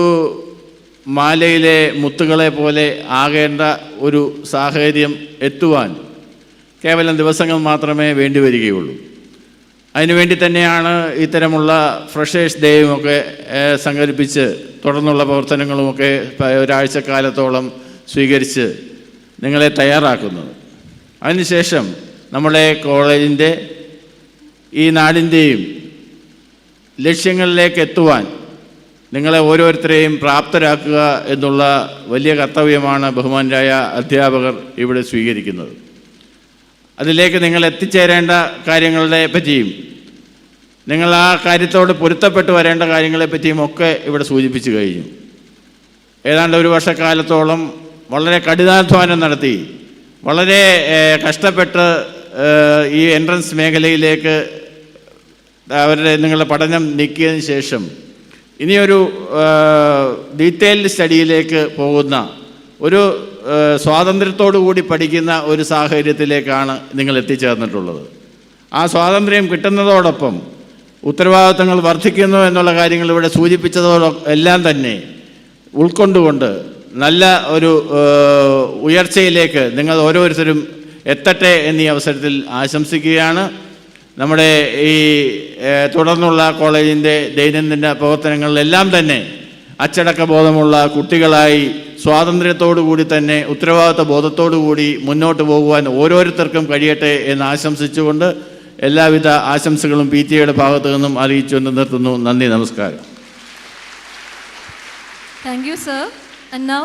മാലയിലെ മുത്തുകളെ പോലെ ആകേണ്ട ഒരു സാഹചര്യം എത്തുവാൻ കേവലം ദിവസങ്ങൾ മാത്രമേ വേണ്ടി വരികയുള്ളൂ. അതിനുവേണ്ടി തന്നെയാണ് ഇത്തരമുള്ള ഫ്രഷേഴ്സ് ഡേയുമൊക്കെ സംഘടിപ്പിച്ച് തുടർന്നുള്ള പ്രവർത്തനങ്ങളുമൊക്കെ ഒരാഴ്ചക്കാലത്തോളം സ്വീകരിച്ച് നിങ്ങളെ തയ്യാറാക്കുന്നത്. അതിനുശേഷം നമ്മുടെ കോളേജിൻ്റെ ഈ നാടിൻ്റെയും ലക്ഷ്യങ്ങളിലേക്ക് എത്തുവാൻ നിങ്ങളെ ഓരോരുത്തരെയും പ്രാപ്തരാക്കുക എന്നുള്ള വലിയ കർത്തവ്യമാണ് ബഹുമാനരായ അധ്യാപകർ ഇവിടെ സ്വീകരിക്കുന്നത്. അതിലേക്ക് നിങ്ങൾ എത്തിച്ചേരേണ്ട കാര്യങ്ങളെ പറ്റിയും നിങ്ങൾ ആ കാര്യത്തോട് പൊരുത്തപ്പെട്ട് വരേണ്ട കാര്യങ്ങളെപ്പറ്റിയും ഒക്കെ ഇവിടെ സൂചിപ്പിച്ചു കഴിഞ്ഞു. ഏതാണ്ട് ഒരു വർഷക്കാലത്തോളം വളരെ കഠിനാധ്വാനം നടത്തി വളരെ കഷ്ടപ്പെട്ട് ഈ എൻട്രൻസ് മേഖലയിലേക്ക് നിങ്ങളുടെ പഠനം നീക്കിയതിന് ശേഷം ഇനിയൊരു ഡീറ്റെയിൽഡ് സ്റ്റഡിയിലേക്ക് പോകുന്ന ഒരു സ്വാതന്ത്ര്യത്തോടു കൂടി പഠിക്കുന്ന ഒരു സാഹചര്യത്തിലേക്കാണ് നിങ്ങൾ എത്തിച്ചേർന്നിട്ടുള്ളത്. ആ സ്വാതന്ത്ര്യം കിട്ടുന്നതോടൊപ്പം ഉത്തരവാദിത്തങ്ങൾ വർദ്ധിക്കുന്നു എന്നുള്ള കാര്യങ്ങൾ ഇവിടെ സൂചിപ്പിച്ചതോടെല്ലാം തന്നെ ഉൾക്കൊണ്ടുകൊണ്ട് നല്ല ഒരു ഉയർച്ചയിലേക്ക് നിങ്ങൾ ഓരോരുത്തരും എത്തട്ടെ എന്നീ അവസരത്തിൽ ആശംസിക്കുകയാണ്. നമ്മുടെ ഈ തുടർന്നുള്ള കോളേജിൻ്റെ ദൈനംദിന പ്രവർത്തനങ്ങളിലെല്ലാം തന്നെ അച്ചടക്ക ബോധമുള്ള കുട്ടികളായി സ്വാതന്ത്ര്യത്തോടു കൂടി തന്നെ ഉത്തരവാദിത്വ ബോധത്തോടു കൂടി മുന്നോട്ട് പോകുവാൻ ഓരോരുത്തർക്കും കഴിയട്ടെ എന്ന് ആശംസിച്ചുകൊണ്ട് എല്ലാവിധ ആശംസകളും PTA ഭാഗത്തു നിന്നും അറിയിച്ചുകൊണ്ട് നിർത്തുന്നു. നന്ദി, നമസ്കാരം. Thank you, sir. And now,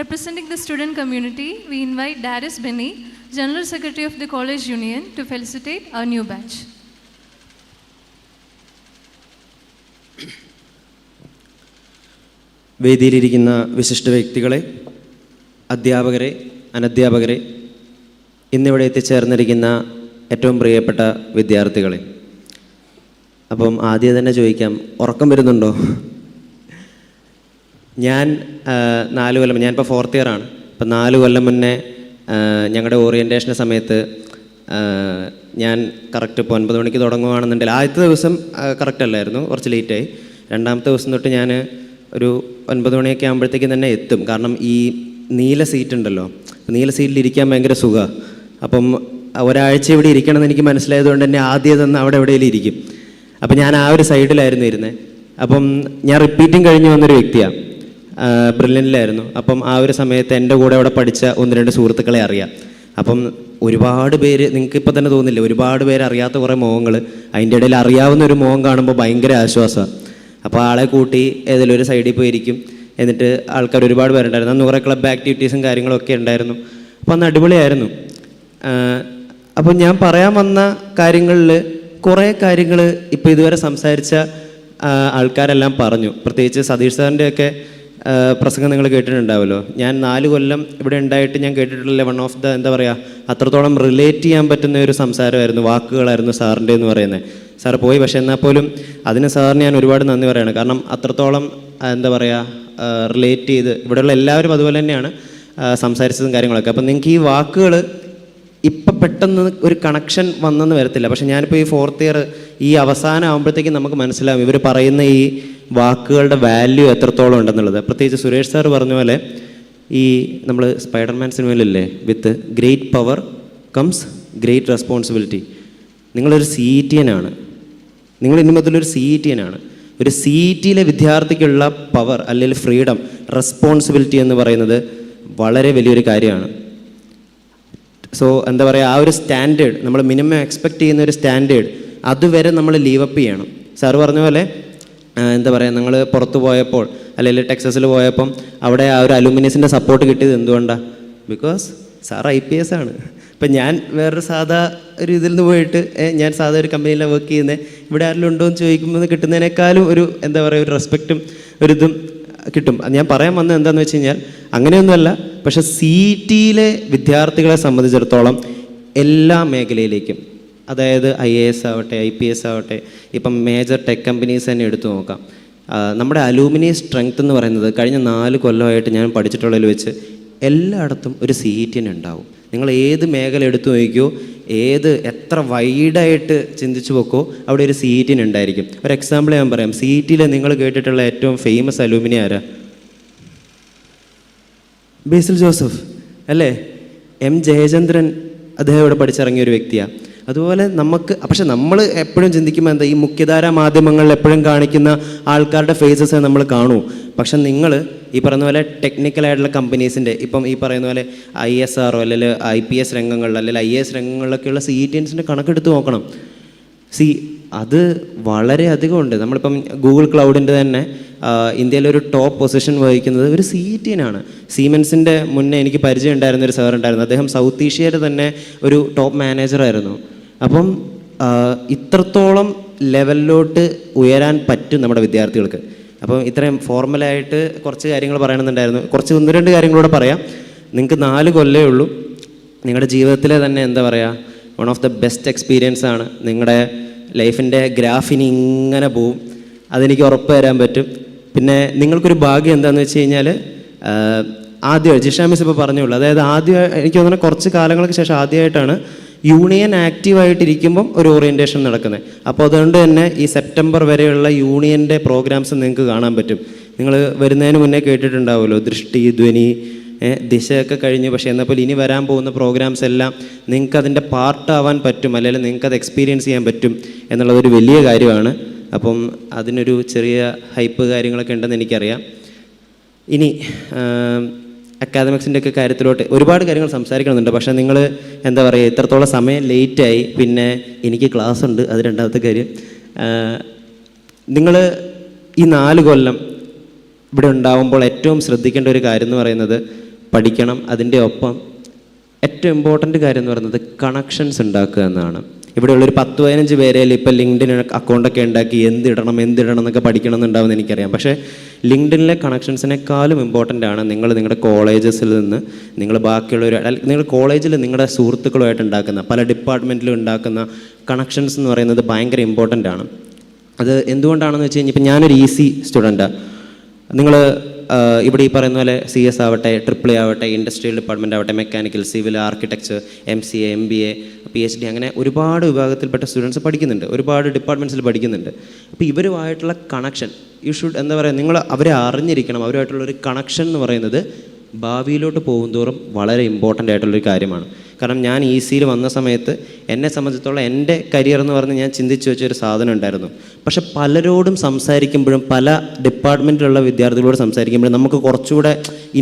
representing the student community, we invite Darius Benny, General Secretary of the College Union, to felicitate our new batch. വേദിയിലിരിക്കുന്ന വിശിഷ്ട വ്യക്തികളെ, അധ്യാപകരെ, അനധ്യാപകരെ, ഇന്നിവിടെ എത്തിച്ചേർന്നിരിക്കുന്ന ഏറ്റവും പ്രിയപ്പെട്ട വിദ്യാർത്ഥികളെ, അപ്പം ആദ്യം തന്നെ ചോദിക്കാം, ഉറക്കം വരുന്നുണ്ടോ? ഞാൻ 4 കൊല്ലം, ഞാനിപ്പോൾ 4th ഇയർ ആണ്. അപ്പം 4 കൊല്ലം മുന്നേ ഞങ്ങളുടെ ഓറിയൻറ്റേഷൻ്റെ സമയത്ത് ഞാൻ കറക്റ്റ് ഇപ്പോൾ 9 മണിക്ക് തുടങ്ങുകയാണെന്നുണ്ടെങ്കിൽ ആദ്യത്തെ ദിവസം കറക്റ്റ് അല്ലായിരുന്നു, കുറച്ച് ലേറ്റായി. രണ്ടാമത്തെ ദിവസം തൊട്ട് ഞാൻ ഒരു 9 മണിയൊക്കെ ആകുമ്പോഴത്തേക്കും തന്നെ എത്തും. കാരണം ഈ നീല സീറ്റ് ഉണ്ടല്ലോ, നീല സീറ്റിൽ ഇരിക്കാൻ ഭയങ്കര സുഖമാണ്. അപ്പം ഒരാഴ്ച ഇവിടെ ഇരിക്കണമെന്ന് എനിക്ക് മനസ്സിലായതുകൊണ്ട് തന്നെ ആദ്യം തന്നെ അവിടെ എവിടെയെങ്കിലും ഇരിക്കും. അപ്പം ഞാൻ ആ ഒരു സൈഡിലായിരുന്നു ഇരുന്നത്. അപ്പം ഞാൻ റിപ്പീറ്റിംഗ് കഴിഞ്ഞ് വന്നൊരു വ്യക്തിയാണ്, ബ്രില്യൻ്റിലായിരുന്നു. അപ്പം ആ ഒരു സമയത്ത് എൻ്റെ കൂടെ അവിടെ പഠിച്ച 1-2 സുഹൃത്തുക്കളെ അറിയാം. അപ്പം ഒരുപാട് പേര്, നിങ്ങൾക്ക് ഇപ്പോൾ തന്നെ തോന്നില്ല, ഒരുപാട് പേര് അറിയാത്ത കുറേ മുഖങ്ങൾ, അതിൻ്റെ ഇടയിൽ അറിയാവുന്ന ഒരു മുഖം കാണുമ്പോൾ ഭയങ്കര ആശ്വാസമാണ്. അപ്പോൾ ആളെ കൂട്ടി ഏതെങ്കിലും ഒരു സൈഡിൽ പോയിരിക്കും. എന്നിട്ട് ആൾക്കാർ ഒരുപാട് പേരുണ്ടായിരുന്നു. അന്ന് കുറേ ക്ലബ്ബ് ആക്ടിവിറ്റീസും കാര്യങ്ങളൊക്കെ ഉണ്ടായിരുന്നു. അപ്പോൾ അന്ന് അടിപൊളിയായിരുന്നു. അപ്പോൾ ഞാൻ പറയാൻ വന്ന കാര്യങ്ങളിൽ കുറേ കാര്യങ്ങൾ ഇപ്പോൾ ഇതുവരെ സംസാരിച്ച ആൾക്കാരെല്ലാം പറഞ്ഞു. പ്രത്യേകിച്ച് സതീഷ് സാറിൻ്റെയൊക്കെ പ്രസംഗം നിങ്ങൾ കേട്ടിട്ടുണ്ടാവുമല്ലോ. ഞാൻ 4 കൊല്ലം ഇവിടെ ഉണ്ടായിട്ട് ഞാൻ കേട്ടിട്ടുള്ള വൺ ഓഫ് ദ എന്താ പറയുക, അത്രത്തോളം റിലേറ്റ് ചെയ്യാൻ പറ്റുന്ന ഒരു സംസാരമായിരുന്നു, വാക്കുകളായിരുന്നു സാറിൻ്റെ എന്ന് പറയുന്നത്. സാറ് പോയി, പക്ഷേ എന്നാൽ പോലും അതിന് സാറിന് ഞാൻ ഒരുപാട് നന്ദി പറയുകയാണ്. കാരണം അത്രത്തോളം എന്താ പറയുക റിലേറ്റ് ചെയ്ത് ഇവിടെയുള്ള എല്ലാവരും അതുപോലെ തന്നെയാണ് സംസാരിച്ചതും കാര്യങ്ങളൊക്കെ. അപ്പം നിങ്ങൾക്ക് ഈ വാക്കുകൾ ഇപ്പം പെട്ടെന്ന് ഒരു കണക്ഷൻ വന്നെന്ന് വരത്തില്ല. പക്ഷേ ഞാനിപ്പോൾ ഈ 4th ഇയർ ഈ അവസാനം ആകുമ്പോഴത്തേക്കും നമുക്ക് മനസ്സിലാവും ഇവർ പറയുന്ന ഈ വാക്കുകളുടെ വാല്യൂ എത്രത്തോളം ഉണ്ടെന്നുള്ളത്. പ്രത്യേകിച്ച് സുരേഷ് സാർ പറഞ്ഞ പോലെ ഈ നമ്മൾ സ്പൈഡർമാൻ സിനിമയിലല്ലേ, with great power comes great responsibility. നിങ്ങളൊരു CETian ആണ്, നിങ്ങൾ ഇനി മുതലൊരു CETian ആണ്. ഒരു CETയിലെ വിദ്യാർത്ഥിക്കുള്ള പവർ അല്ലെങ്കിൽ ഫ്രീഡം, റെസ്പോൺസിബിലിറ്റി എന്ന് പറയുന്നത് വളരെ വലിയൊരു കാര്യമാണ്. സോ എന്താ പറയുക, ആ ഒരു സ്റ്റാൻഡേർഡ് നമ്മൾ മിനിമം എക്സ്പെക്റ്റ് ചെയ്യുന്ന ഒരു സ്റ്റാൻഡേർഡ് അതുവരെ നമ്മൾ ലീവപ്പ് ചെയ്യണം. സാർ പറഞ്ഞ പോലെ എന്താ പറയുക, നിങ്ങൾ പുറത്ത് പോയപ്പോൾ അല്ലെങ്കിൽ ടെക്സസിൽ പോയപ്പം അവിടെ ആ ഒരു അലൂമിനിയസിൻ്റെ സപ്പോർട്ട് കിട്ടിയത് എന്തുകൊണ്ടാണ്? ബിക്കോസ് സാർ IPS ആണ്. ഇപ്പം ഞാൻ വേറൊരു സാധാ ഒരു ഇതിൽ നിന്ന് പോയിട്ട് ഞാൻ സാധാ ഒരു കമ്പനിയിലാണ് വർക്ക് ചെയ്യുന്നത്, ഇവിടെ ആരെങ്കിലും ഉണ്ടോ എന്ന് ചോദിക്കുമ്പോൾ കിട്ടുന്നതിനേക്കാളും ഒരു എന്താ പറയുക ഒരു റെസ്പെക്റ്റും ഒരിതും കിട്ടും. ഞാൻ പറയാൻ വന്നത് എന്താണെന്ന് വെച്ച് കഴിഞ്ഞാൽ അങ്ങനെയൊന്നുമല്ല, പക്ഷേ CETയിലെ വിദ്യാർത്ഥികളെ സംബന്ധിച്ചിടത്തോളം എല്ലാ മേഖലയിലേക്കും, അതായത് IAS ആവട്ടെ, IPS ആവട്ടെ, ഇപ്പം മേജർ ടെക് കമ്പനീസ് തന്നെ എടുത്തു നോക്കാം. നമ്മുടെ അലൂമിനി സ്ട്രെങ്ത് എന്ന് പറയുന്നത് കഴിഞ്ഞ 4 കൊല്ലമായിട്ട് ഞാൻ പഠിച്ചിട്ടുള്ളതിൽ വെച്ച് എല്ലായിടത്തും ഒരു CETian ഉണ്ടാവും. നിങ്ങൾ ഏത് മേഖല എടുത്തു നോക്കിയോ, എത്ര വൈഡായിട്ട് ചിന്തിച്ചു വെക്കോ, അവിടെ ഒരു CETian ഉണ്ടായിരിക്കും. ഒരു എക്സാമ്പിൾ ഞാൻ പറയാം. CETയിൽ നിങ്ങൾ കേട്ടിട്ടുള്ള ഏറ്റവും ഫേമസ് അലൂമിനി ആരാ? ബേസിൽ ജോസഫ് അല്ലേ? M ജയചന്ദ്രൻ, അദ്ദേഹം ഇവിടെ പഠിച്ചിറങ്ങിയ ഒരു വ്യക്തിയാണ്. അതുപോലെ നമുക്ക്, പക്ഷെ നമ്മൾ എപ്പോഴും ചിന്തിക്കുമ്പോൾ എന്താ, ഈ മുഖ്യധാരാ മാധ്യമങ്ങളിൽ എപ്പോഴും കാണിക്കുന്ന ആൾക്കാരുടെ ഫേസസ് നമ്മൾ കാണൂ. പക്ഷെ നിങ്ങൾ ഈ പറയുന്ന പോലെ ടെക്നിക്കലായിട്ടുള്ള കമ്പനീസിൻ്റെ, ഇപ്പം ഈ പറയുന്ന പോലെ ISRO അല്ലെങ്കിൽ IPS രംഗങ്ങളിൽ അല്ലെങ്കിൽ IAS രംഗങ്ങളിലൊക്കെയുള്ള CETiansൻ്റെ കണക്കെടുത്ത് നോക്കണം. അത് വളരെ അധികം ഉണ്ട്. നമ്മളിപ്പം ഗൂഗിൾ ക്ലൗഡിൻ്റെ തന്നെ ഇന്ത്യയിലൊരു ടോപ്പ് പൊസിഷൻ വഹിക്കുന്നത് ഒരു CETian ആണ്. സീമെൻസിൻ്റെ മുന്നേ എനിക്ക് പരിചയം ഉണ്ടായിരുന്ന ഒരു സാർ ഉണ്ടായിരുന്നു. അദ്ദേഹം സൗത്ത് ഏഷ്യയുടെ തന്നെ ഒരു ടോപ്പ് മാനേജറായിരുന്നു. അപ്പം ഇത്രത്തോളം ലെവലിലോട്ട് ഉയരാൻ പറ്റും നമ്മുടെ വിദ്യാർത്ഥികൾക്ക്. അപ്പം ഇത്രയും ഫോർമലായിട്ട് കുറച്ച് കാര്യങ്ങൾ പറയണമെന്നുണ്ടായിരുന്നു. 1-2 കാര്യങ്ങളൂടെ പറയാം. നിങ്ങൾക്ക് 4 കൊല്ലമേ ഉള്ളൂ. നിങ്ങളുടെ ജീവിതത്തിലെ തന്നെ എന്താ പറയുക, one of the best experience ആണ്. നിങ്ങളുടെ ലൈഫിൻ്റെ ഗ്രാഫിനി ഇങ്ങനെ പോവും, അതെനിക്ക് ഉറപ്പ് തരാൻ പറ്റും. പിന്നെ നിങ്ങൾക്കൊരു ഭാഗ്യം എന്താണെന്ന് വെച്ച് കഴിഞ്ഞാൽ, ആദ്യം ജിഷ മിസ് ഇപ്പോൾ പറഞ്ഞുള്ളൂ, അതായത് ആദ്യം എനിക്ക് തോന്നുന്ന കുറച്ച് കാലങ്ങൾക്ക് ശേഷം ആദ്യമായിട്ടാണ് യൂണിയൻ ആക്റ്റീവായിട്ടിരിക്കുമ്പം ഒരു ഓറിയൻറ്റേഷൻ നടക്കുന്നത്. അപ്പോൾ അതുകൊണ്ട് തന്നെ ഈ സെപ്റ്റംബർ വരെയുള്ള യൂണിയൻ്റെ പ്രോഗ്രാംസ് നിങ്ങൾക്ക് കാണാൻ പറ്റും. നിങ്ങൾ വരുന്നതിന് മുന്നേ കേട്ടിട്ടുണ്ടാവുമല്ലോ, ദൃഷ്ടി, ധ്വനി, ദിശയൊക്കെ കഴിഞ്ഞു. പക്ഷേ എന്നപ്പോൾ ഇനി വരാൻ പോകുന്ന പ്രോഗ്രാംസ് എല്ലാം നിങ്ങൾക്ക് അതിൻ്റെ പാർട്ടാവാൻ പറ്റും, അല്ലെങ്കിൽ നിങ്ങൾക്കത് എക്സ്പീരിയൻസ് ചെയ്യാൻ പറ്റും എന്നുള്ളതൊരു വലിയ കാര്യമാണ്. അപ്പം അതിനൊരു ചെറിയ ഹൈപ്പ് കാര്യങ്ങളൊക്കെ ഉണ്ടെന്ന് എനിക്കറിയാം. ഇനി അക്കാദമിക്സിൻ്റെ ഒക്കെ കാര്യത്തിലോട്ട് ഒരുപാട് കാര്യങ്ങൾ സംസാരിക്കണമെന്നുണ്ട്. പക്ഷേ നിങ്ങൾ എന്താ പറയുക, ഇത്രത്തോളം സമയം ലേറ്റായി. പിന്നെ എനിക്ക് ക്ലാസ് ഉണ്ട്, അത് രണ്ടാമത്തെ കാര്യം. നിങ്ങൾ ഈ 4 കൊല്ലം ഇവിടെ ഉണ്ടാവുമ്പോൾ ഏറ്റവും ശ്രദ്ധിക്കേണ്ട ഒരു കാര്യം എന്ന് പറയുന്നത് പഠിക്കണം. അതിൻ്റെ ഒപ്പം ഏറ്റവും ഇമ്പോർട്ടൻ്റ് കാര്യം എന്ന് പറയുന്നത് കണക്ഷൻസ് ഉണ്ടാക്കുക എന്നാണ്. ഇവിടെയുള്ളൊരു 10-15 പേരെ ഇപ്പോൾ ലിങ്ക്ഡിൻ അക്കൗണ്ടൊക്കെ ഉണ്ടാക്കി എന്തിടണം എന്നൊക്കെ പഠിക്കണം എന്നുണ്ടാവുമെന്ന് എനിക്കറിയാം. പക്ഷേ ലിങ്ക്ഡിനിലെ കണക്ഷൻസിനേക്കാളും ഇമ്പോർട്ടൻ്റ് ആണ് നിങ്ങളുടെ കോളേജസിൽ നിന്ന് നിങ്ങൾ ബാക്കിയുള്ളവർ, നിങ്ങൾ കോളേജിൽ നിങ്ങളുടെ സുഹൃത്തുക്കളുമായിട്ട് ഉണ്ടാക്കുന്ന, പല ഡിപ്പാർട്ട്മെൻറ്റിലും ഉണ്ടാക്കുന്ന കണക്ഷൻസ് എന്ന് പറയുന്നത് ഭയങ്കര ഇമ്പോർട്ടൻ്റ് ആണ്. അത് എന്തുകൊണ്ടാണെന്ന് വെച്ച് കഴിഞ്ഞാൽ, ഇപ്പം ഞാനൊരു EC സ്റ്റുഡൻറ്റാണ്. നിങ്ങൾ ഇവിടെ ഈ പറയുന്ന പോലെ CS ആവട്ടെ, AAA ആവട്ടെ, ഇൻഡസ്ട്രിയൽ ഡിപ്പാർട്ട്മെൻറ്റ് ആവട്ടെ, mechanical, civil, architecture, MCA, MBA, PhD, അങ്ങനെ ഒരുപാട് വിഭാഗത്തിൽപ്പെട്ട സ്റ്റുഡൻസ് പഠിക്കുന്നുണ്ട്, ഒരുപാട് ഡിപ്പാർട്ട്മെൻറ്റ്സിൽ പഠിക്കുന്നുണ്ട്. അപ്പോൾ ഇവരുമായിട്ടുള്ള കണക്ഷൻ എന്താ പറയുക, നിങ്ങൾ അവരെ അറിഞ്ഞിരിക്കണം. അവരുമായിട്ടുള്ളൊരു കണക്ഷൻ എന്ന് പറയുന്നത് ഭാവിയിലോട്ട് പോകുന്തോറും വളരെ ഇമ്പോർട്ടൻ്റ് ആയിട്ടുള്ളൊരു കാര്യമാണ്. കാരണം ഞാൻ ECയിൽ വന്ന സമയത്ത് എന്നെ സംബന്ധിച്ചിടത്തോളം എൻ്റെ കരിയർ എന്ന് പറഞ്ഞ് ഞാൻ ചിന്തിച്ച് വെച്ചൊരു സാധനം ഉണ്ടായിരുന്നു. പക്ഷെ പലരോടും സംസാരിക്കുമ്പോഴും, പല ഡിപ്പാർട്ട്മെൻറ്റിലുള്ള വിദ്യാർത്ഥികളോട് സംസാരിക്കുമ്പോഴും നമുക്ക് കുറച്ചുകൂടെ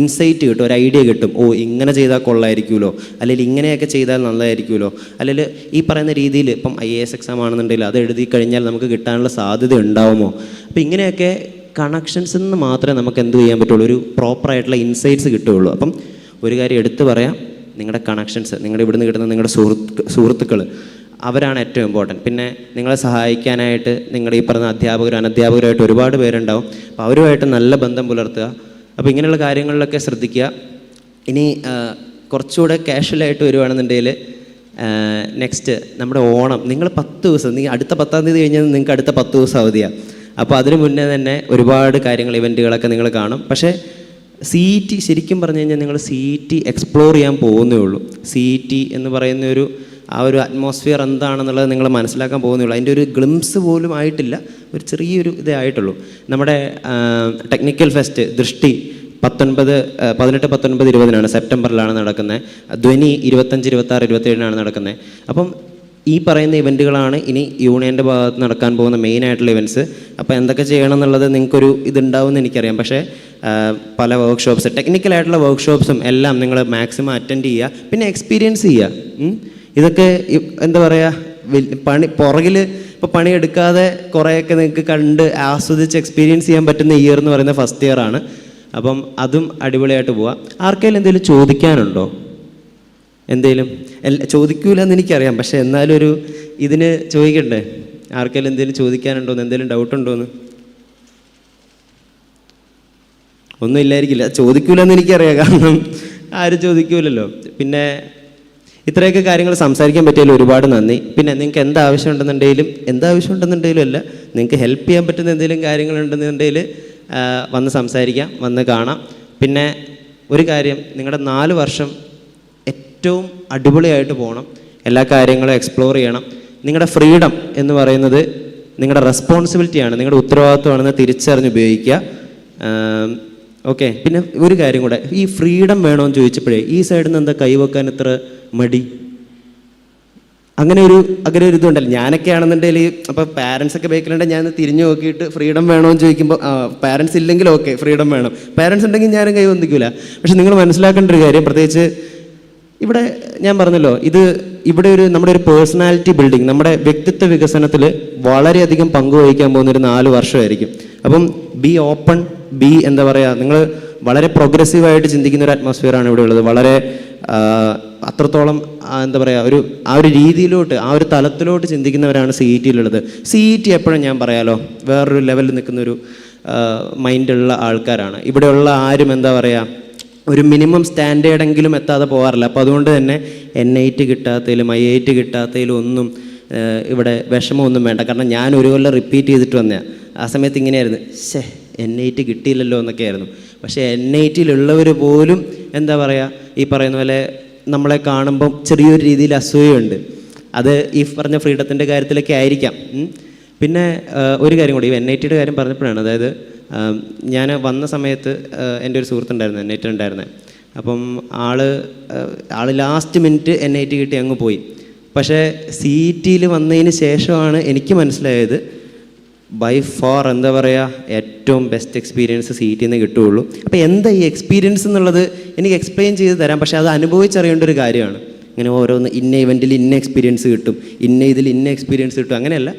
ഇൻസൈറ്റ് കിട്ടും, ഒരു ഐഡിയ കിട്ടും. ഇങ്ങനെ ചെയ്താൽ കൊള്ളായിരിക്കുമല്ലോ, അല്ലെങ്കിൽ ഇങ്ങനെയൊക്കെ ചെയ്താൽ നല്ലതായിരിക്കുമല്ലോ, അല്ലെങ്കിൽ ഈ പറയുന്ന രീതിയിൽ ഇപ്പം IAS എക്സാം ആണെന്നുണ്ടെങ്കിൽ അത് എഴുതി കഴിഞ്ഞാൽ നമുക്ക് കിട്ടാനുള്ള സാധ്യത ഉണ്ടാവുമോ. അപ്പോൾ ഇങ്ങനെയൊക്കെ കണക്ഷൻസ് നിന്ന് മാത്രമേ നമുക്ക് എന്ത് ചെയ്യാൻ പറ്റുള്ളൂ, ഒരു പ്രോപ്പറായിട്ടുള്ള ഇൻസൈറ്റ്സ് കിട്ടുകയുള്ളൂ. അപ്പം ഒരു കാര്യം എടുത്തു പറയാം, നിങ്ങളുടെ കണക്ഷൻസ്, നിങ്ങളുടെ ഇവിടുന്ന് കിട്ടുന്ന നിങ്ങളുടെ സുഹൃത്തുക്കൾ, അവരാണ് ഏറ്റവും ഇമ്പോർട്ടൻറ്റ്. പിന്നെ നിങ്ങളെ സഹായിക്കാനായിട്ട് നിങ്ങളുടെ ഈ പറഞ്ഞ അധ്യാപകരും അനധ്യാപകരുമായിട്ട് ഒരുപാട് പേരുണ്ടാവും. അപ്പോൾ അവരുമായിട്ട് നല്ല ബന്ധം പുലർത്തുക. അപ്പോൾ ഇങ്ങനെയുള്ള കാര്യങ്ങളിലൊക്കെ ശ്രദ്ധിക്കുക. ഇനി കുറച്ചുകൂടെ കാഷ്വലായിട്ട് വരുവാണെന്നുണ്ടെങ്കിൽ നെക്സ്റ്റ് നമ്മുടെ ഓണം, നിങ്ങൾ 10 ദിവസം, അടുത്ത 10-ാം തീയതി കഴിഞ്ഞാൽ നിങ്ങൾക്ക് അടുത്ത 10 ദിവസം അവധിയാണ്. അപ്പോൾ അതിന് മുന്നേ തന്നെ ഒരുപാട് കാര്യങ്ങൾ, ഇവൻറ്റുകളൊക്കെ നിങ്ങൾ കാണും. പക്ഷേ CET ശരിക്കും പറഞ്ഞു കഴിഞ്ഞാൽ നിങ്ങൾ CET എക്സ്പ്ലോർ ചെയ്യാൻ പോകുന്നേ ഉള്ളൂ. CET എന്ന് പറയുന്ന ആ ഒരു അറ്റ്മോസ്ഫിയർ എന്താണെന്നുള്ളത് നിങ്ങൾ മനസ്സിലാക്കാൻ പോകുന്നേ ഉള്ളൂ. അതിൻ്റെ ഒരു ഗ്ലിംസ് പോലും ആയിട്ടില്ല, ഒരു ചെറിയൊരു ഇതേ ആയിട്ടുള്ളൂ. നമ്മുടെ ടെക്നിക്കൽ ഫെസ്റ്റ് ദൃഷ്ടി 18, 19, 20 സെപ്റ്റംബറിലാണ് നടക്കുന്നത്. ധ്വനി 25, 26, 27 നടക്കുന്നത്. അപ്പം ഈ പറയുന്ന ഇവൻറ്റുകളാണ് ഇനി യൂണിയൻ്റെ ഭാഗത്ത് നടക്കാൻ പോകുന്ന മെയിനായിട്ടുള്ള ഇവൻറ്റ്സ്. അപ്പോൾ എന്തൊക്കെ ചെയ്യണം എന്നുള്ളത് നിങ്ങൾക്കൊരു ഇതുണ്ടാവുമെന്ന് എനിക്കറിയാം. പക്ഷേ പല വർക്ക്ഷോപ്സ്, ടെക്നിക്കലായിട്ടുള്ള വർക്ക്ഷോപ്സും എല്ലാം നിങ്ങൾ മാക്സിമം അറ്റൻഡ് ചെയ്യുക. പിന്നെ എക്സ്പീരിയൻസ് ചെയ്യുക. ഇതൊക്കെ എന്താ പറയുക, പുറകിൽ ഇപ്പോൾ പണിയെടുക്കാതെ കുറേയൊക്കെ നിങ്ങൾക്ക് കണ്ട് ആസ്വദിച്ച് എക്സ്പീരിയൻസ് ചെയ്യാൻ പറ്റുന്ന ഇയർ എന്ന് പറയുന്നത് ഫസ്റ്റ് ഇയർ ആണ്. അപ്പം അതും അടിപൊളിയായിട്ട് പോവാം. ആർക്കെങ്കിലും എന്തെങ്കിലും ചോദിക്കാനുണ്ടോ? എന്തെങ്കിലും ചോദിക്കൂലെന്ന് എനിക്കറിയാം, പക്ഷേ എന്നാലും ഇതിന് ചോദിക്കണ്ടേ? ആർക്കെങ്കിലും എന്തെങ്കിലും ചോദിക്കാനുണ്ടോന്ന്, എന്തെങ്കിലും ഡൗട്ടുണ്ടോയെന്ന്? ഒന്നും ഇല്ലായിരിക്കില്ല. ചോദിക്കൂലെന്ന് എനിക്കറിയാം, കാരണം ആരും ചോദിക്കൂലല്ലോ. പിന്നെ ഇത്രയൊക്കെ കാര്യങ്ങൾ സംസാരിക്കാൻ പറ്റിയാലും ഒരുപാട് നന്ദി. പിന്നെ നിങ്ങൾക്ക് എന്താവശ്യമുണ്ടെന്നുണ്ടെങ്കിലും അല്ല, നിങ്ങൾക്ക് ഹെൽപ്പ് ചെയ്യാൻ പറ്റുന്ന എന്തെങ്കിലും കാര്യങ്ങളുണ്ടെന്നുണ്ടെങ്കിൽ വന്ന് സംസാരിക്കാം, വന്ന് കാണാം. പിന്നെ ഒരു കാര്യം, നിങ്ങളുടെ 4 വർഷം ഏറ്റവും അടിപൊളിയായിട്ട് പോകണം. എല്ലാ കാര്യങ്ങളും എക്സ്പ്ലോർ ചെയ്യണം. നിങ്ങളുടെ ഫ്രീഡം എന്ന് പറയുന്നത് നിങ്ങളുടെ റെസ്പോൺസിബിലിറ്റിയാണ്, നിങ്ങളുടെ ഉത്തരവാദിത്വമാണെന്ന് തിരിച്ചറിഞ്ഞ് ഉപയോഗിക്കുക. ഓക്കെ. പിന്നെ ഒരു കാര്യം കൂടെ, ഈ ഫ്രീഡം വേണമെന്ന് ചോദിച്ചപ്പോഴേ ഈ സൈഡിൽ നിന്ന് എന്താ കൈവെക്കാൻ ഇത്ര മടി? അങ്ങനെ ഒരു ഇതുണ്ടല്ലോ. ഞാനൊക്കെ ആണെന്നുണ്ടെങ്കിൽ അപ്പോൾ പാരൻസൊക്കെ ബേക്കിലുണ്ടെങ്കിൽ ഞാൻ തിരിഞ്ഞു നോക്കിയിട്ട് ഫ്രീഡം വേണമെന്ന് ചോദിക്കുമ്പോൾ പാരൻസ് ഇല്ലെങ്കിൽ ഓക്കെ ഫ്രീഡം വേണം, പാരൻസ് ഉണ്ടെങ്കിൽ ഞാനും കൈ വന്നിക്കില്ല. പക്ഷെ നിങ്ങൾ മനസ്സിലാക്കേണ്ട ഒരു കാര്യം, പ്രത്യേകിച്ച് ഇവിടെ ഞാൻ പറഞ്ഞല്ലോ, ഇവിടെ നമ്മുടെ ഒരു പേഴ്സണാലിറ്റി ബിൽഡിങ്, നമ്മുടെ വ്യക്തിത്വ വികസനത്തിൽ വളരെയധികം പങ്കുവഹിക്കാൻ പോകുന്നൊരു 4 വർഷമായിരിക്കും. അപ്പം ബി ഓപ്പൺ, എന്താ പറയുക, നിങ്ങൾ വളരെ പ്രോഗ്രസീവായിട്ട് ചിന്തിക്കുന്ന ഒരു അറ്റ്മോസ്ഫിയറാണ് ഇവിടെ ഉള്ളത്. വളരെ അത്രത്തോളം എന്താ പറയുക, ആ ഒരു രീതിയിലോട്ട്, ആ ഒരു തലത്തിലോട്ട് ചിന്തിക്കുന്നവരാണ് CETയിലുള്ളത്. CET എപ്പോഴും ഞാൻ പറയാലോ വേറൊരു ലെവലിൽ നിൽക്കുന്നൊരു മൈൻഡുള്ള ആൾക്കാരാണ്. ഇവിടെയുള്ള ആരും എന്താ പറയുക, ഒരു മിനിമം സ്റ്റാൻഡേർഡെങ്കിലും എത്താതെ പോകാറില്ല. അപ്പോൾ അതുകൊണ്ട് തന്നെ NIT കിട്ടാത്തതിലും IIT കിട്ടാത്തതിലും ഒന്നും ഇവിടെ വിഷമമൊന്നും വേണ്ട. കാരണം ഞാൻ ഒരു കൊല്ലം റിപ്പീറ്റ് ചെയ്തിട്ട് വന്നതാണ്. ആ സമയത്ത് ഇങ്ങനെയായിരുന്നു, NIT കിട്ടിയില്ലല്ലോ എന്നൊക്കെ ആയിരുന്നു. പക്ഷേ NITയിലുള്ളവർ പോലും എന്താ പറയുക, ഈ പറയുന്ന പോലെ നമ്മളെ കാണുമ്പം ചെറിയൊരു രീതിയിൽ അസൂയുണ്ട്. അത് ഈ പറഞ്ഞ ഫ്രീഡത്തിൻ്റെ കാര്യത്തിലൊക്കെ ആയിരിക്കാം. പിന്നെ ഒരു കാര്യം കൂടി, NITയുടെ കാര്യം പറഞ്ഞപ്പോഴാണ്, അതായത് ഞാൻ വന്ന സമയത്ത് എൻ്റെ ഒരു സുഹൃത്തുണ്ടായിരുന്നു NIT ഉണ്ടായിരുന്നത്. അപ്പം ആള് ലാസ്റ്റ് മിനിറ്റ് NIT കിട്ടി അങ്ങ് പോയി. പക്ഷേ CETയിൽ വന്നതിന് ശേഷമാണ് എനിക്ക് മനസ്സിലായത് ബൈ ഫാർ എന്താ പറയുക ഏറ്റവും ബെസ്റ്റ് എക്സ്പീരിയൻസ് CETയിൽ നിന്ന് കിട്ടുകയുള്ളൂ. അപ്പോൾ എന്താ ഈ എക്സ്പീരിയൻസ് എന്നുള്ളത് എനിക്ക് എക്സ്പ്ലെയിൻ ചെയ്ത് തരാം, പക്ഷേ അത് അനുഭവിച്ചറിയേണ്ട ഒരു കാര്യമാണ്. ഇങ്ങനെ ഓരോന്ന് ഇന്ന ഇവൻറ്റിൽ ഇന്ന എക്സ്പീരിയൻസ് കിട്ടും, ഇതിൽ ഇന്ന എക്സ്പീരിയൻസ് കിട്ടും, അങ്ങനെയല്ല.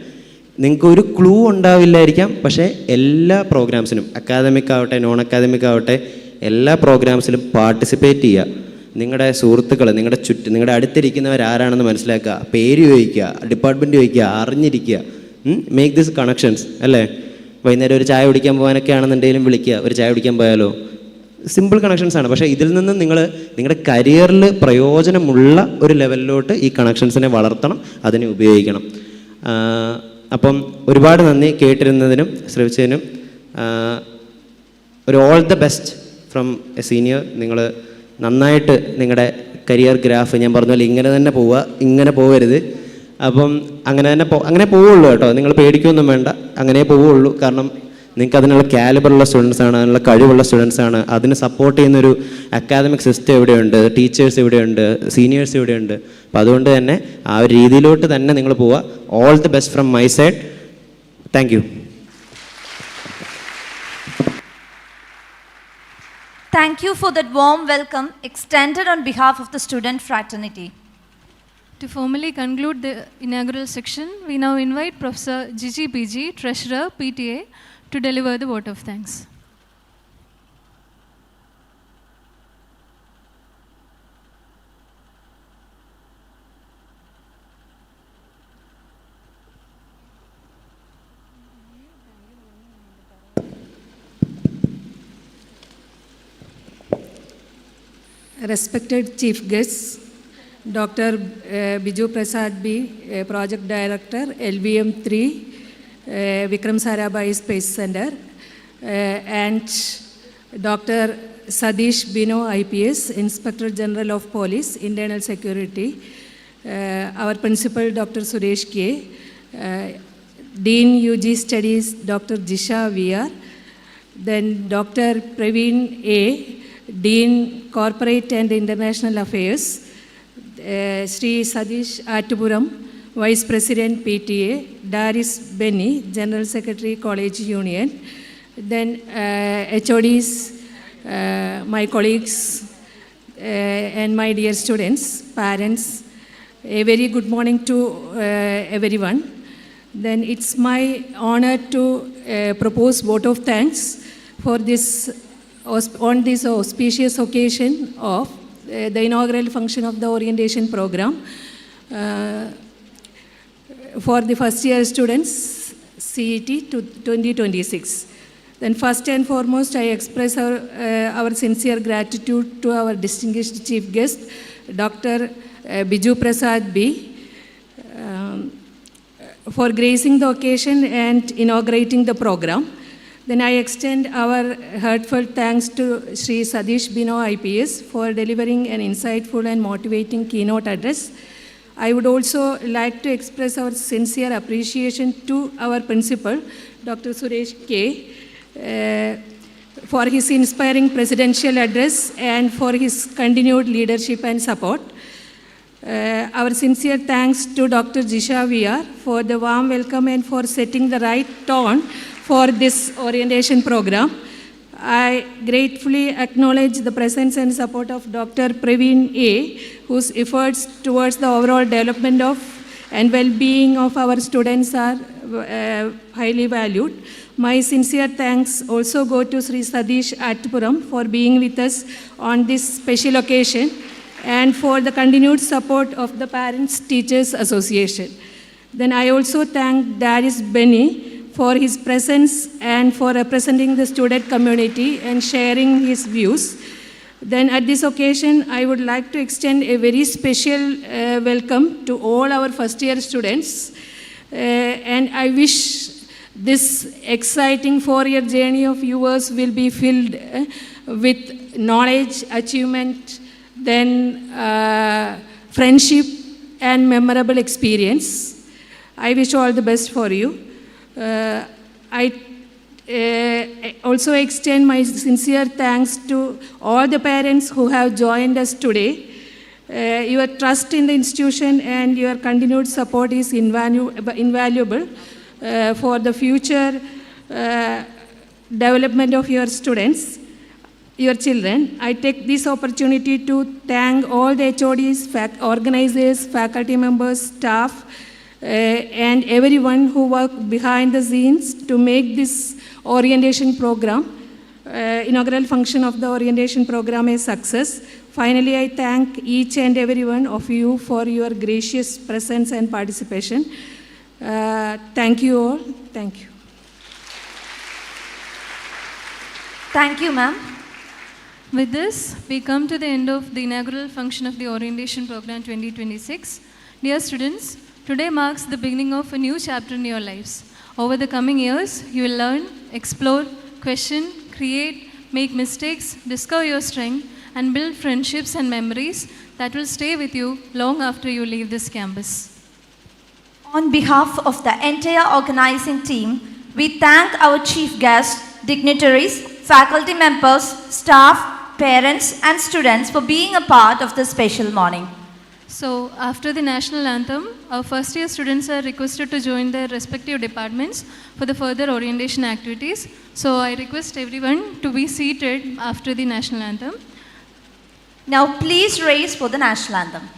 നിങ്ങൾക്ക് ഒരു ക്ലൂ ഉണ്ടാവില്ലായിരിക്കാം, പക്ഷേ എല്ലാ പ്രോഗ്രാംസിനും, അക്കാദമിക് ആവട്ടെ നോൺ അക്കാദമിക് ആവട്ടെ, എല്ലാ പ്രോഗ്രാംസിലും പാർട്ടിസിപ്പേറ്റ് ചെയ്യുക. നിങ്ങളുടെ സുഹൃത്തുക്കൾ, നിങ്ങളുടെ അടുത്തിരിക്കുന്നവരാരാണെന്ന് മനസ്സിലാക്കുക, പേര് ചോദിക്കുക, ഡിപ്പാർട്ട്മെൻറ്റ് ചോദിക്കുക, അറിഞ്ഞിരിക്കുക. മേക്ക് ദിസ് കണക്ഷൻസ് അല്ലേ. വൈകുന്നേരം ഒരു ചായ കുടിക്കാൻ പോകാനൊക്കെ ആണെന്നുണ്ടെങ്കിലും വിളിക്കുക, ഒരു ചായ കുടിക്കാൻ പോയാലോ. സിമ്പിൾ കണക്ഷൻസാണ്, പക്ഷേ ഇതിൽ നിന്ന് നിങ്ങളുടെ കരിയറിൽ പ്രയോജനമുള്ള ഒരു ലെവലിലോട്ട് ഈ കണക്ഷൻസിനെ വളർത്തണം, അതിനെ ഉപയോഗിക്കണം. അപ്പം ഒരുപാട് നന്ദി കേട്ടിരുന്നതിനും ശ്രവിച്ചതിനും. ഒരു all the best from A senior. നിങ്ങൾ നന്നായിട്ട് നിങ്ങളുടെ കരിയർ ഗ്രാഫ്, ഞാൻ പറഞ്ഞ പോലെ ഇങ്ങനെ തന്നെ പോവുക, ഇങ്ങനെ പോകരുത്. അപ്പം അങ്ങനെ പോവുള്ളൂ കേട്ടോ, നിങ്ങൾ പേടിക്കൊന്നും വേണ്ട, അങ്ങനെ പോവുള്ളൂ. കാരണം നിങ്ങൾക്ക് അതിനുള്ള കാലിബറുള്ള സ്റ്റുഡൻസാണ്, അതിനുള്ള കഴിവുള്ള സ്റ്റുഡൻസാണ്. അതിന് സപ്പോർട്ട് ചെയ്യുന്നൊരു അക്കാദമിക് സിസ്റ്റം ഇവിടെയുണ്ട്, ടീച്ചേഴ്സ് ഇവിടെയുണ്ട്, സീനിയേഴ്സ് ഇവിടെയുണ്ട്. അപ്പം അതുകൊണ്ട് തന്നെ ആ ഒരു രീതിയിലോട്ട് തന്നെ നിങ്ങൾ പോവുക. All the best from my side. Thank you. Thank you for that warm welcome extended on behalf of the student fraternity. To formally conclude the inaugural section, we now invite Professor Gigi PG, Treasurer, PTA, to deliver the vote of thanks. Respected Chief Guests, Dr. Biju Prasad B, Project Director, LVM 3, Vikram Sarabhai Space Center, and Dr. Satish Bino, IPS, Inspector General of Police, Internal Security, our Principal, Dr. Suresh K, Dean UG Studies, Dr. Jisha VR, then Dr. Praveen A, Dean Corporate and International Affairs, Sri Satish Attupuram, Vice President PTA, Darius Benny, General Secretary College Union, then HODs, my colleagues, and my dear students, parents, a very good morning to everyone. Then it's my honor to propose vote of thanks for this on this auspicious occasion of the inaugural function of the orientation program for the first year students CET to 2026. Then first and foremost, I express our sincere gratitude to our distinguished chief guest, Dr. Biju Prasad B, for gracing the occasion and inaugurating the program. Then I extend our heartfelt thanks to Sri Satish Bino, IPS, for delivering an insightful and motivating keynote address. I would also like to express our sincere appreciation to our principal, Dr. Suresh K, for his inspiring presidential address and for his continued leadership and support. Our sincere thanks to Dr. Jisha VR for the warm welcome and for setting the right tone for this orientation program. I gratefully acknowledge the presence and support of Dr. Praveen A, whose efforts towards the overall development of and well-being of our students are highly valued. My sincere thanks also go to Sri Satish Attupuram for being with us on this special occasion and for the continued support of the Parents Teachers Association. Then I also thank Darius Benny for his presence and for representing the student community and sharing his views. Then at this occasion, I would like to extend a very special welcome to all our first year students. And I wish this exciting 4-year journey of yours will be filled with knowledge, achievement, then friendship and memorable experience. I wish all the best for you. I also extend my sincere thanks to all the parents who have joined us today. Your trust in the institution and your continued support is invaluable for the future development of your students, your children. I take this opportunity to thank all the HODs, organizers, faculty members, staff, and everyone who worked behind the scenes to make this orientation program, inaugural function of the orientation program, a success. Finally, I thank each and every one of you for your gracious presence and participation. Thank you all. Thank you. Thank you, ma'am. With this, we come to the end of the inaugural function of the orientation program 2026. Dear students, today marks the beginning of a new chapter in your lives. Over the coming years, you will learn, explore, question, create, make mistakes, discover your strength, and build friendships and memories that will stay with you long after you leave this campus. On behalf of the entire organizing team, we thank our chief guests, dignitaries, faculty members, staff, parents, and students for being a part of this special morning. So, after the national anthem, our first year students are requested to join their respective departments for the further orientation activities. So, I request everyone to be seated after the national anthem. Now, please raise for the national anthem.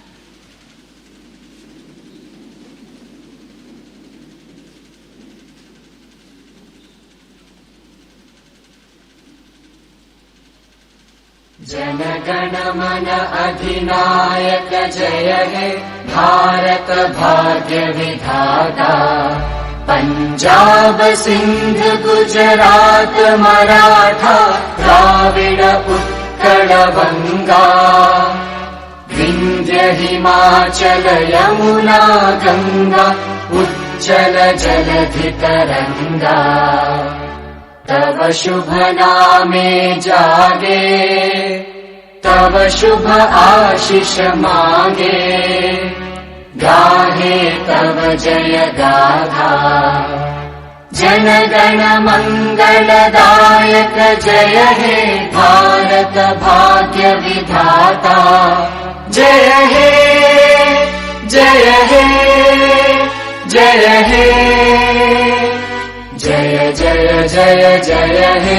जनगण मन अधिनायक जय हे भारत भाग्य विधाता पंजाब सिंध गुजरात मराठा द्राविड उत्कल बंगा विंध्य हिमाचल यमुना गंगा उच्चल जलधि तरंगा तव शुभ नामे जागे तव शुभ आशीष मांगे गाहे तव जय गाथा जनगण मंगलदायक जय हे भारत भाग्य विधाता जय हे जय हे जय हे जय जय जय जय हे.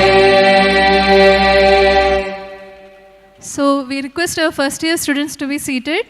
So we request our first year students to be seated.